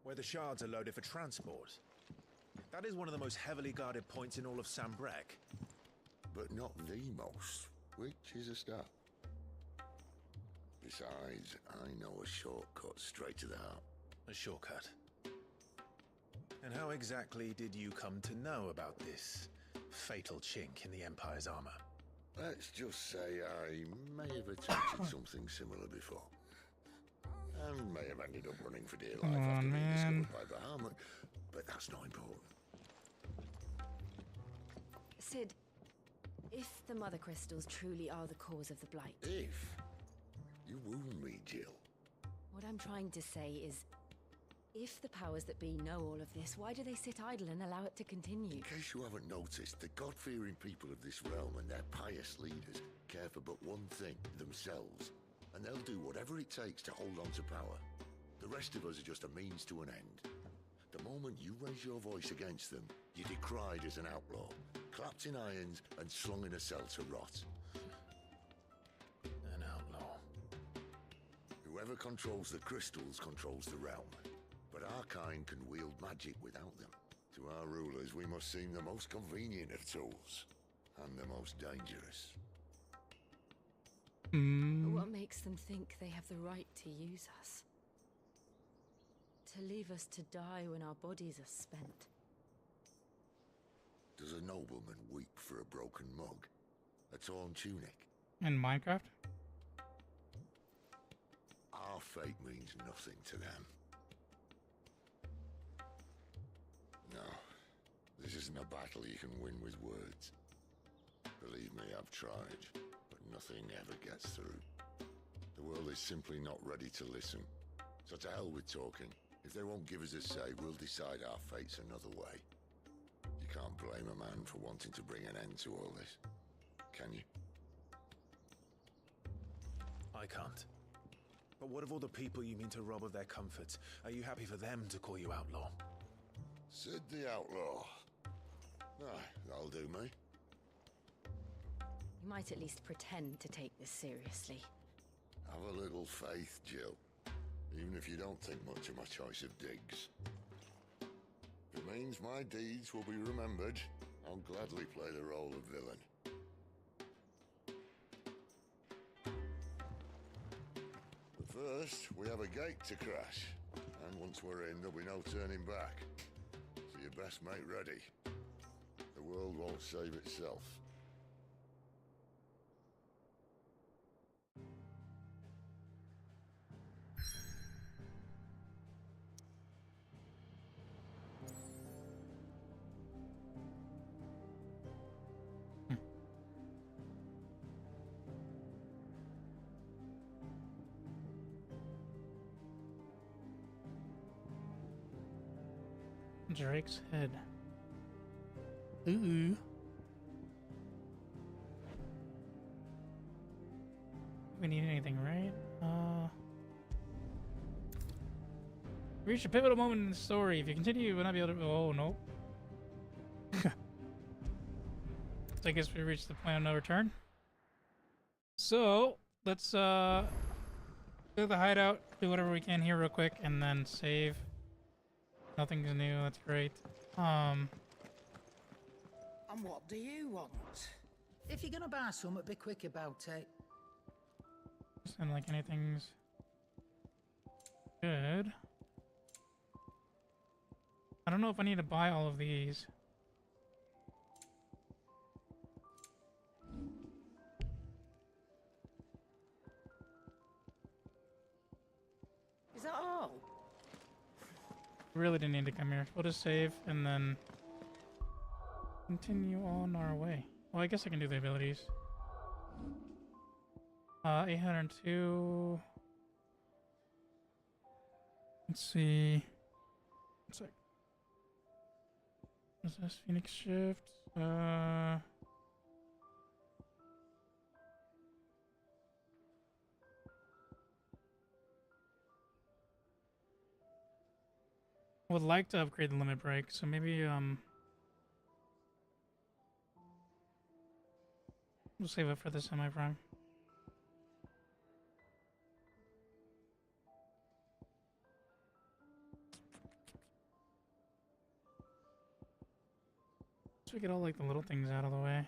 Where the shards are loaded for transport. That is one of the most heavily guarded points in all of Sambrek. But not the most, which is a start. Besides, I know a shortcut straight to the heart. A shortcut. And how exactly did you come to know about this fatal chink in the Empire's armor? Let's just say I may have attempted something similar before. And may have them ended up running for dear Come life after on, being man. discovered by Bahamut, but that's not important. Sid, if the Mother Crystals truly are the cause of the Blight... If? You wound me, Jill. What I'm trying to say is, if the powers that be know all of this, why do they sit idle and allow it to continue? In case you haven't noticed, the God-fearing people of this realm and their pious leaders care for but one thing, themselves. And they'll do whatever it takes to hold on to power. The rest of us are just a means to an end. The moment you raise your voice against them, you're decried as an outlaw, clapped in irons and slung in a cell to rot. An outlaw. Whoever controls the crystals controls the realm. But our kind can wield magic without them. To our rulers, we must seem the most convenient of tools, and the most dangerous. But what makes them think they have the right to use us? To leave us to die when our bodies are spent? Does a nobleman weep for a broken mug? A torn tunic? In Minecraft? Our fate means nothing to them. No, this isn't a battle you can win with words. Believe me, I've tried, but nothing ever gets through. The world is simply not ready to listen. So to hell with talking. If they won't give us a say, we'll decide our fates another way. You can't blame a man for wanting to bring an end to all this, can you? I can't. But what of all the people you mean to rob of their comforts? Are you happy for them to call you outlaw? Sid the Outlaw. Aye, that'll do me. You might at least pretend to take this seriously. Have a little faith, Jill. Even if you don't think much of my choice of digs. If it means my deeds will be remembered, I'll gladly play the role of villain. But first, we have a gate to crash. And once we're in, there'll be no turning back. So you best make ready. The world won't save itself. Drake's head. Ooh. We need anything, right? Reach a pivotal moment in the story. If you continue, you will not be able to. Oh no. So I guess we reached the point of no return. So let's go to the hideout, do whatever we can here real quick, and then save. Nothing's new. That's great. And what do you want? If you're gonna buy something, be quick about it. And like anything's good. I don't know if I need to buy all of these. Is that all? Really didn't need to come here. We'll just save and then continue on our way. Well, I guess I can do the abilities. 802. Let's see. What's that? What's this? Phoenix Shift. Would like to upgrade the limit break, so maybe we'll save it for the semi-prime. So we get all like the little things out of the way.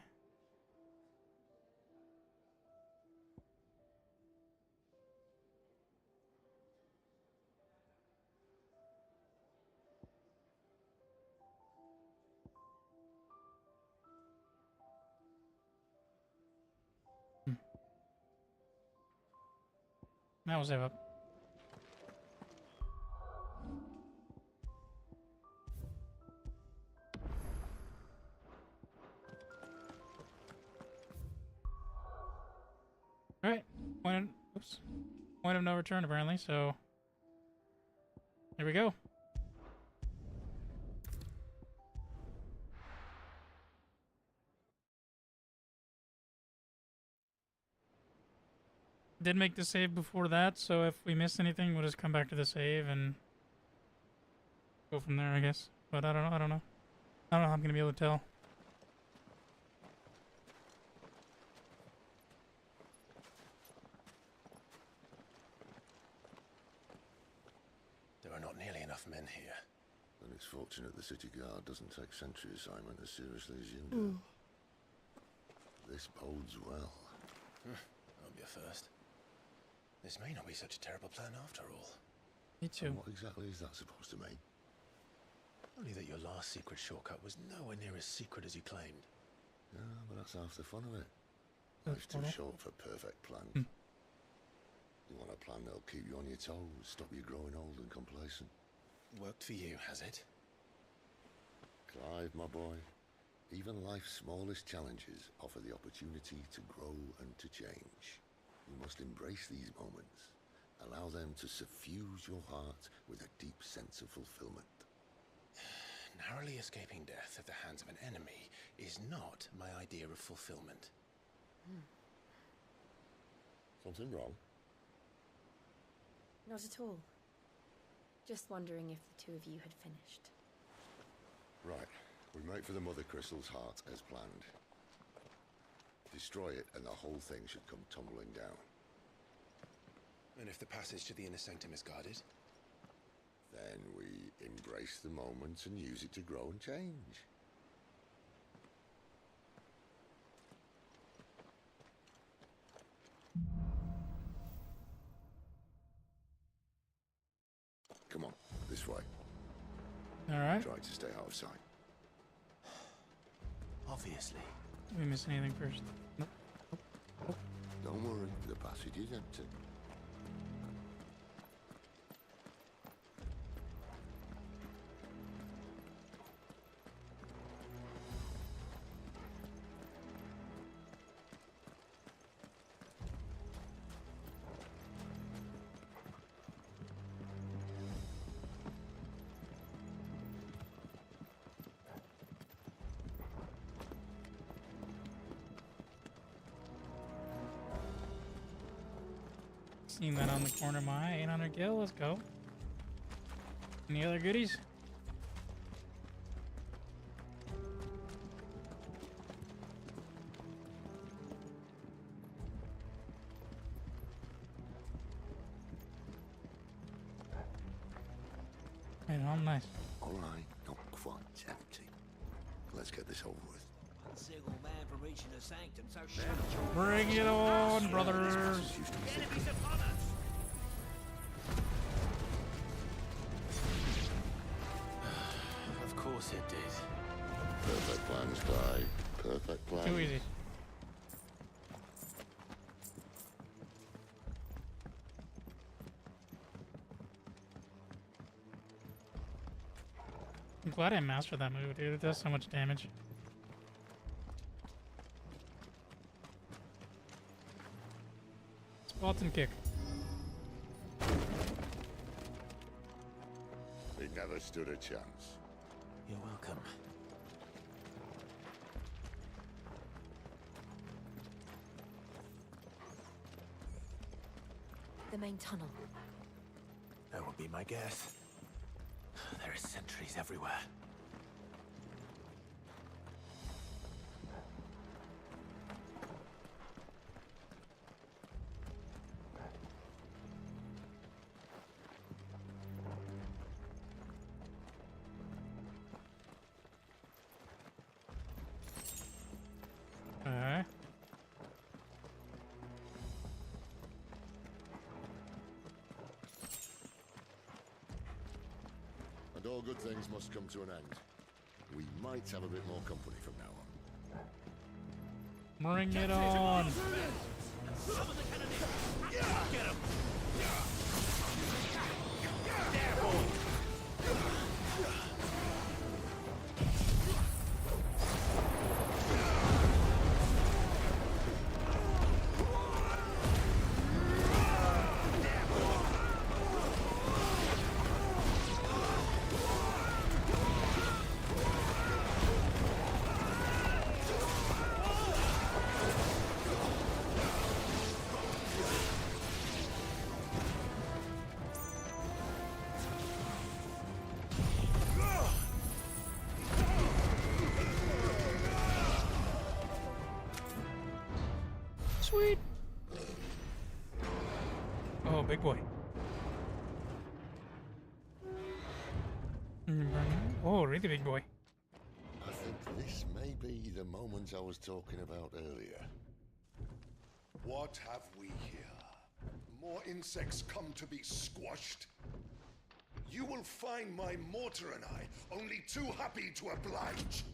Now we'll save up. point of no return, apparently, so here we go. Did make the save before that, so if we miss anything, we'll just come back to the save and go from there, I guess. But I don't know. I don't know how I'm gonna be able to tell. There are not nearly enough men here. And it's fortunate the city guard doesn't take sentry assignment as seriously as you do. This bodes well. That'll be a first. This may not be such a terrible plan after all. Me too. And what exactly is that supposed to mean? Only that your last secret shortcut was nowhere near as secret as you claimed. Yeah, but that's half the fun of it. Life's too short for perfect plans. You want a plan that'll keep you on your toes, stop you growing old and complacent. Worked for you, has it? Clive, my boy, even life's smallest challenges offer the opportunity to grow and to change. You must embrace these moments. Allow them to suffuse your heart with a deep sense of fulfillment. Narrowly escaping death at the hands of an enemy is not my idea of fulfillment. Something wrong? Not at all. Just wondering if the two of you had finished. Right. We make for the Mother Crystal's heart as planned. Destroy it and the whole thing should come tumbling down. And if the passage to the inner sanctum is guarded? Then we embrace the moment and use it to grow and change. Come on, this way. All right. Try to stay out of sight. Obviously. Did we miss anything first? Nope. Don't worry, the passage is empty. Seen that on the corner of my eye. 800 gil, let's go. Any other goodies? Hey, no, I'm nice. All right, not quite empty. Let's get this over with. One single man from reaching the sanctum, so Bring it on, brothers. enemies upon us! Of course it did. Perfect plans, Clive. Perfect plans. Too easy. I'm glad I mastered that move, dude. It does so much damage. Spartan kick. He never stood a chance. You're welcome. The main tunnel. That would be my guess. There are sentries everywhere. Okay. And all good things must come to an end. We might have a bit more company from now on. Bring it on. Get him! sweet. Oh, big boy. Oh, really big boy. I think this may be the moment I was talking about earlier. What have we here? More insects come to be squashed? You will find my mortar and I only too happy to oblige.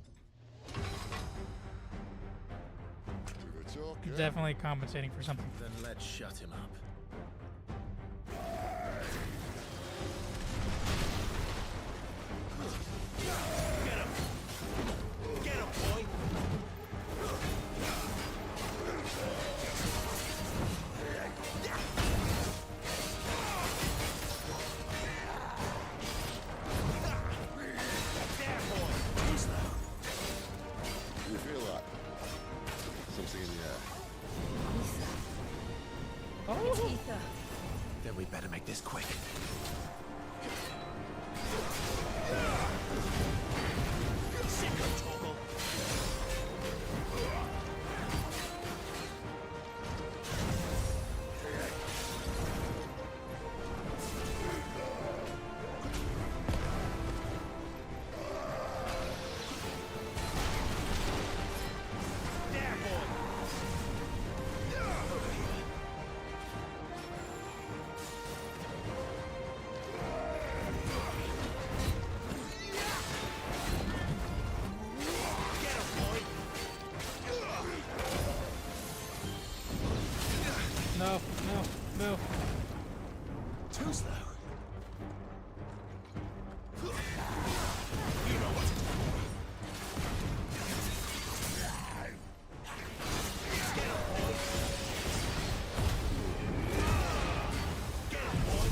Definitely compensating for something. Then let's shut him up. Get him! Get him, boy! You feel that? Something in the air. It's ether. Then we better make this quick. Sicko toggle. No, no, no. Too slow. You know what to do. Get him, boy. Get him, boy.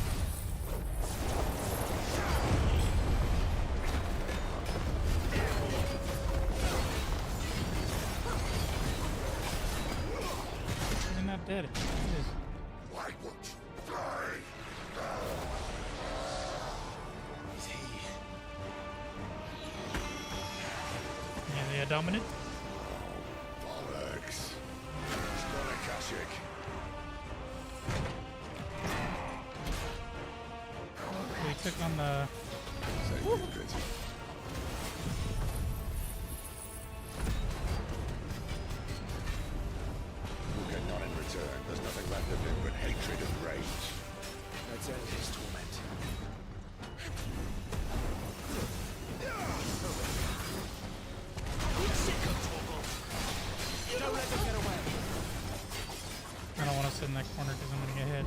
You're not dead. Why won't you die? Is he? Yeah, the dominant. Bollocks. It's not a Kashyyyk. We took on the. Say you good. We'll get none in return. There's nothing left of him but hatred and rage. Let's end his torment. Sicko toggle. Don't let them get away. I don't want to sit in that corner because I'm gonna get hit.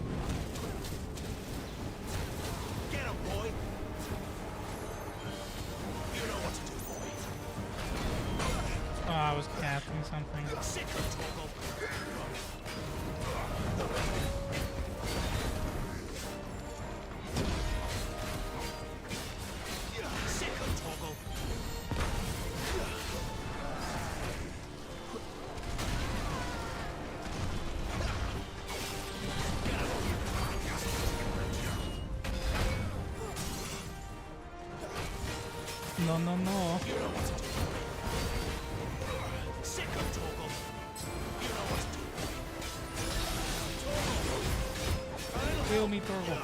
Get him, boy. You know what to do, boy. Oh, I was casting something. Sicko toggle. Sicko toggle. No, no, no. You know what to do. Sicko toggle. You know what to do. Kill me, Torgal.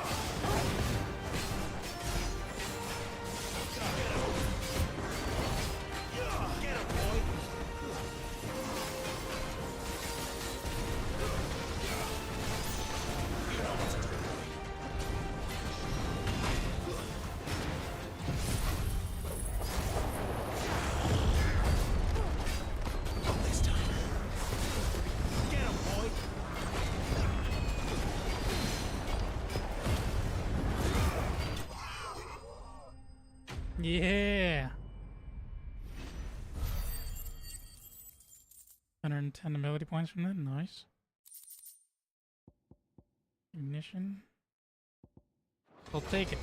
Get him, boy. You know what to do. Not this time. Get him, boy. Yeah. 110 ability points from that. Nice. Ignition. We'll take it.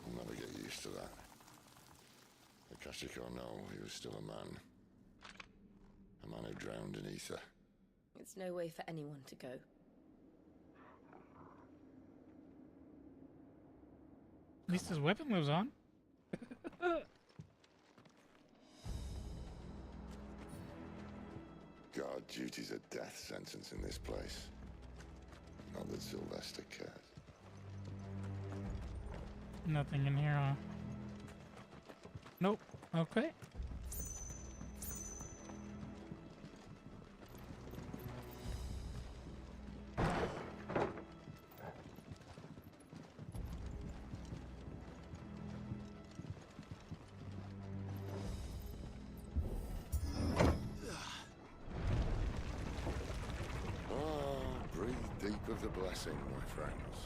I'll never get used to that. Kashyyyk or no, he was still a man. A man who drowned in ether. It's no way for anyone to go. At least his weapon lives on. sentence in this place. Not that Sylvester cares. Nothing in here, huh? Nope. Okay. Deep of the blessing, my friends.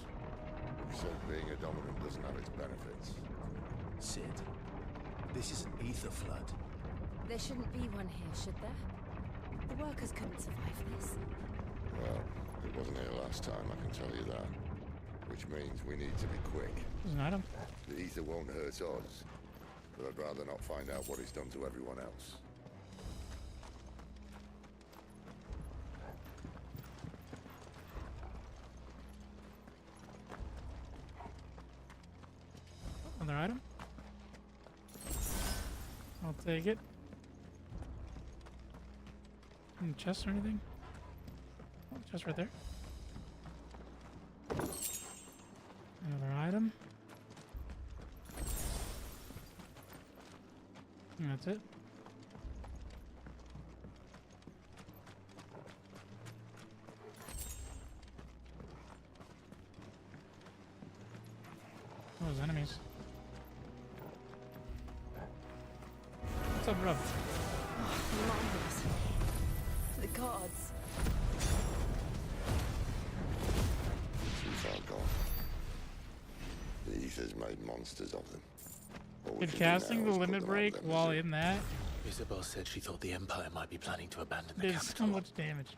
Who said being a dominant doesn't have its benefits? Sid, this is an ether flood. There shouldn't be one here, should there? The workers couldn't survive this. Well, it wasn't here last time, I can tell you that. Which means we need to be quick. There's an item. The ether won't hurt us, but I'd rather not find out what it's done to everyone else. Another item. I'll take it. Any chest or anything? Oh, chest right there. Another item. And that's it. Oh, those enemies. What's up, bro? Marvelous. The gods. Too far gone. The ether's made monsters of them. All we Did can do casting now the is put limit them out break of their while misery. in that Isabel said she thought the Empire might be planning to abandon the did so capital. much damage?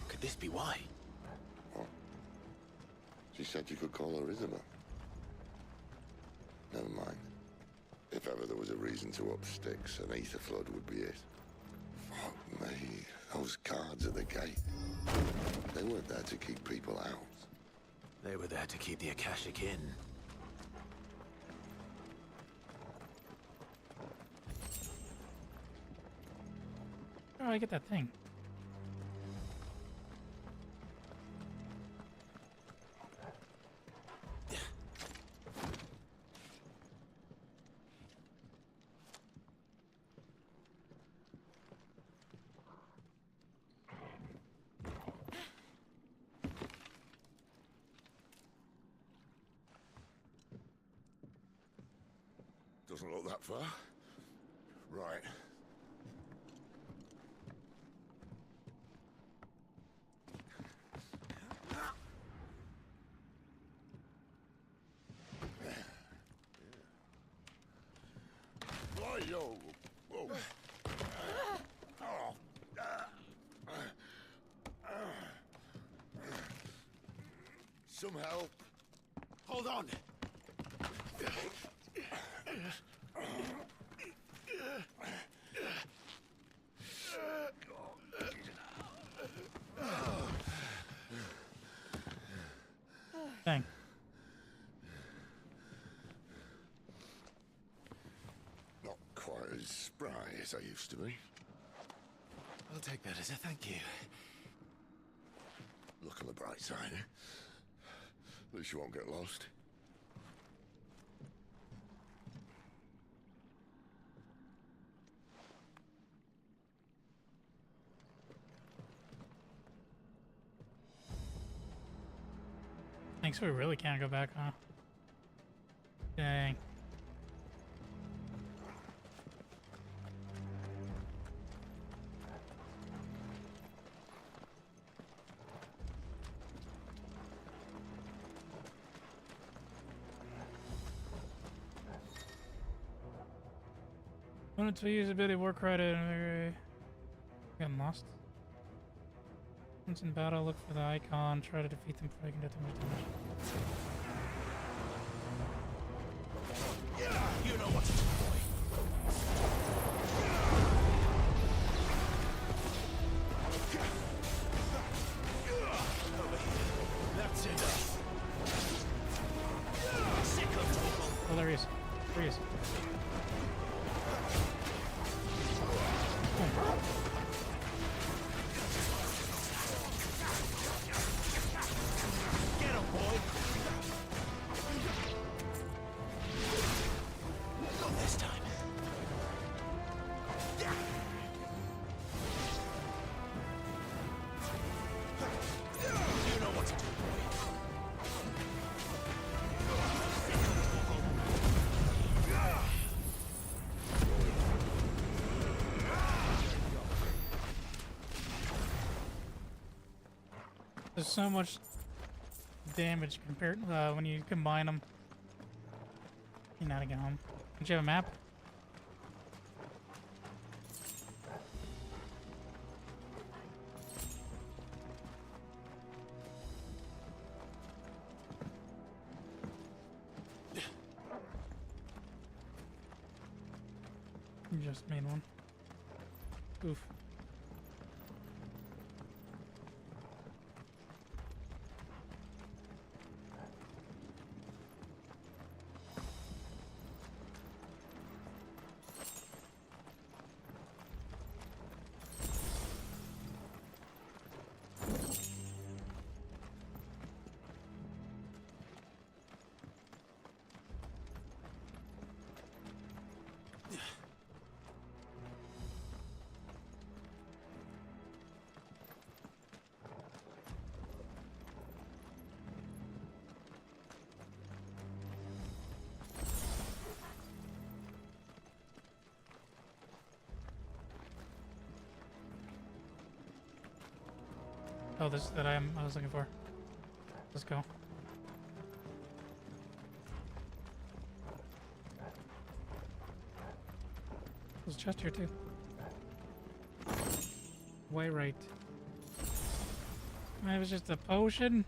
Could this be why? What? She said you could call her Isabel. Never mind. If ever there was a reason to up sticks, an ether flood would be it. Fuck me. Those guards at the gate. They weren't there to keep people out. They were there to keep the Akashic in. How do I get that thing? Doesn't look that far. Right. Yo. Whoa. Some help. Hold on. Dang. Not quite as spry as I used to be. I'll take that as a thank you. Look on the bright side, eh? At least you won't get lost. Thanks, we really can't go back, huh? Dang. Wanted to use ability work credit and getting lost. Once in battle, look for the icon, try to defeat them before you can do too much damage. You know what to do, That's it. Oh, there he is. There he is. There's so much damage compared when you combine them. You know how to get home. Don't you have a map? You just made one. Oof. Oh, this is that I was looking for. Let's go. There's a chest here too. Way right. It was just a potion.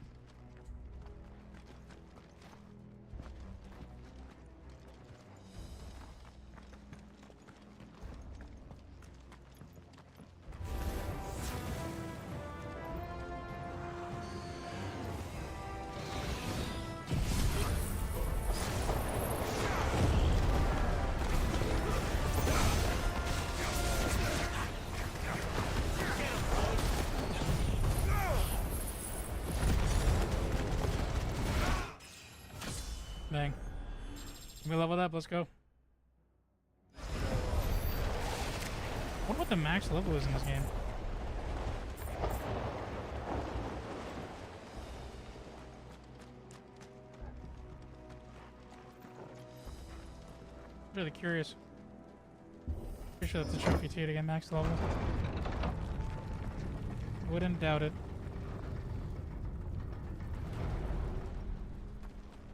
Bang. Let me level up, let's go. What about the max level is in this game? Really curious. Pretty sure that's a trophy too to get max level. Wouldn't doubt it.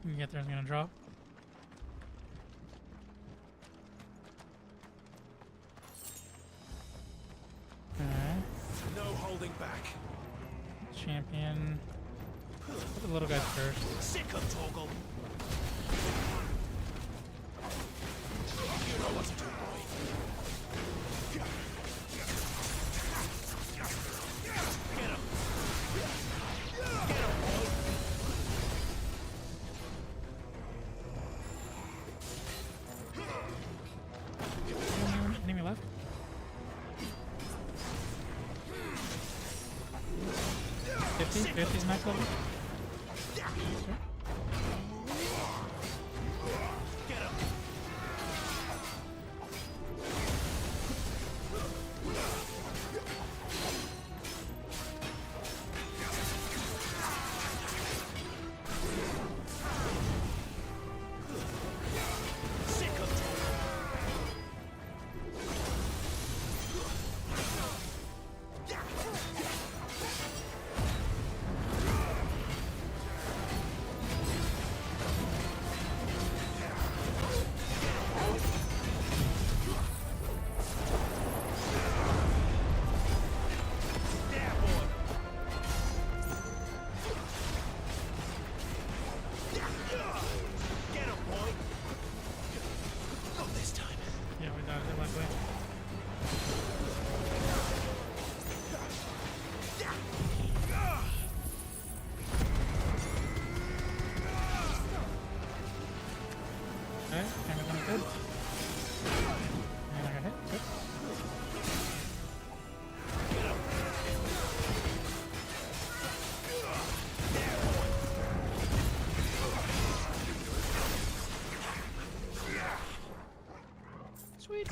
You get there, it's gonna drop. Alright. No holding back. Champion. Put the little guys first. Sick of Torgal. You know what to do, boy. Get him. Get him, boy. Enemy left. 50's max level. Sure. Sweet.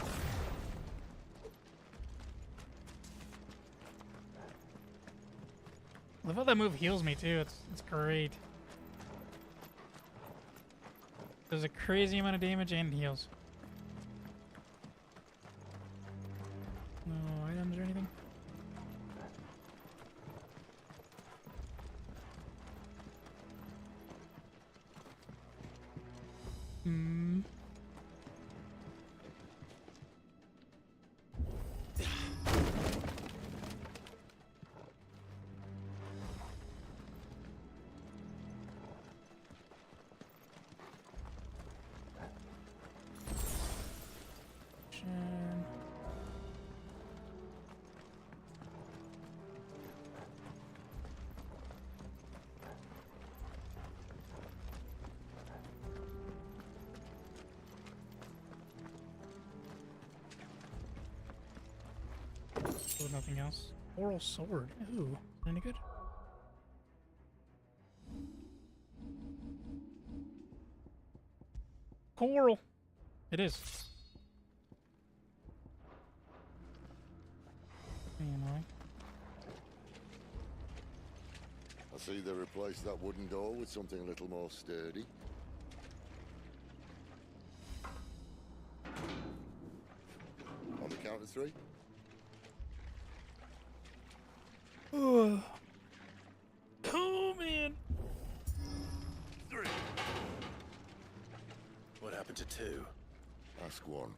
I love how that move heals me too. It's great. Does a crazy amount of damage and heals. No items or anything. Hmm. Oh, nothing else. Oral sword. Ooh, any good? Coral. It is. Annoying. I see they replaced that wooden door with something a little more sturdy. On the count of 3. Oh, man. 3. What happened to 2? Ask 1.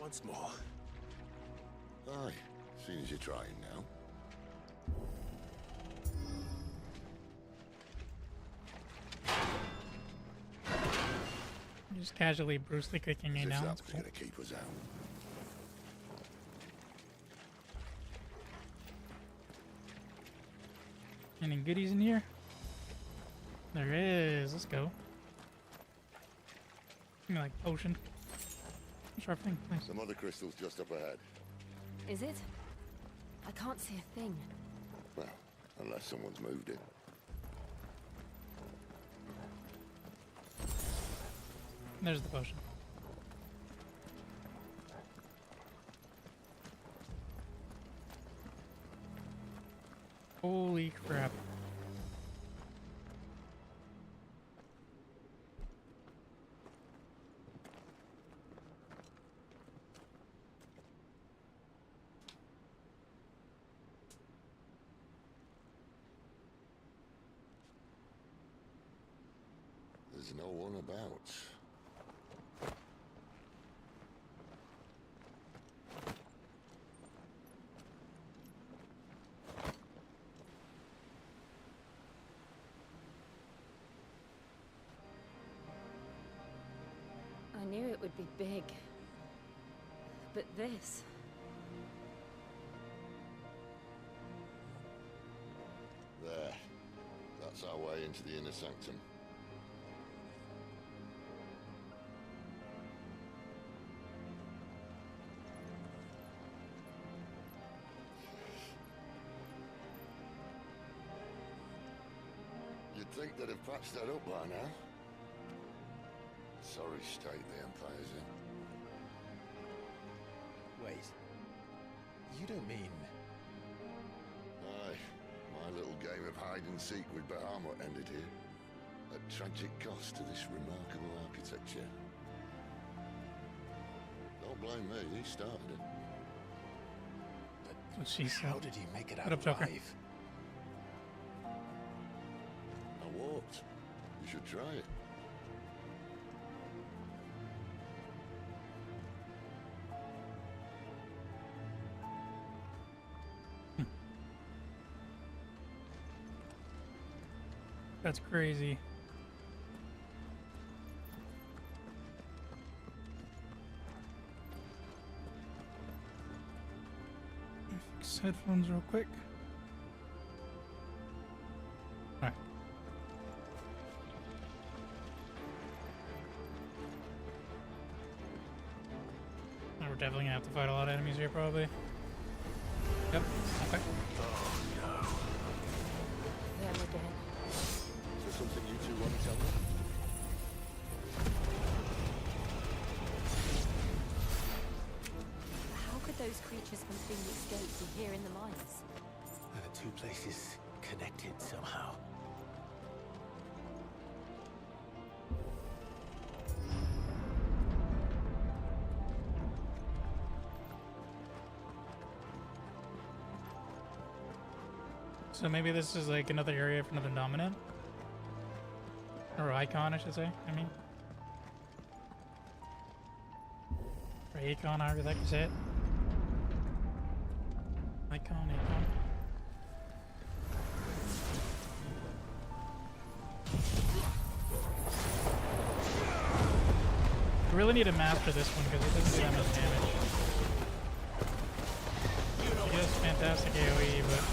Once more. Aye, seeing as you're trying now. Just casually Bruce Lee kicking me now. That's gonna keep us out. Any goodies in here? There is. Let's go. Give me like potion. Sharp thing, please. Some other crystals just up ahead. Is it? I can't see a thing. Well, unless someone's moved it. There's the potion. Holy crap. There's no one about. I knew it would be big. But this... There. That's our way into the inner sanctum. You'd think they'd have patched that up by now. Sorry state the Empire's in. Wait. You don't mean... Aye. My little game of hide-and-seek with Bahamut ended here. At tragic cost to this remarkable architecture. Don't blame me, he started it. That's what she said. How did he make it out What up, Joker? alive? I walked. You should try it. That's crazy. Fix headphones real quick. Alright. Now we're definitely gonna have to fight a lot of enemies here, probably. Yep. Okay. Oh no. Them again. Is there something you two want to tell me? How could those creatures completely escape from here in the mines? Are the two places connected somehow? So maybe this is like another area for another dominant? Or icon, I should say, I mean. Or icon, however you like to say it. Icon. I really need to master this one because it doesn't do that much damage. It does fantastic AoE, but...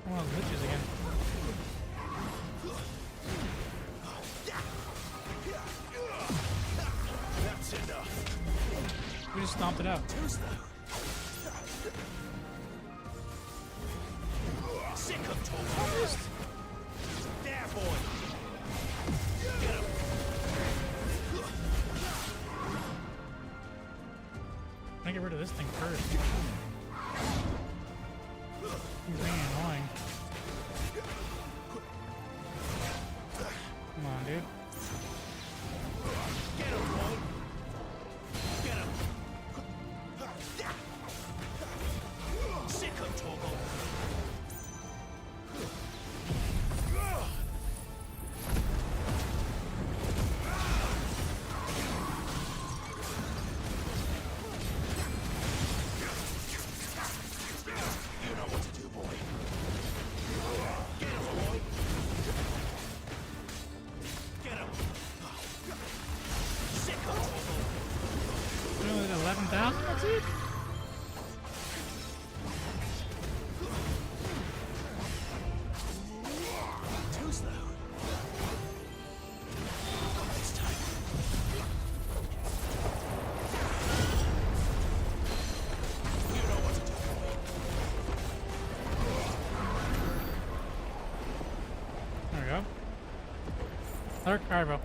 Oh, glitches again. That's enough. We just stomped it out. Sick of talking. There, boy. Get him. I'm gonna get rid of this thing first. He's being annoying. Come on, dude. Get him, boy. Get him. Sick of talking. You know what to do, boy. Get him, boy. Get him. Sick of Really, 11,000? That's it? too slow. It's time. You know what to do, boy. There we go. Another carbo.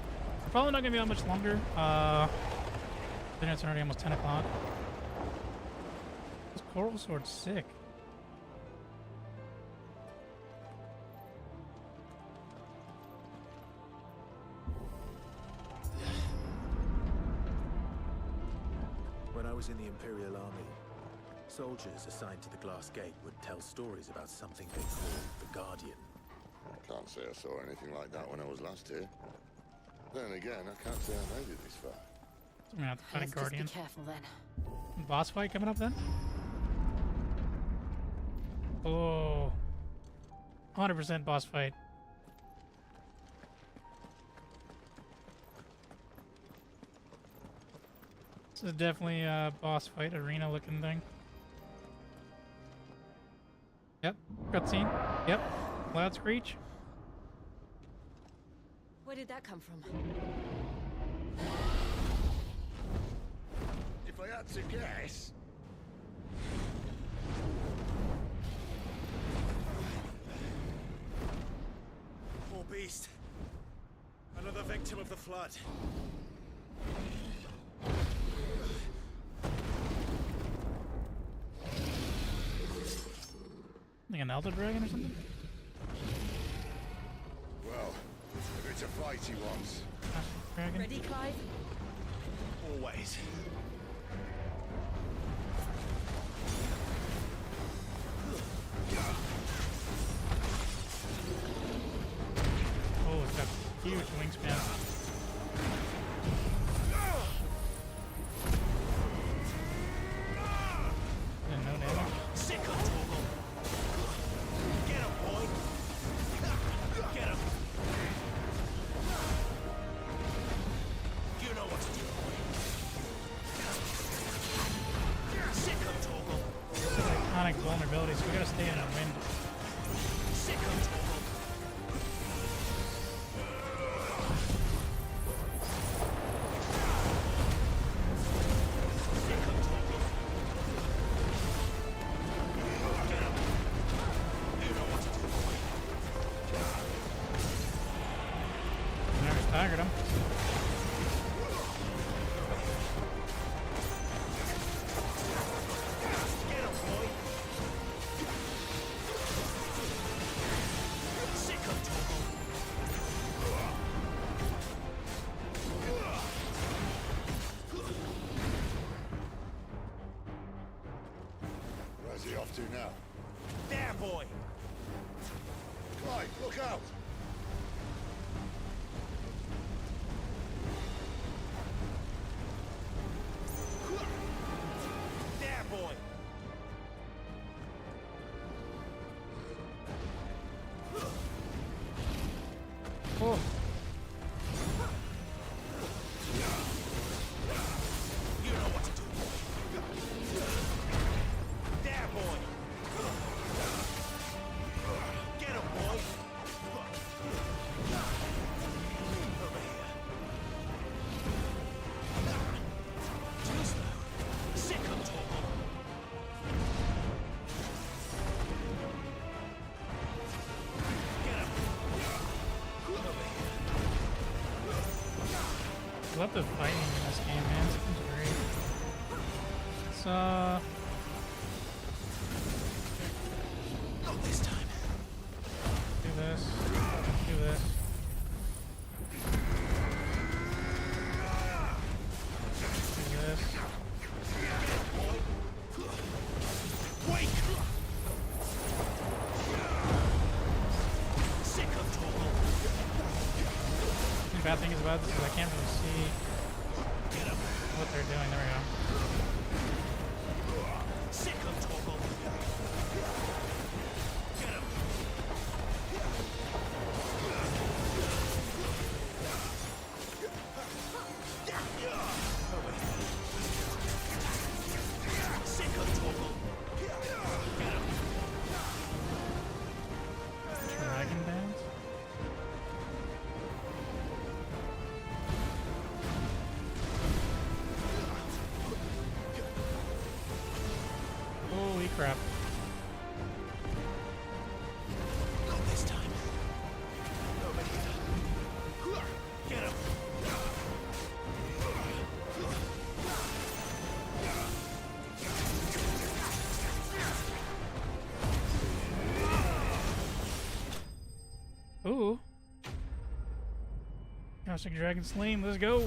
Probably not gonna be that much longer. Then it's already almost 10 o'clock. This coral sword's sick. When I was in the Imperial Army, soldiers assigned to the Glass Gate would tell stories about something they called the Guardian. I can't say I saw anything like that when I was last here. Then again, I can't say I made it this far. So we're gonna have to fight a Guardian. Just be careful then. Boss fight coming up then? Oh. 100% boss fight. This is definitely a boss fight, arena looking thing. Yep. Cutscene. Yep. Loud screech. Where did that come from? If I had to guess... Poor beast. Another victim of the flood. Like an Elder Dragon or something? Well, if it's a fight he wants. Dragon? Ready, Clive? Always. Oh, it's got huge wingspan. And no damage. Sick of Torgal. Get him, boy. Get him. You know what to do, boy. Sick of Torgal. Iconic vulnerability, so we gotta stay in the wind. Sick of Torgal. Never staggered him. to now. There, boy! Clyde, look out! There, boy! Oh. You know what to do. There, boy! Get him, boy! Over here. Too slow. Sick of talking. Get him. Over here. I love the fighting in this game, man. This game's great. It's Not this time. do this. Do this. Do this. Wake! Sick of talking. The bad thing is about this is I can't really see what they're doing. There we go. Sick of talking. Get him. Sick of talking. Get him. Dragon dance? Holy crap. Not this time. Over here. Get him. Ooh. Cosmic Dragon Slain, let's go.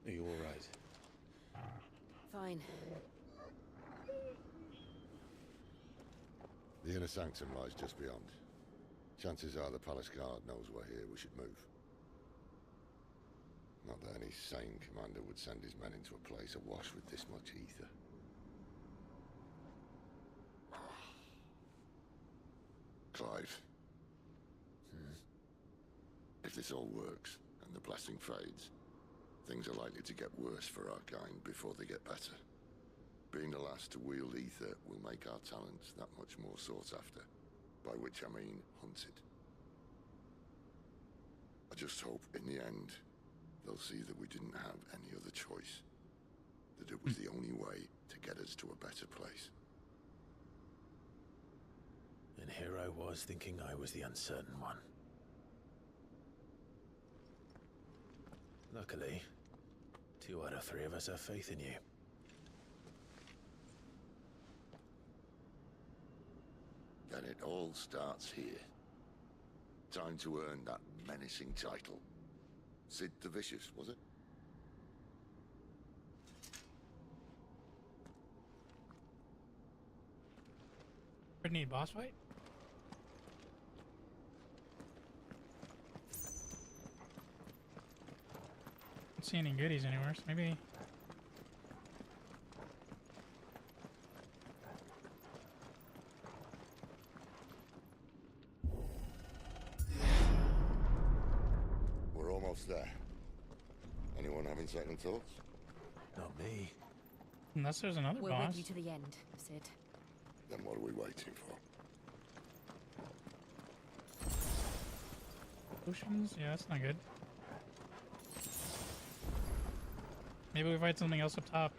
Are you all right? Fine. The inner sanctum lies just beyond. Chances are the palace guard knows we're here. We should move. Not that any sane commander would send his men into a place awash with this much ether. Clive. If this all works, and the blessing fades, things are likely to get worse for our kind before they get better. Being the last to wield ether will make our talents that much more sought after, by which I mean hunted. I just hope in the end they'll see that we didn't have any other choice, that it was the only way to get us to a better place. And here I was thinking I was the uncertain one. Luckily, 2 out of 3 of us have faith in you. Then it all starts here. Time to earn that menacing title. Sid the Vicious, was it? Need boss fight? Don't see any goodies anywhere, so maybe. We're almost there. Anyone having second thoughts? Not me. Unless there's another We're boss. with you to the end, Sid. Then what are we waiting for? Potions? Yeah, that's not good. Maybe we fight something else up top.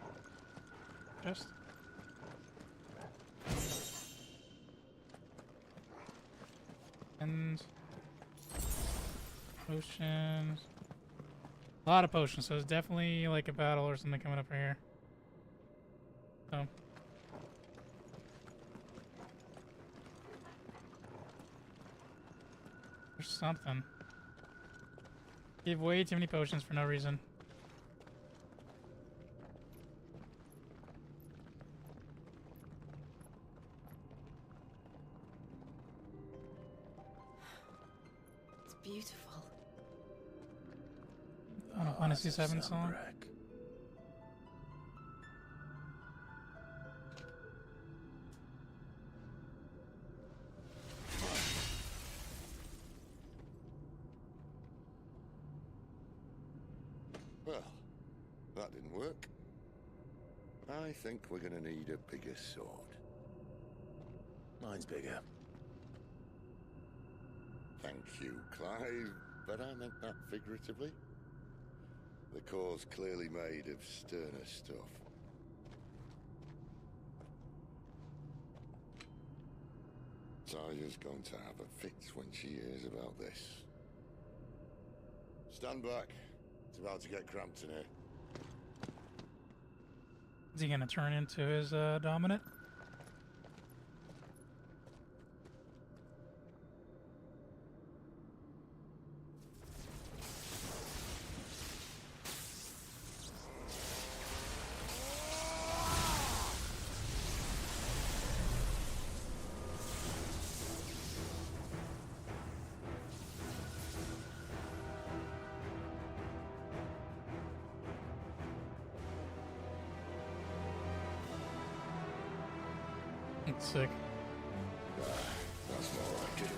Just. And. Potions. A lot of potions, so it's definitely like a battle or something coming up right here. So. There's something. Give way too many potions for no reason. It's beautiful. Final Fantasy VII song. Well, that didn't work. I think we're gonna need a bigger sword. Mine's bigger. Thank you, Clive, but I meant that figuratively. The core's clearly made of sterner stuff. Taya's going to have a fit when she hears about this. Stand back. It's about to get cramped in here. Is he gonna turn into his dominant? It's sick. That's more like it.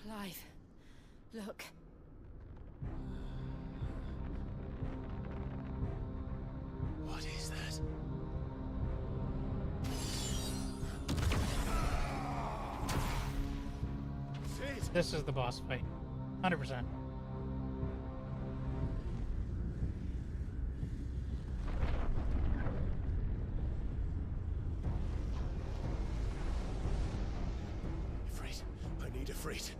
Clive, look. What is that? This is the boss fight. 100%. Freight. I need a freight.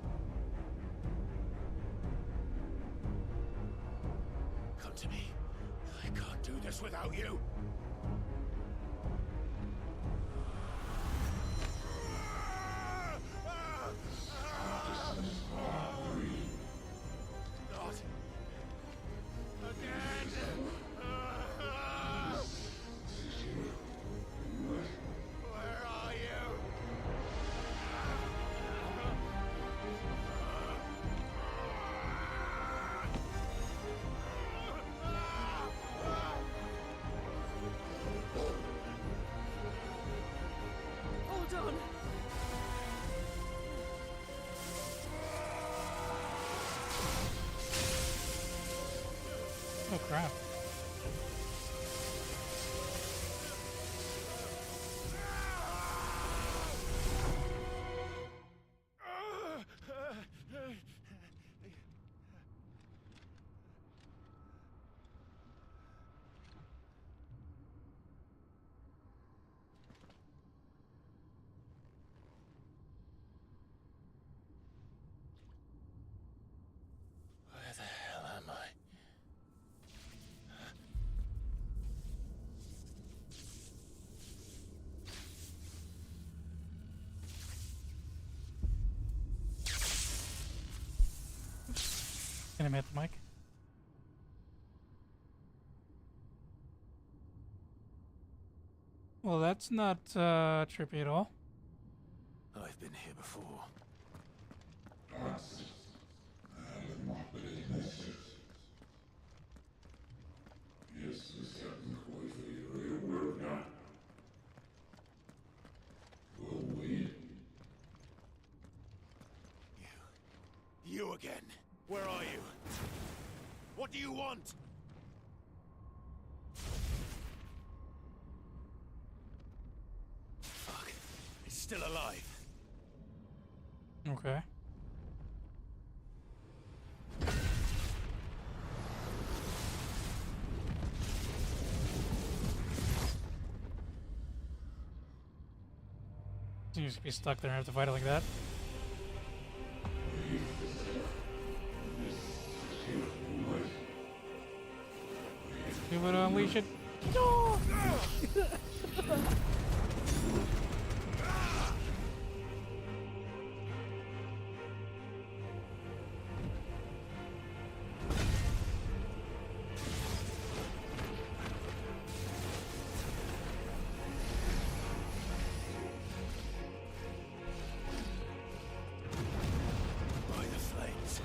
Come to me. I can't do this without you. Not again. Where are you? Hold on. Oh crap. Where the hell am I? Gonna hit the mic. Well, that's not trippy at all. I've been here before. You again. Where are you? What do you want? still alive. Okay. You just be stuck there and have to fight it like that. You want to unleash it? No! By the flames.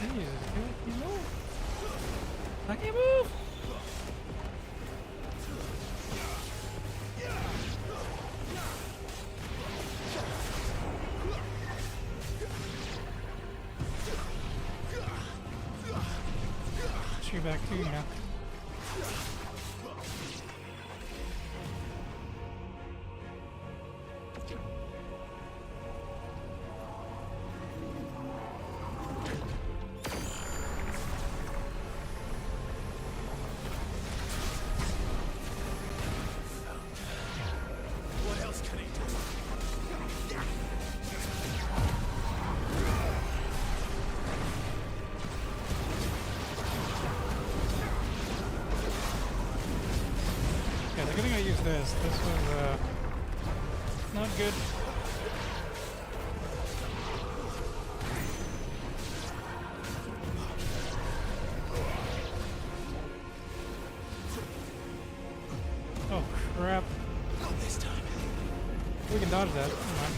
Jesus, you move. I can't move. Shoot back too, you know. What else can he do? Yeah, they're gonna use this. This was not good. Oh crap. Not this time. We can dodge that. Never mind.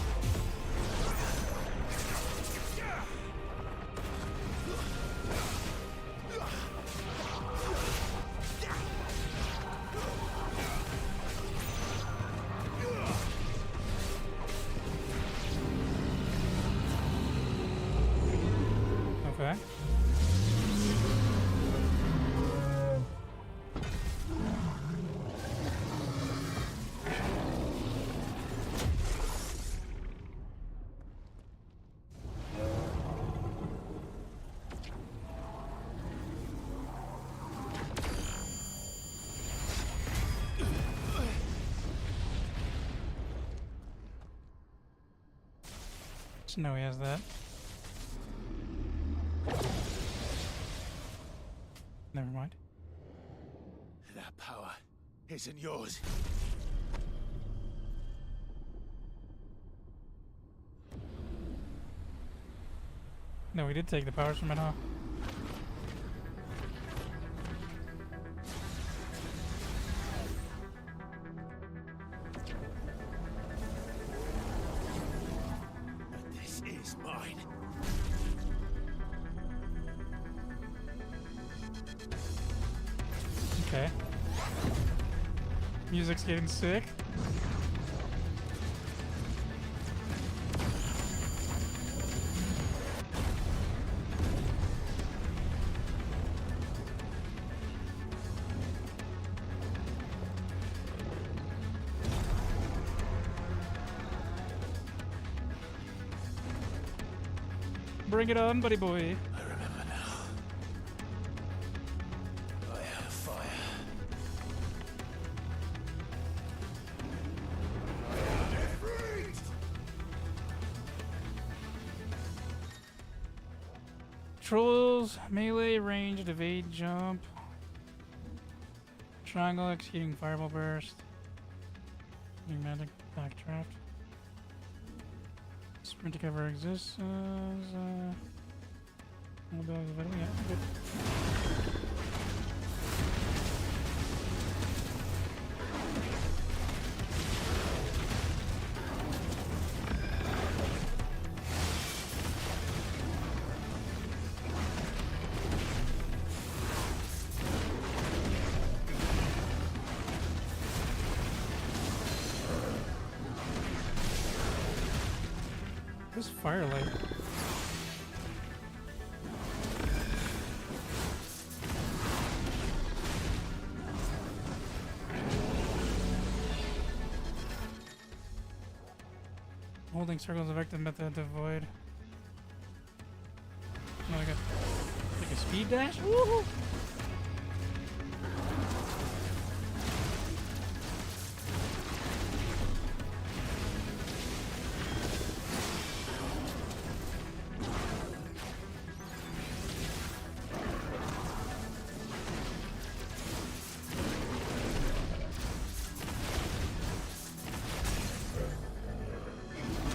Okay. Just know he has that. Never mind. That power isn't yours. No, we did take the powers from it, huh? But this is mine. Okay. Music's getting sick. Bring it on, buddy boy. I remember now. I had a fire. Controls, melee, ranged, evade, jump. Triangle, executing fireball burst. Pneumatic backdraft. Sprint to cover exists. Yeah, good. This firelight. Holding circles effective method to avoid. Oh, like a speed dash? Woohoo!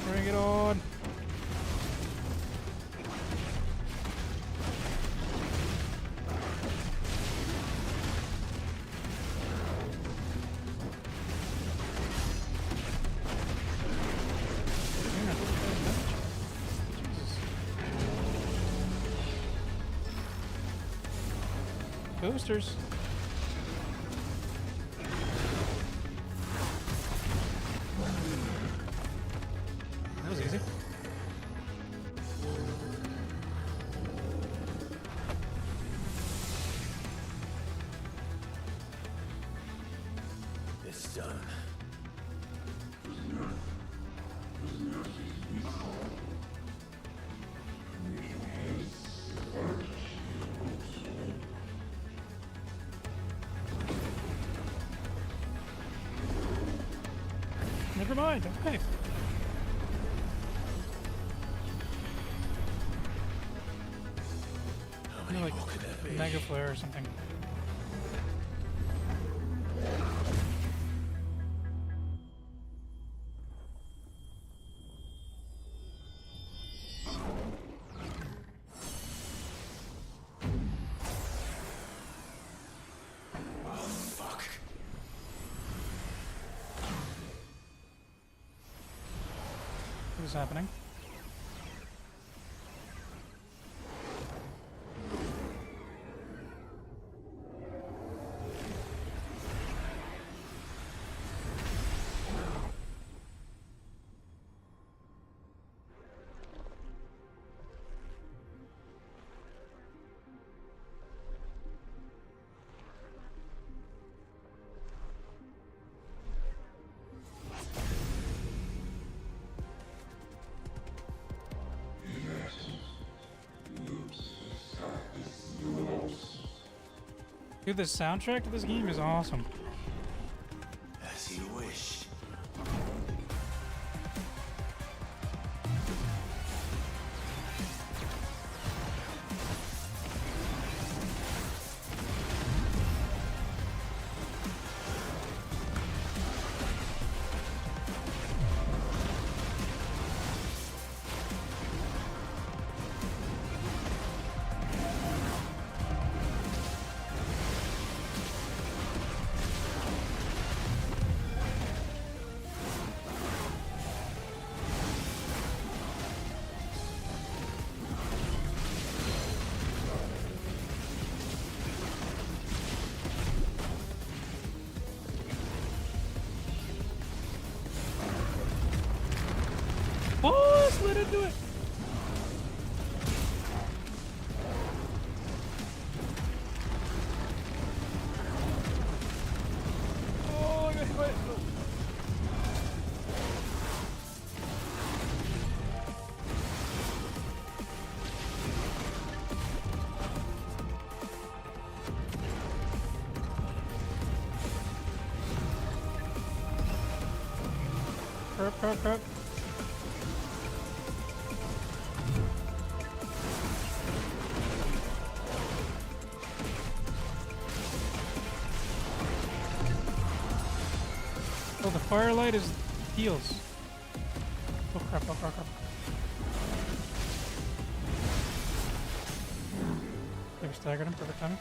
Bring it on! Boosters. That was easy. It's done. Never mind. Okay. Like mega flare or something. What is happening? Dude, the soundtrack to this game is awesome. As you wish. Oh, slid into it. Oh, I got hit by it. Crap. Oh, the firelight is heals. Oh crap. They staggered him, perfect timing.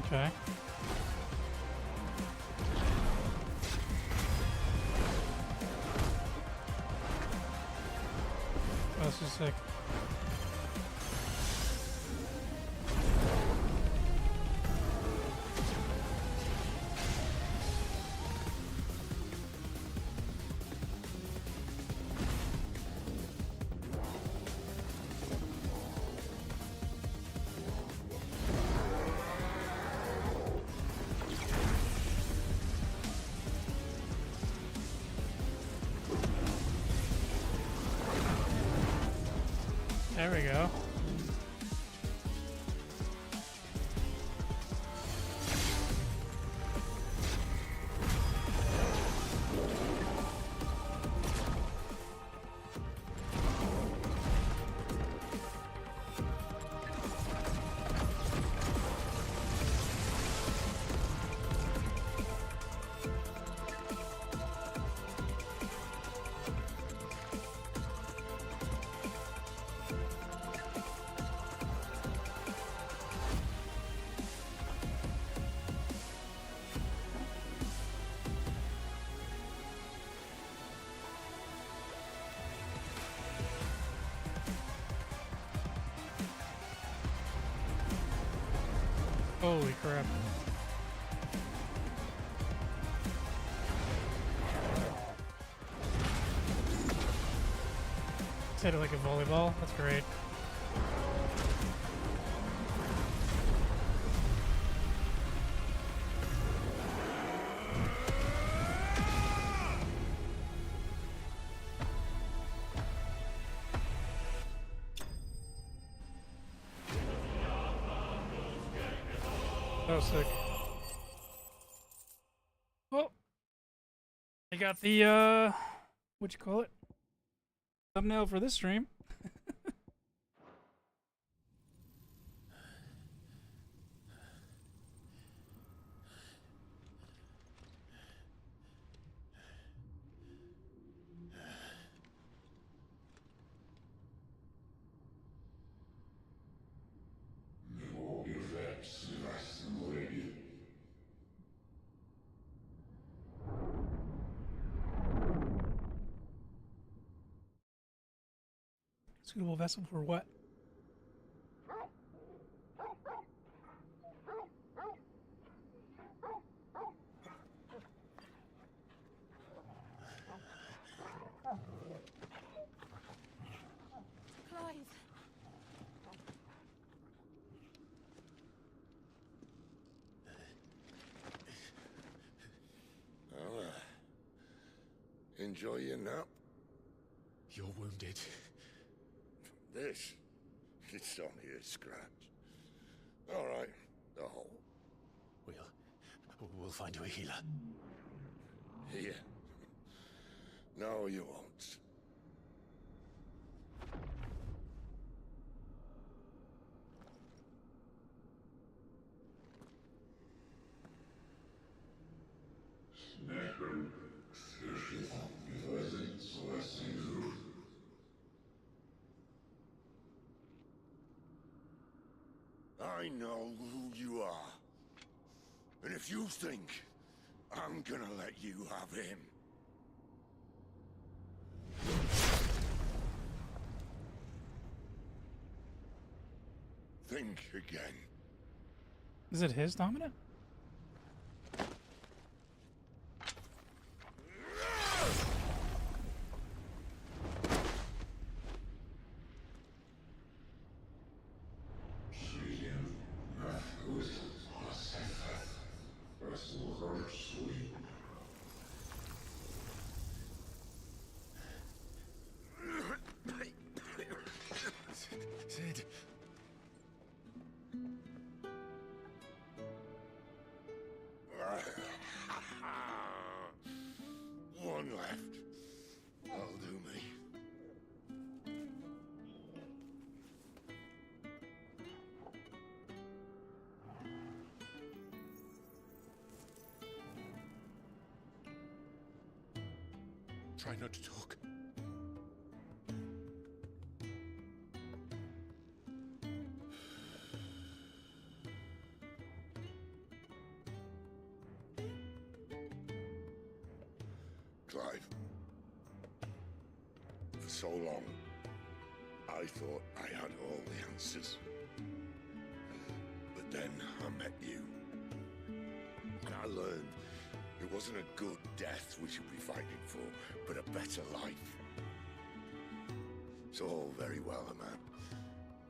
Okay. Oh, this is sick. There we go. Holy crap. Just hit it like a volleyball. That's great. Oh, sick. Well, I got the, what you call it? Thumbnail for this stream. Suitable vessel for what? Clive. Well, enjoy your nap. You're wounded. This? It's only a scratch. All right, the hole. We'll find you a healer. Here. No, you won't. I know who you are. And if you think I'm gonna let you have him... think again. Is it his dominant? Sid. One left. That'll do me. Try not to talk. Clive. For so long, I thought I had all the answers. But then I met you. And I learned it wasn't a good death we should be fighting for, but a better life. It's all very well, a man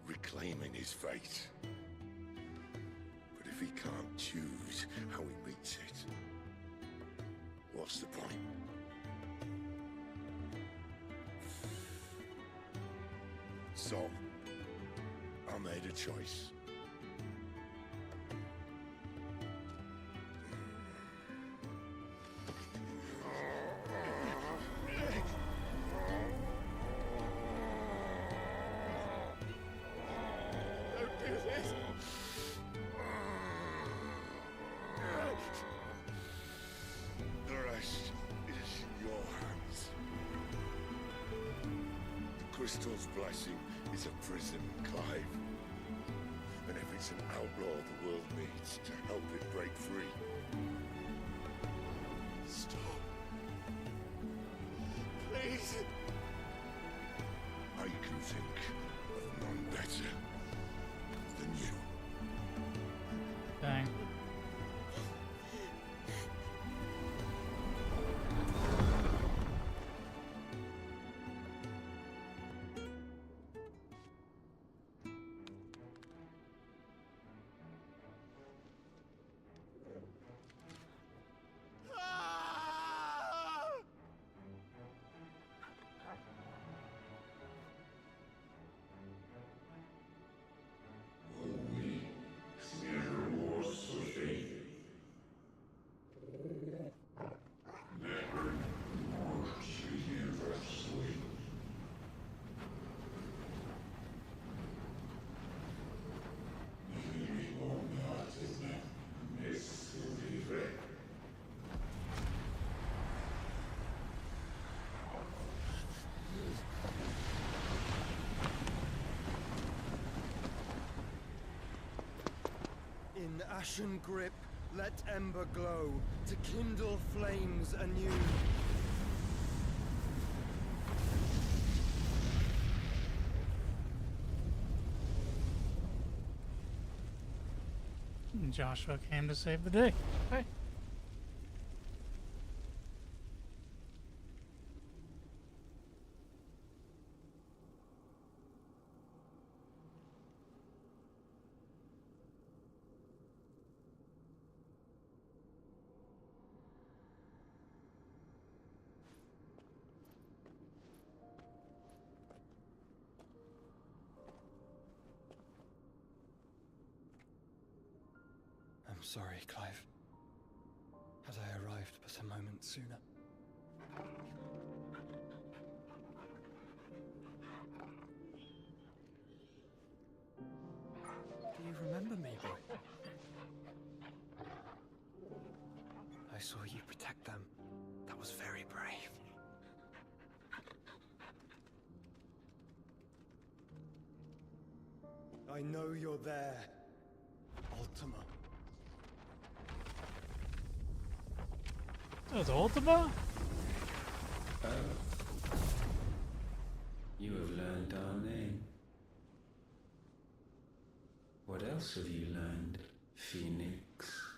reclaiming his fate. But if he can't choose how he meets it, what's the point? So, I made a choice. Don't do this. The rest is in your hands. The crystal's blessing is a prison, Clive. And if it's an outlaw the world needs to help it break free. Stop. Please. I can think of none better than you. Dang. In ashen grip, let ember glow, to kindle flames anew. Joshua came to save the day. Hey. I'm sorry, Clive. Had I arrived but a moment sooner. Do you remember me, boy? I saw you protect them. That was very brave. I know you're there, Ultima. That was Ultima? Oh. You have learned our name. What else have you learned, Phoenix?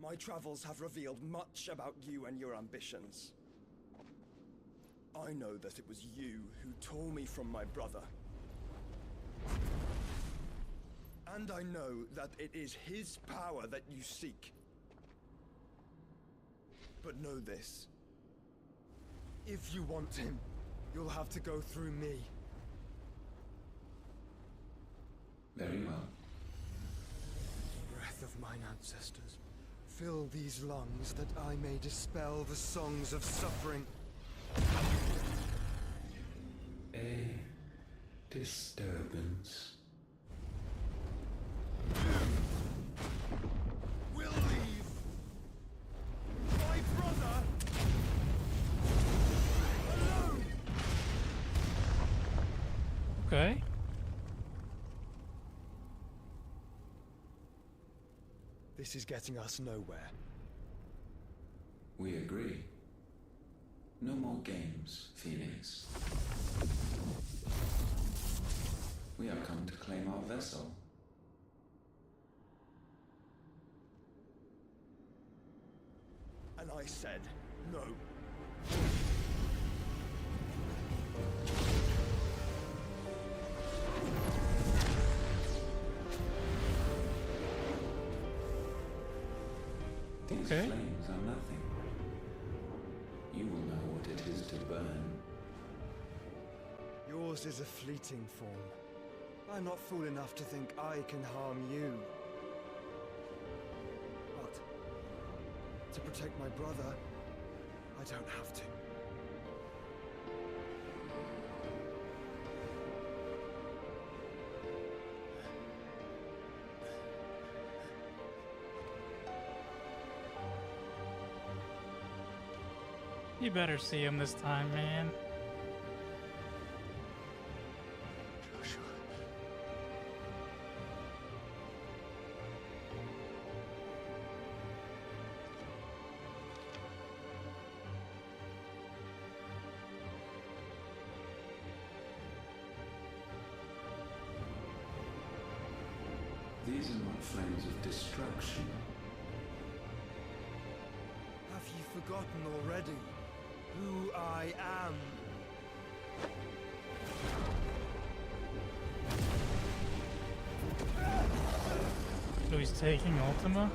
My travels have revealed much about you and your ambitions. I know that it was you who tore me from my brother. And I know that it is his power that you seek. But know this. If you want him, you'll have to go through me. Very well. Breath of mine ancestors, fill these lungs that I may dispel the songs of suffering. A disturbance. We'll leave. My brother alone. Okay. This is getting us nowhere. We agree. No more games, Phoenix. We have come to claim our vessel. And I said no. These flames are nothing. You will know what it is to burn Yours is a fleeting form. I'm not fool enough to think I can harm you. But to protect my brother, I don't have to. You better see him this time, man. These are not flames of destruction. Have you forgotten already who I am? So he's taking Ultima?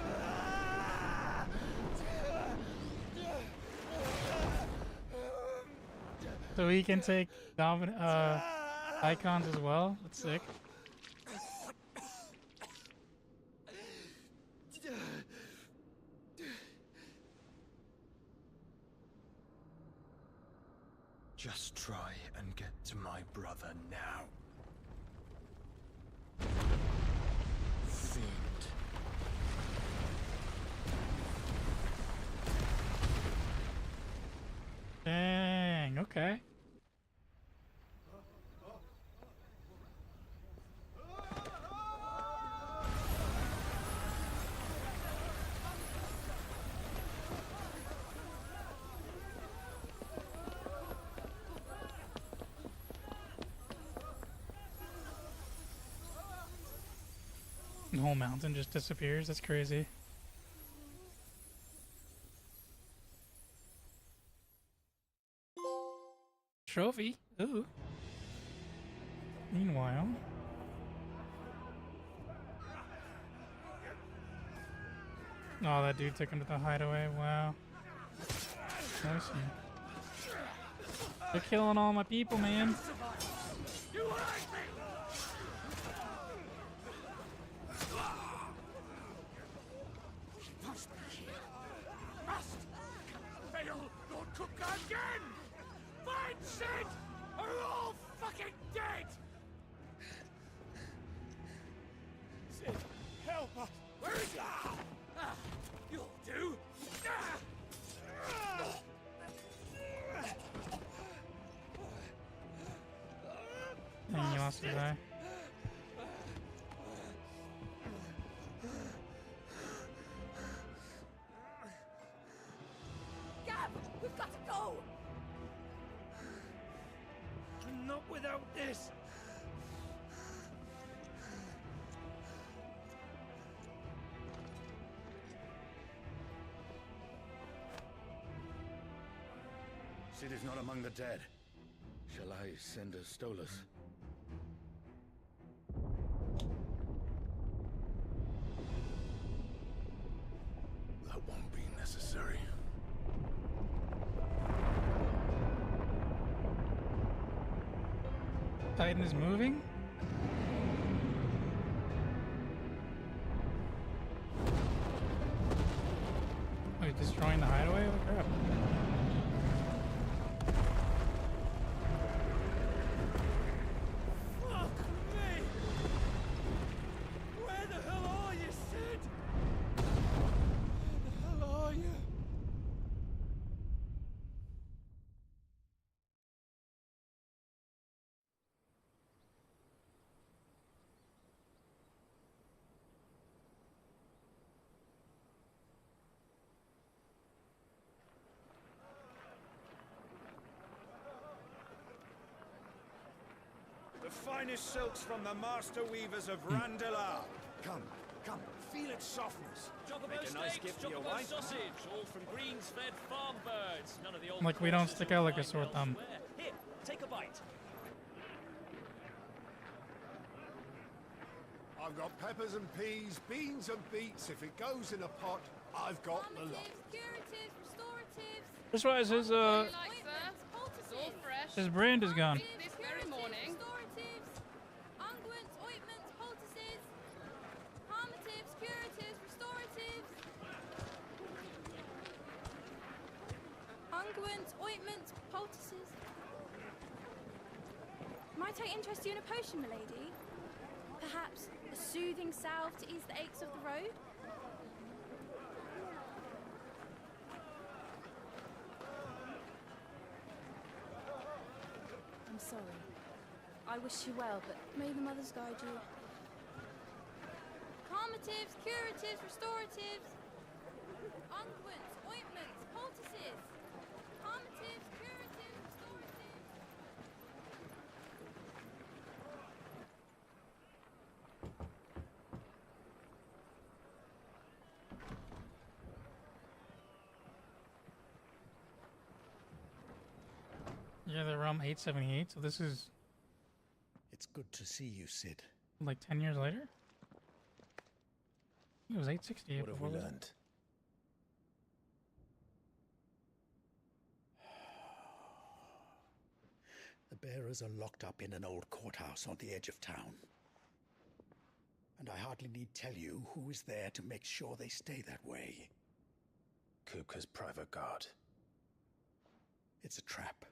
So he can take icons as well? That's sick. Just try and get to my brother now. Fiend. Dang, okay. The whole mountain just disappears. That's crazy. Trophy. Ooh. Meanwhile. Oh, that dude took him to the hideaway. Wow. I see. They're killing all my people, man. And he lost his eye. Gab, we've got to go! Not without this! Sid is not among the dead. Shall I send a Stolas? That won't be necessary. Titan is moving? Oh, he's destroying the hideaway? Holy crap. Fuck me! Where the hell are you, Sid? Where the hell are you? The finest silks from the master weavers of Randalar. Come, come, feel its softness. Make a nice gift for your wife. Sausage, all from greens-fed farm birds. None of the old Like we don't stick out like a sore thumb. Here, take a bite. I've got peppers and peas, beans and beets. If it goes in a pot, I've got the lot. That's why it says, All fresh. His brand is gone. This very morning. Restoratives, unguents, ointments, poultices, harmatives, curatives, restoratives. Unguents, ointments, poultices. Might I interest you in a potion, milady? Perhaps a soothing salve to ease the aches of the road? I'm sorry. I wish you well, but may the mothers guide you. Calmatives, curatives, restoratives. Unguents, ointments, poultices. Calmatives, curatives, restoratives. Yeah, they're around 878, so this is It's good to see you, Sid. like 10 years later? It was 868 What have we before. learned? The bearers are locked up in an old courthouse on the edge of town. And I hardly need tell you who is there to make sure they stay that way. Kupka's private guard. It's a trap.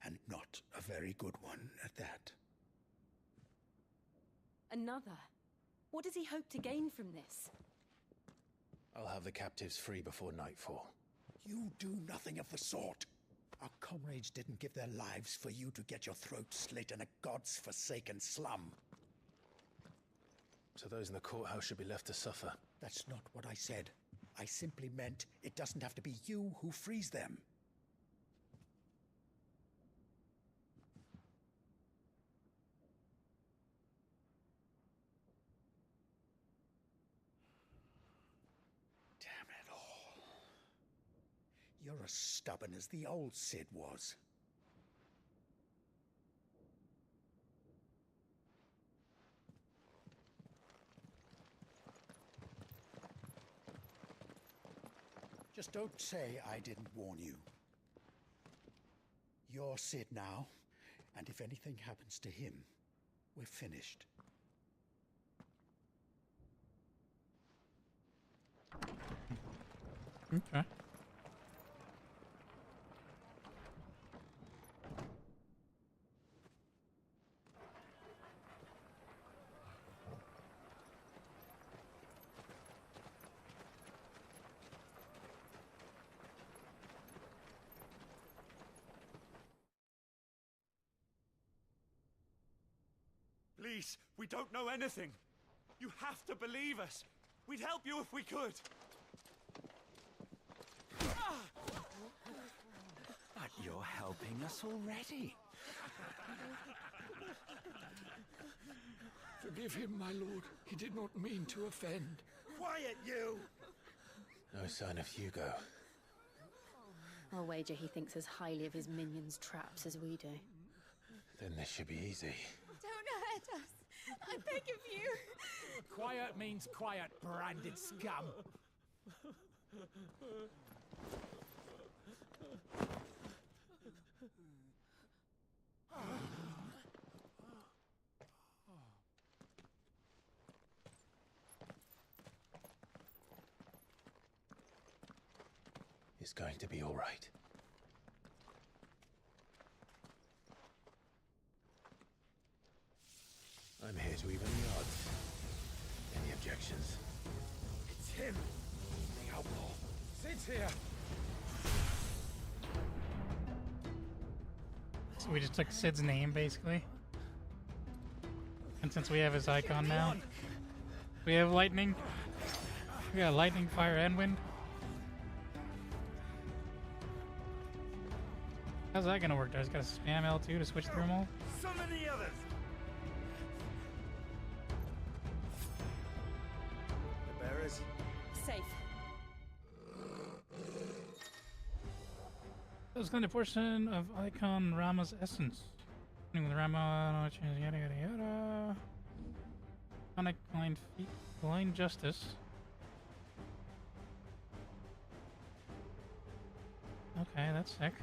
And not a very good one at that. Another? What does he hope to gain from this? I'll have the captives free before nightfall. You do nothing of the sort. Our comrades didn't give their lives for you to get your throat slit in a god's forsaken slum. So those in the courthouse should be left to suffer. That's not what I said. I simply meant it doesn't have to be you who frees them. Damn it all. You're as stubborn as the old Sid was. Just don't say I didn't warn you. You're Sid now, and if anything happens to him, we're finished. Okay. Please, we don't know anything. You have to believe us. We'd help you if we could. But you're helping us already. Forgive him, my lord. He did not mean to offend. Quiet, you! No sign of Hugo. I'll wager he thinks as highly of his minions' traps as we do. Then this should be easy. Don't hurt us. I beg of you. Quiet means quiet, branded scum. It's going to be all right. I'm here to even the odds. Any objections? It's him, the outlaw. Sid's here. So we just took Sid's name, basically. And since we have his icon now, we have lightning. We got lightning, fire, and wind. How's that gonna work? Do I just gotta spam L2 to switch through them all? Summon the others. The bearers? Safe. That was kind of portion of icon Rama's essence. With Rama, no change, yada yada yada. Iconic blind feet, blind justice. Okay, that's sick.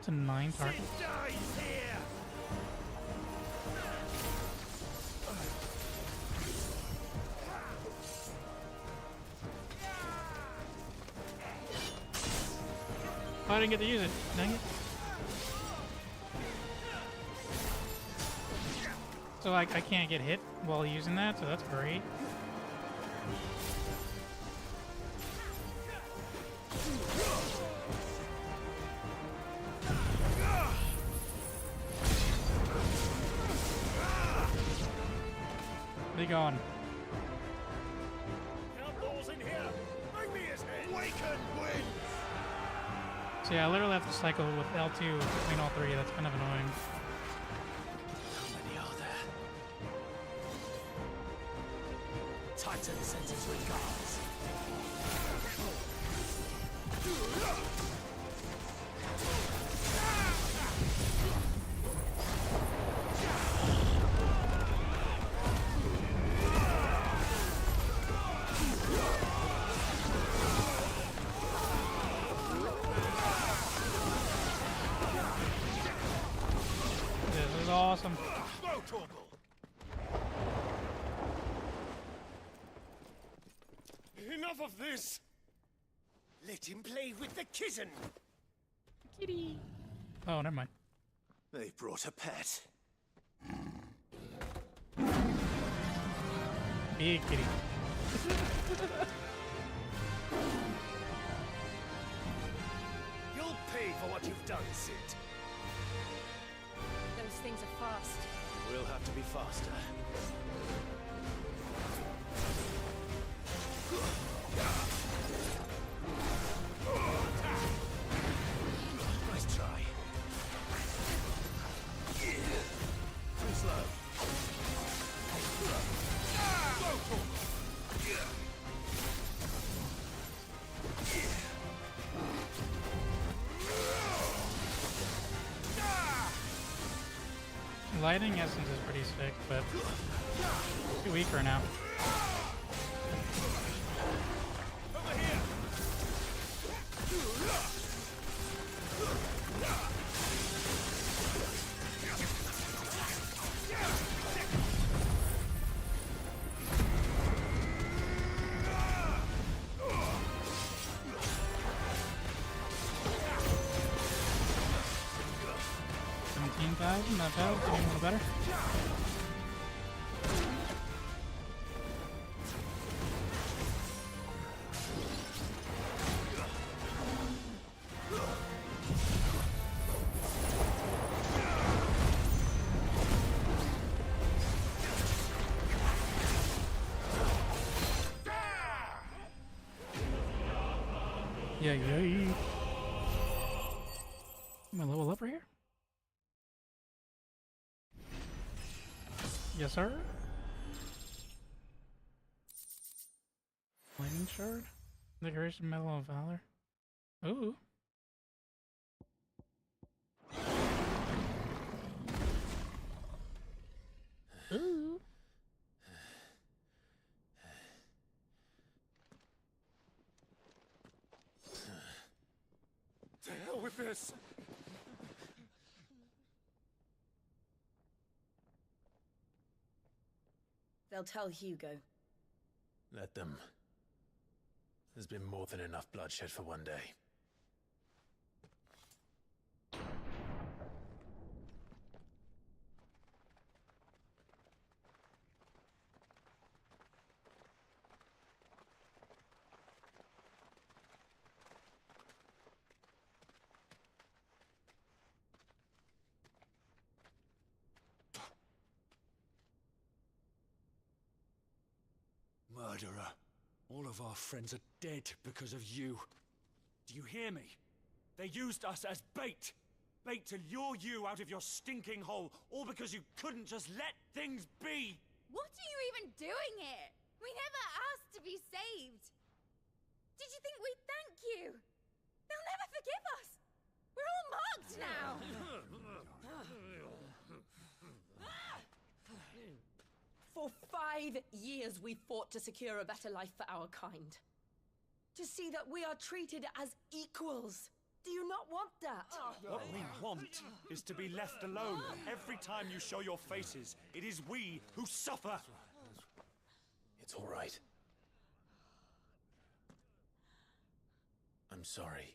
to 9 targets. Oh, I didn't get to use it. Dang it. So I can't get hit while using that, so that's great. Where you going? Outlaws in here! Bring me his head! Waken wind! So yeah, I literally have to cycle with L2 between all three. That's kind of annoying. How many are there? Titan sends his regards. This is awesome. Enough of this! Let him play with the kitten! Kitty. Oh, never mind. They brought a pet. Big kitty. You'll pay for what you've done, Sid. Those things are fast. We'll have to be faster. Nice try. Too slow. Lighting essence is pretty sick, but too weaker now. Not bad, getting a little better. Yeah. Am I level up right here? Yes, sir. Lightning shard? Decoration medal of valor. Ooh. Ooh. To hell with this! They'll tell Hugo. Let them. There's been more than enough bloodshed for one day. Murderer. All of our friends are dead because of you. Do you hear me? They used us as bait. Bait to lure you out of your stinking hole, all because you couldn't just let things be. What are you even doing here? We never asked to be saved. Did you think we'd thank you? They'll never forgive us. We're all marked now. For 5 years we fought to secure a better life for our kind. To see that we are treated as equals. Do you not want that? What we want is to be left alone. Every time you show your faces, it is we who suffer. It's all right. I'm sorry.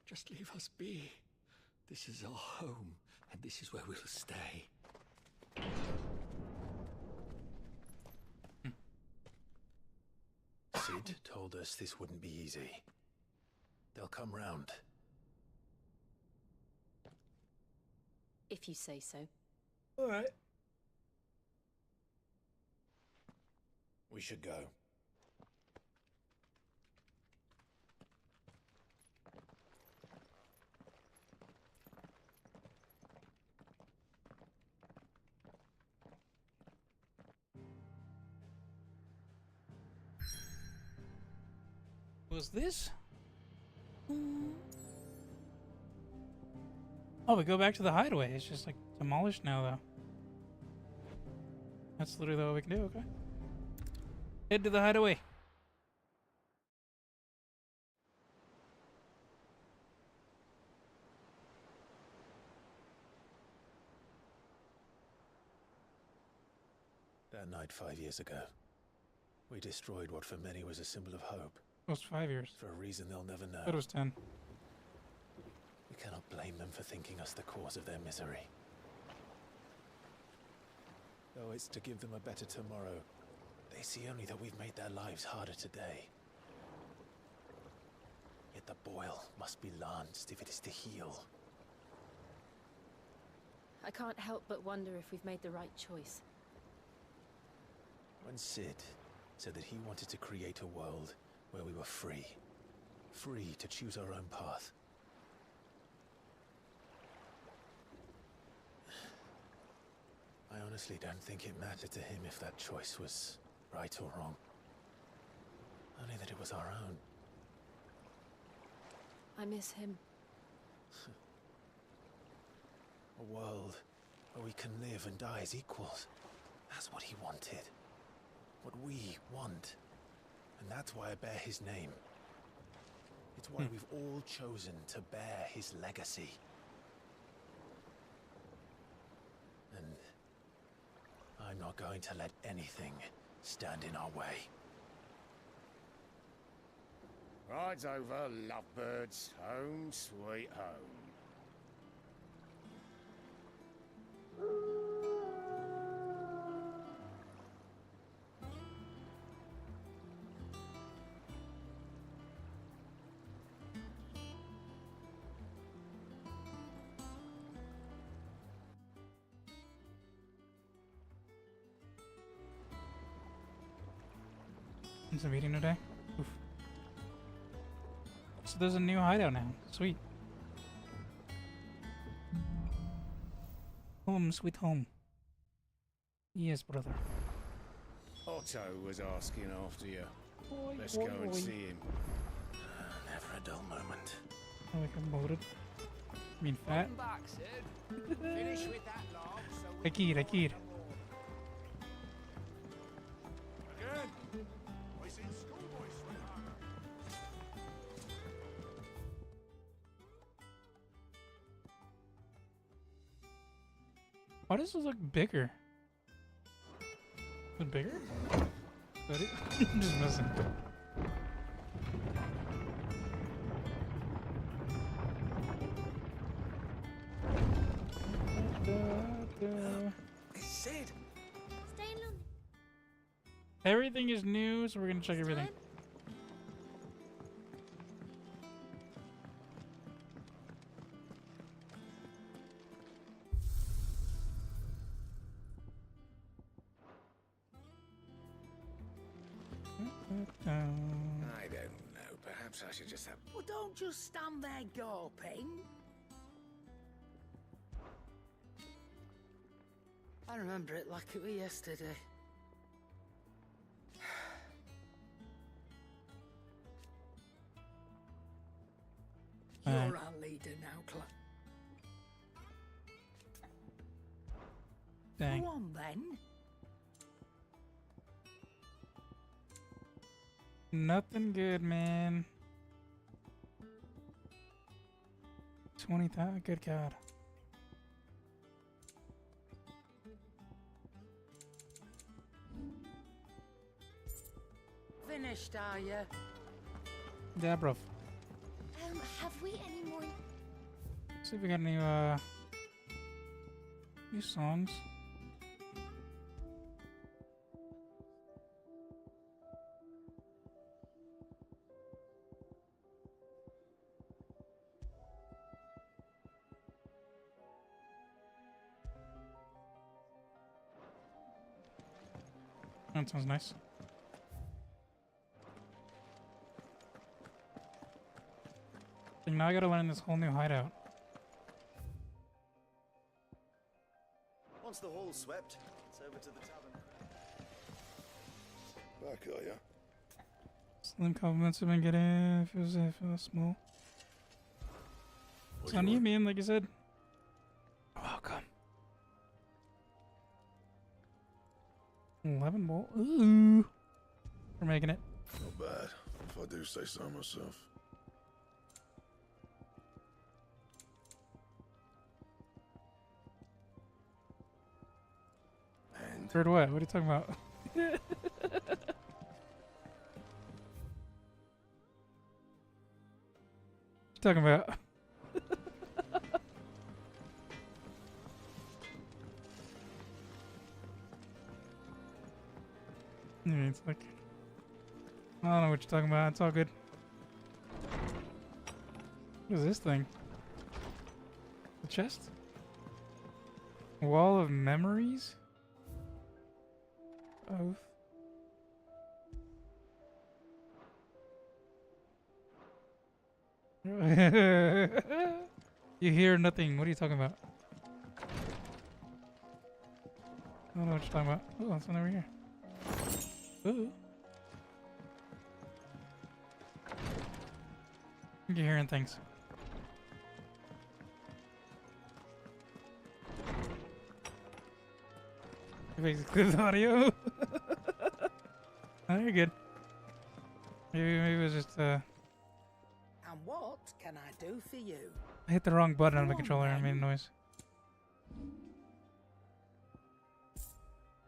Just leave us be. This is our home, and this is where we'll stay. Sid told us this wouldn't be easy. They'll come round. If you say so. All right. We should go. Was this? Oh, we go back to the hideaway. It's just like demolished now, though. That's literally all we can do. Okay. Head to the hideaway. That night 5 years ago, we destroyed what for many was a symbol of hope. It was 5 years. For a reason they'll never know. It was 10. We cannot blame them for thinking us the cause of their misery. Though it's to give them a better tomorrow, they see only that we've made their lives harder today. Yet the boil must be lanced if it is to heal. I can't help but wonder if we've made the right choice. When Sid said that he wanted to create a world where we were free. Free to choose our own path. I honestly don't think it mattered to him if that choice was right or wrong. Only that it was our own. I miss him. A world where we can live and die as equals. That's what he wanted. What we want. And that's why I bear his name. It's why we've all chosen to bear his legacy. And I'm not going to let anything stand in our way. Rides over, lovebirds. Home, sweet home. It's a meeting today. Oof. So there's a new hideout now. Sweet. Home, sweet home. Yes, brother. Otto was asking after you. Oi, Let's oi, go and oi. see him. Never a dull moment. I like I'm bloated. I mean fat. Welcome back, Sid. Finish with that log so we Akid, Akid. Again? I seen schoolboys sweetheart. Why does this look bigger? Is it bigger? Is that it? I'm just missing. Sid! Stay alone. Everything is new, so we're gonna check everything. I don't know. Perhaps I should just have... Well, don't just stand there gawping. I remember it like it was yesterday. You're Alright. our leader now, Dang. Go on then. Nothing good, man. 20,000. Good God. Finished, are you? Yeah, bro. Have we any more? See if we got any new songs. That sounds nice. And now I gotta learn this whole new hideout. Once the hall's swept, it's over to the tavern. Back, are ya? Slim compliments have been getting. Feels small. It's on you, man. Like I said. You're welcome. 11 volt. Ooh. We're making it. Not bad, if I do say so myself. Third what? What are you talking about? What you talking about? Yeah, it's like I don't know what you're talking about. It's all good. What is this thing? The chest? Wall of memories? Oath. You hear nothing. What are you talking about? I don't know what you're talking about. Oh, it's one over here. Ooh. You're hearing things. Basically, the audio. Oh, you're good. Maybe it was just And what can I do for you? I hit the wrong button on the controller and made a noise.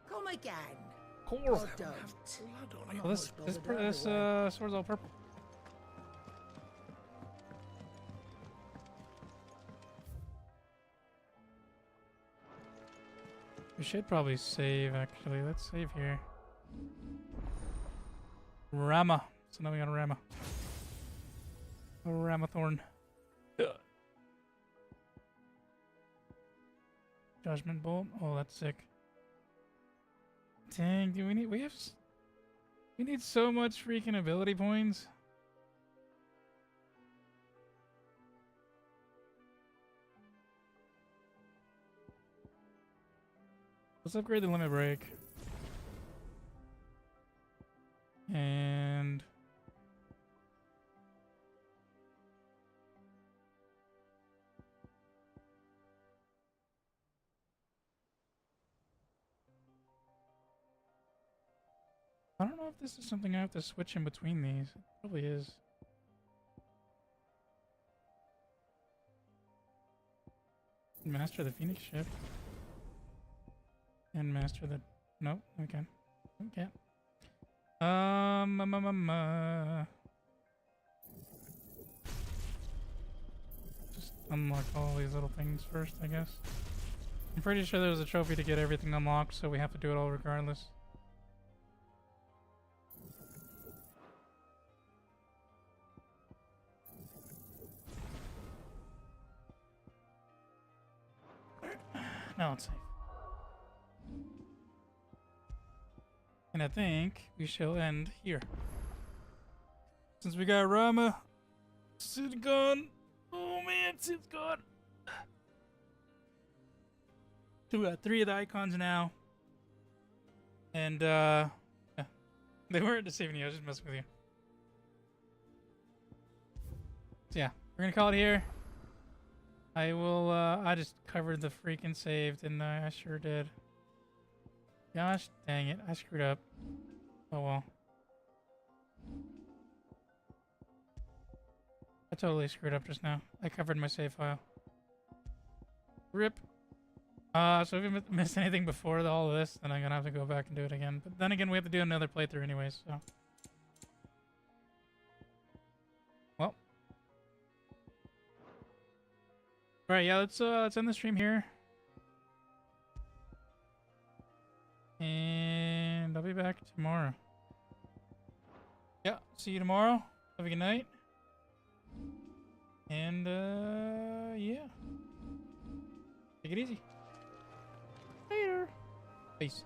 Come again. Cool. Or don't. I'm not Well, this much bothered either way. sword's all purple. We should probably save, actually. Let's save here. Rama. So now we got a Rama. A Ramathorn. Judgment Bolt. Oh, that's sick. Dang, do we need so much freaking ability points. Let's upgrade the limit break. And I don't know if this is something I have to switch in between these. It probably is. Master the Phoenix ship. And master the... Nope, we can. We can't. Just unlock all these little things first, I guess. I'm pretty sure there's a trophy to get everything unlocked, so we have to do it all regardless. Now it's safe. And I think we shall end here. Since we got Rama, Sid gone. Oh man, Sid's gone. So we got 3 of the icons now. And yeah. They weren't deceiving you, I was just messing with you. So yeah, we're we're gonna call it here. I will, I just covered the freaking save, didn't I? I sure did. Gosh dang it, I screwed up. Oh well. I totally screwed up just now. I covered my save file. RIP. So if you missed anything before all of this, then I'm gonna have to go back and do it again. But then again, we have to do another playthrough anyways, so. Well. Alright, yeah, let's end the stream here. And I'll be back tomorrow. Yeah, see you tomorrow. Have a good night. And, yeah. Take it easy. Later. Peace.